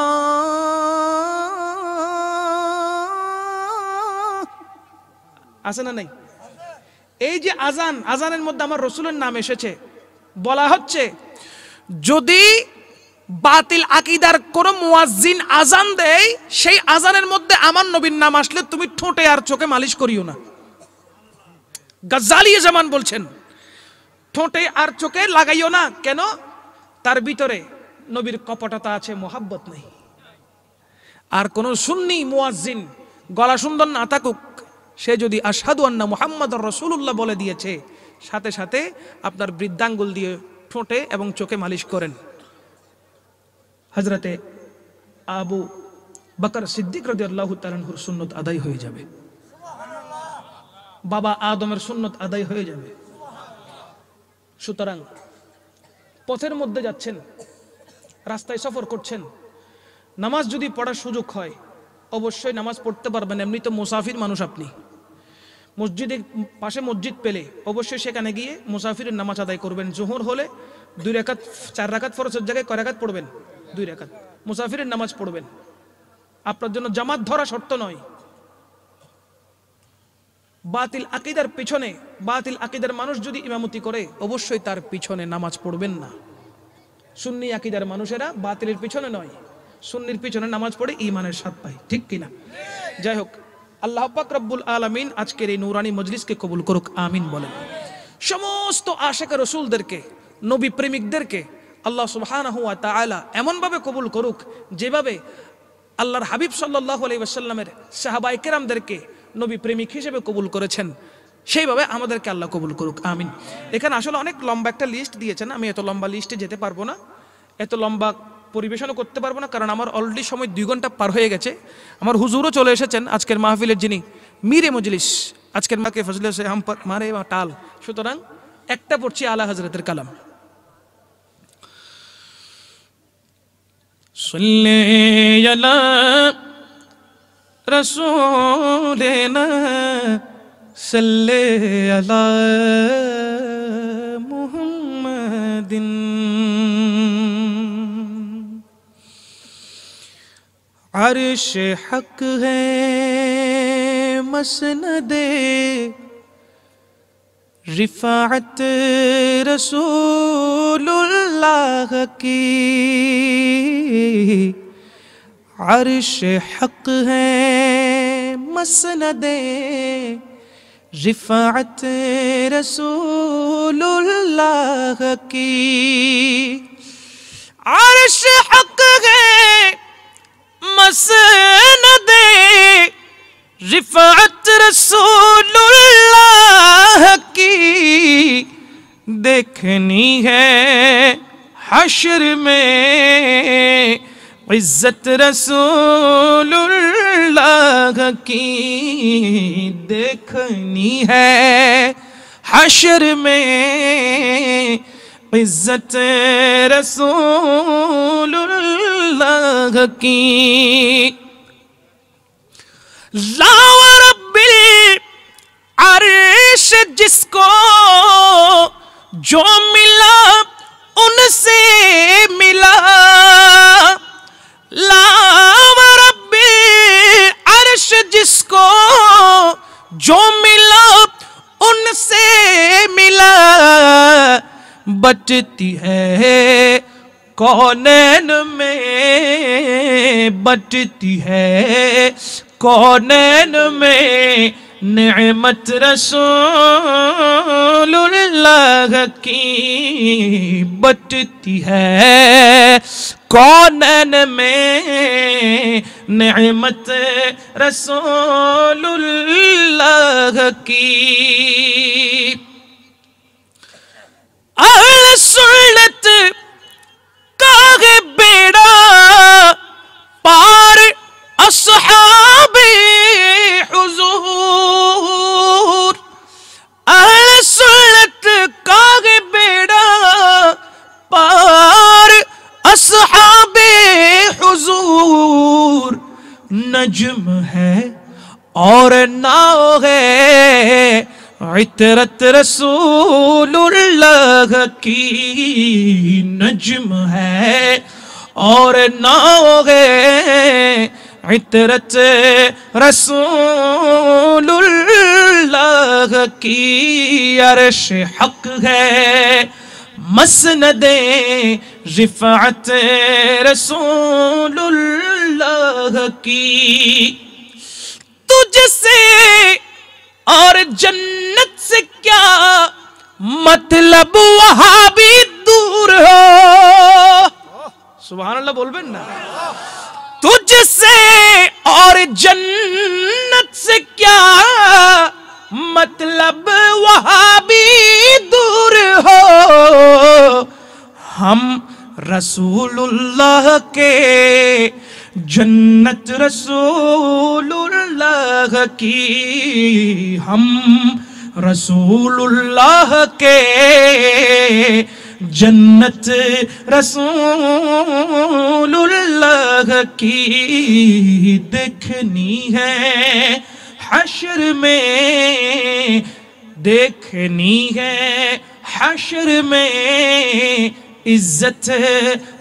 আছে না নাই? এই যে আজান, আজানের মধ্যে আমার রসুলের নাম এসেছে, বলা হচ্ছে যদি বাতিল আকিদার কোন মুয়াজ্জিন আজান দেয়, সেই আজানের মধ্যে আমার নবীর নাম আসলে তুমি ঠোঁটে আর চোখে মালিশ করিও না। গজ্জালিয়ে জামান বলছেন, ঠোঁটে আর চোখে লাগাইও না। কেন? তার ভিতরে নবীর কপটতা আছে, মোহাব্বত নেই। আর কোন সুন্নি মুয়াজ্জিন গলা সুন্দর না থাকুক, সে যদি আশহাদু আন্না মুহাম্মাদুর রাসূলুল্লাহ বলে দিয়েছে, সাথে সাথে আপনার বৃদ্ধাঙ্গুল দিয়ে ঠোঁটে এবং চোখে মালিশ করেন। হযরতে আবু বকর সিদ্দিক রাদিয়াল্লাহু তাআলা আনহুর সুন্নত আদায় হয়ে যাবে, বাবা আদমের সুন্নত আদায় হয়ে যাবে। সুতরাং পথের মধ্যে যাচ্ছেন, রাস্তায় সফর করছেন, নামাজ যদি পড়ার সুযোগ হয় অবশ্যই নামাজ পড়তে পারবেন। এমনি তো মুসাফির মানুষ আপনি, মসজিদের পাশে মসজিদ পেলে অবশ্যই সেখানে গিয়ে মুসাফিরের নামাজ আদায় করবেন। জোহর হলে 2 রাকাত, 4 রাকাত ফরজের জায়গায় কয় রাকাত পড়বেন? 2 রাকাত মুসাফিরের নামাজ পড়বেন। আপনার জন্য জামাত ধরা শর্ত নয়। বাতিল আকিদার পিছনে, বাতিল আকিদার মানুষ যদি ইমামতি করে অবশ্যই তার পিছনে নামাজ পড়বেন না। সুন্নি আকিদার মানুষেরা বাতিলের পিছনে নয়, সুন্নির পিছনে নামাজ পড়ে ঈমানের স্বাদ পায়, ঠিক কিনা? যাই হোক, আল্লাহ পাক রব্বুল আলামিন আজকের এই নুরানি মজলিসকে কবুল করুক, আমিন বলেন। সমস্ত আশিক রাসূলদেরকে, নবী প্রেমিকদেরকে আল্লাহ সুবহানাহু ওয়া তাআলা এমন ভাবে কবুল করুক যেভাবে আল্লাহর হাবিব সাল্লাল্লাহু আলাইহি ওয়াসাল্লামের সাহাবায়ে কেরামদেরকে নবী প্রেমিক হিসেবে কবুল করেছেন, সেইভাবে আমাদেরকে আল্লাহ কবুল করুক, আমিন। এখানে আসলে অনেক লম্বা একটা লিস্ট দিয়েছেন, আমি এত লম্বা লিস্টে যেতে পারবো না, এত লম্বা পরিবেশনও করতে পারবো না, কারণ আমার অলরেডি সময় 2 ঘন্টা পার হয়ে গেছে। আমার হুজুরও চলে এসেছেন আজকের মাহফিলের যিনি মীরে মজলিস, আজকের মাকে ফজলে সে হাম पर মারে বা টাল। সুতরাং একটা পড়ছি আলা হযরতের কালাম। সাল্লি আলা রাসূলিনা সাল্লি আলা মুহাম্মাদিন अर्श हक है मसनदे रिफाअत रसूलुल्लाह की, अर्श हक है मसनदे रिफाअत रसूलुल्लाह की, अर्श हक है मसनदे रिफाअत रसूलुल्लाह की, देखनी है हश्र में इज्जत रसूलुल्लाह की, देखनी है हश्र में इज्जत रसूलुल्लाह की। ला व रब्बिल अर्श जिसको जो मिला उनसे मिला, ला व रब्बिल अर्श जिसको जो मिला उनसे मिला, बटती है कौनैन में, बटती है कौनैन में नेमत रसूलुल्लाह की, बटती है कौनैन में नेमत रसूलुल्लाह की। अहले सुन्नत का है बेड़ा पार अस्हाबे हुजूर, अहले सुन्नत का है बेड़ा पार अस्हाबे हुजूर, नज्म है और नाव है इतरत रसूलुल्लाह की, नज्म है और नाव है इतरत रसूलुल्लाह की। अर्श हक है मसनदे रिफअत रसूलुल्लाह की, तुझसे और जन्नत से क्या मतलब वहां भी दूर हो, सुभान अल्लाह बोलबेन ना। तुझसे और जन्नत से क्या मतलब वहां भी दूर हो, हम रसूलुल्लाह के जन्नत रसूलुल्लाह की, हम रसूलुल्लाह के जन्नत रसूलुल्लाह की। देखनी है हश्र में, देखनी है हश्र में इज्जत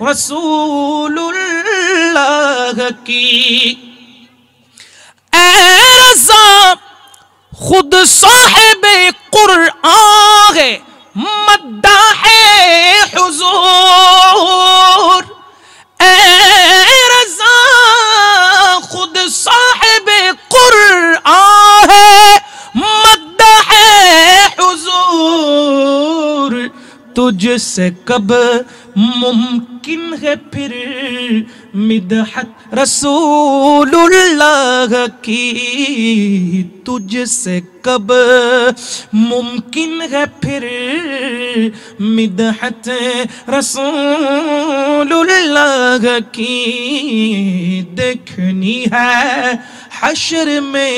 रसूलुल्लाह की। ऐ रज़ा खुद साहिबे कुरआन है, मद्दाहे हुजूर, ऐ रज़ा खुद साहिबे कुरआन है, मद्दाहे हुजूर, तुझसे कब मुमकिन है फिर मिदहत रसूलुल्लाह की, तुझसे कब मुमकिन है फिर मिदहत रसूलुल्लाह की। देखनी है हश्र में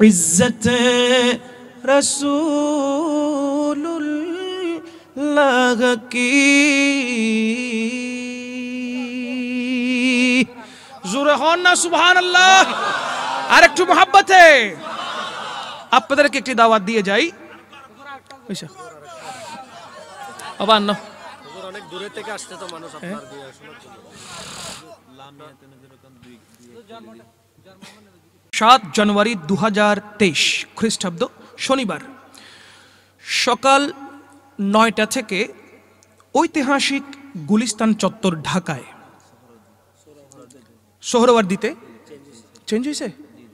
इज्जत रसूलुल्लाह की। জোরে হন না সুবহানাল্লাহ। আর একটু মোহাব্বতে আপনাদেরকে একটি দাওয়াত দিয়ে যাই। আবার না অনেক দূরে থেকে আসছে তো মানুষ আপনার দিয়ে শোনার জন্য। 7 জানুয়ারি 2023 খ্রিস্টাব্দ শনিবার সকাল 9টা থেকে ঐতিহাসিক গুলিস্তান চত্বর ঢাকায় সোহরাওয়ার্দীতে চেঞ্জ হয়েছে,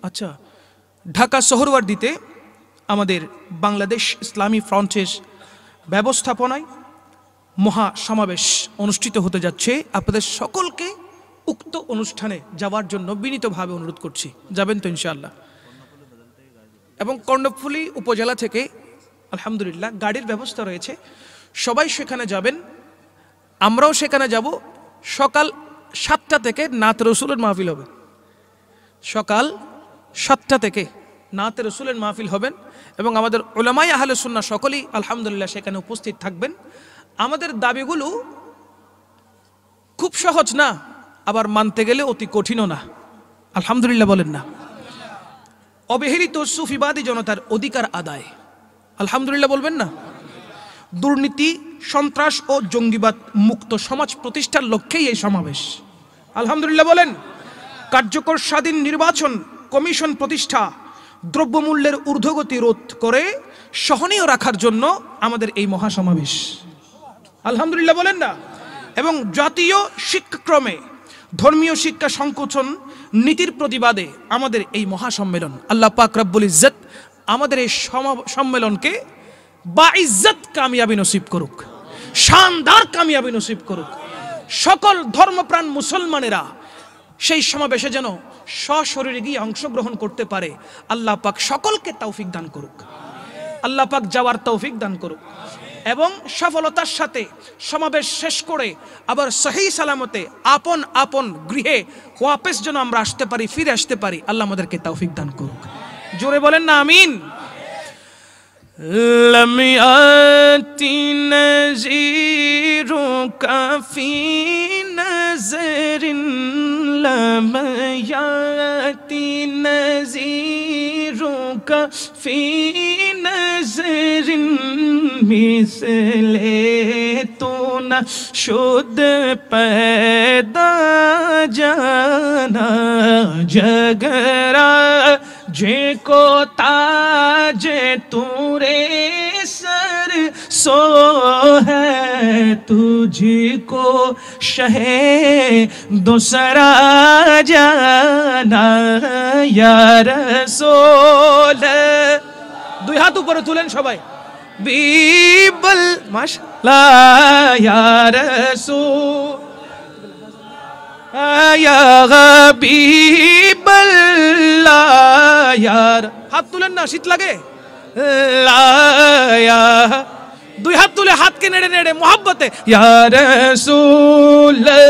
আচ্ছা, ঢাকা সোহরাওয়ার্দীতে আমাদের বাংলাদেশ ইসলামী ফ্রন্টের ব্যবস্থাপনায় মহা সমাবেশ অনুষ্ঠিত হতে যাচ্ছে। আপনাদের সকলকে উক্ত অনুষ্ঠানে যাওয়ার জন্য বিনীতভাবে অনুরোধ করছি। যাবেন তো ইনশাআল্লাহ। এবং কর্ণফুলী উপজেলা থেকে আলহামদুলিল্লাহ গাড়ির ব্যবস্থা রয়েছে, সবাই সেখানে যাবেন, আমরাও সেখানে যাব। সকাল 7টা থেকে নাত রসুলের মাহফিল হবে, সকাল 7টা থেকে নাত রসুলের মাহফিল হবেন এবং আমাদের উলামায়ে আহলে সুন্নাহ সকলেই আলহামদুলিল্লাহ সেখানে উপস্থিত থাকবেন। আমাদের দাবিগুলো খুব সহজ না, আবার মানতে গেলে অতি কঠিনও না। আলহামদুলিল্লাহ বলেন না। অবহেলিত সুফিবাদী জনতার অধিকার আদায়। আলহামদুলিল্লাহ বলবেন না? দুর্নীতি, সন্ত্রাস ও জঙ্গিবাদ মুক্ত সমাজ প্রতিষ্ঠার লক্ষ্যেই এই সমাবেশ। আলহামদুলিল্লাহ বলেন। কার্যকর স্বাধীন নির্বাচন কমিশন প্রতিষ্ঠা, দ্রব্যমূল্যের ঊর্ধ্বগতি রোধ করে সহনীয় রাখার জন্য আমাদের এই মহাসমাবেশ। আলহামদুলিল্লাহ বলেন না? এবং জাতীয় শিক্ষাক্রমে ধর্মীয় শিক্ষা সংকোচন নীতির প্রতিবাদে আমাদের এই মহাসম্মেলন। আল্লাহ পাক রব্বুল ইজ্জত আমাদের এই সম্মেলনকে বাইজ্জত কামিয়াবি নসিব করুক, শানদার কামিয়াবি নসিব করুক। সকল ধর্মপ্রাণ মুসলমানেরা সেই সমাবেশে যেন সশরীরে গিয়ে অংশগ্রহণ করতে পারে। আল্লাহ পাক সকলকে তৌফিক দান করুক, আল্লাহ পাক যাওয়ার তৌফিক দান করুক এবং সফলতার সাথে সমাবেশ শেষ করে আবার সহি সালামতে আপন আপন গৃহে ওয়াপস যেন আমরা আসতে পারি, ফিরে আসতে পারি। আল্লাহ আমাদেরকে তৌফিক দান করুক। জোরে বলেন না আমিন। لم يأتي نذيرك في نذر، لم يأتي نذيرك في نذر، مثل تو نہ شد پیدا جانا جگرا جے کو تاج تورے سر سو ہے، تجھ کو شہ دوسرا جانا یا رسول। দুই হাত উপরে তুলেন সবাই। বিবল মাশাআল্লাহ ইয়া রাসূল ইয়া হাবিবাল্লাহ ইয়া। হাত তুলেন না, শীত লাগে। দুই হাত তুলে হাতকে নেড়ে নেড়ে মোহাব্বতে ইয়া রাসূলুল্লাহ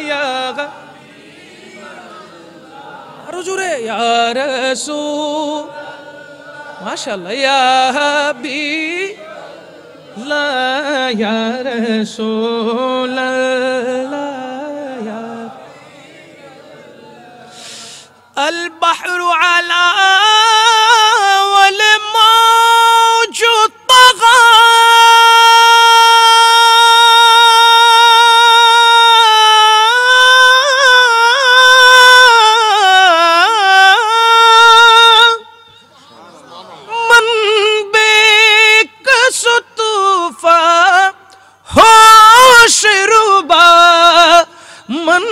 ইয়া। আরো জোরে ইয়া রাসূল মাশাআল্লাহ ইয়া হাবিবাল্লাহ ইয়া রাসূলুল্লাহ ইয়া। আল বাহরু আলা ওয়াল মাওজু তাগা, मन बेकस तूफा होश रुबा, मन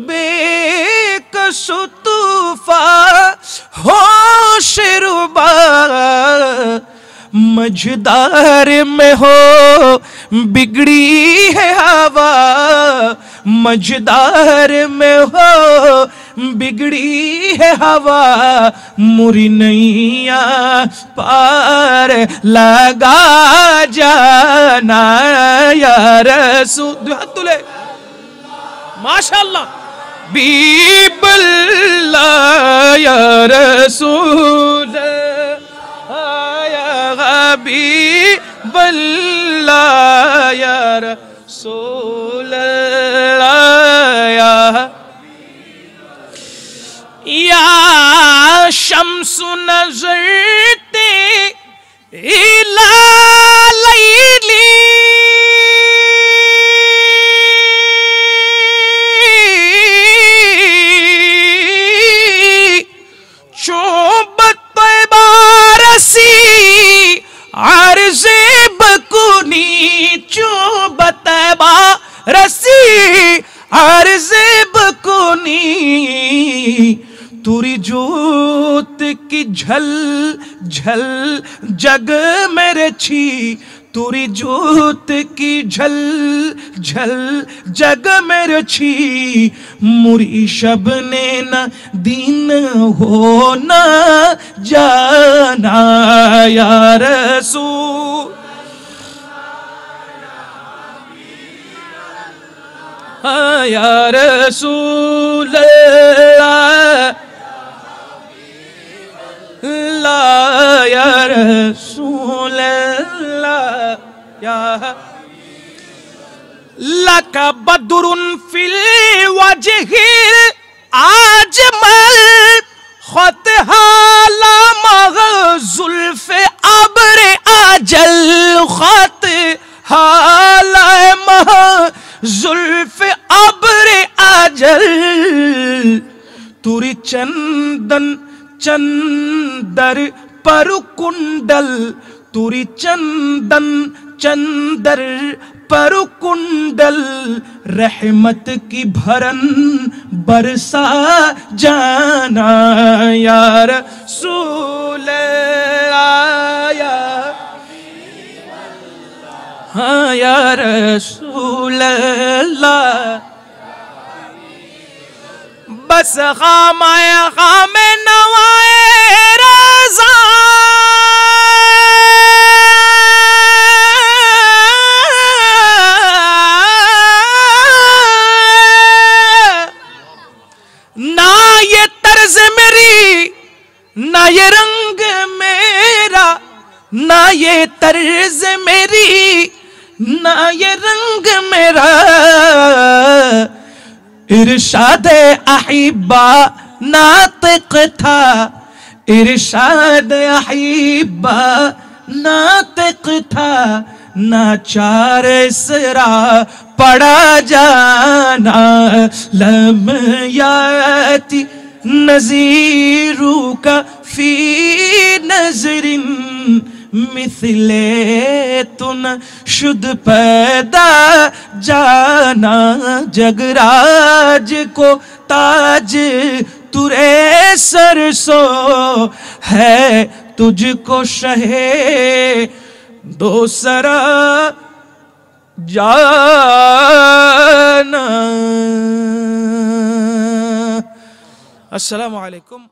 बेकस तूफा होश रुबा, मझदार में हो बिगड़ी है हवा, मझदार में हो बिगड़ी है हवा, मुरी नैया पार लगा जाना या रसूल। तुले माशाअल्लाह बीबल्लाह या रसूल या हबीबल्लाह या रसूल या शम्सु नज़रते इला लैली, चोबत बारसी अर्ज़े बकुनी, चोबत बारसी अर्ज़े बकुनी, तुरी जोत की झल झल जग मेरे छी, तुरी जोत की झल झल जग मेरे छी, मुरी शब ने न दिन हो न जाना या रसूल या रसूल ला या रसूल या लका बदरुन फिल वजहिल आजमल खत हाला मग जुल्फ अब्र अजल खत हाला मह जुल्फ अब्र अजल तुरी चंदन चंदर पर कुंडल तुरी चंदन चंदर पर कुंडल रहमत की भरन बरसा जाना या रसूल आया हाँ या रसूल अल्लाह बस खामाए खामे नवाए रज़ा ना ये तर्ज मेरी ना ये रंग मेरा ना ये तर्ज मेरी ना ये रंग मेरा इरशाद अहिब्बा नातिक था इरशाद अहिब्बा नातिक था नाचार सरा पड़ा जाना लम याति नज़ीरू का फी नज़रिन मिसले तुन शुद्ध पैदा जाना जगराज को ताज तुरे सरसो है तुझको शहे दो सरा जाना। अस्सलामु अलैकुम।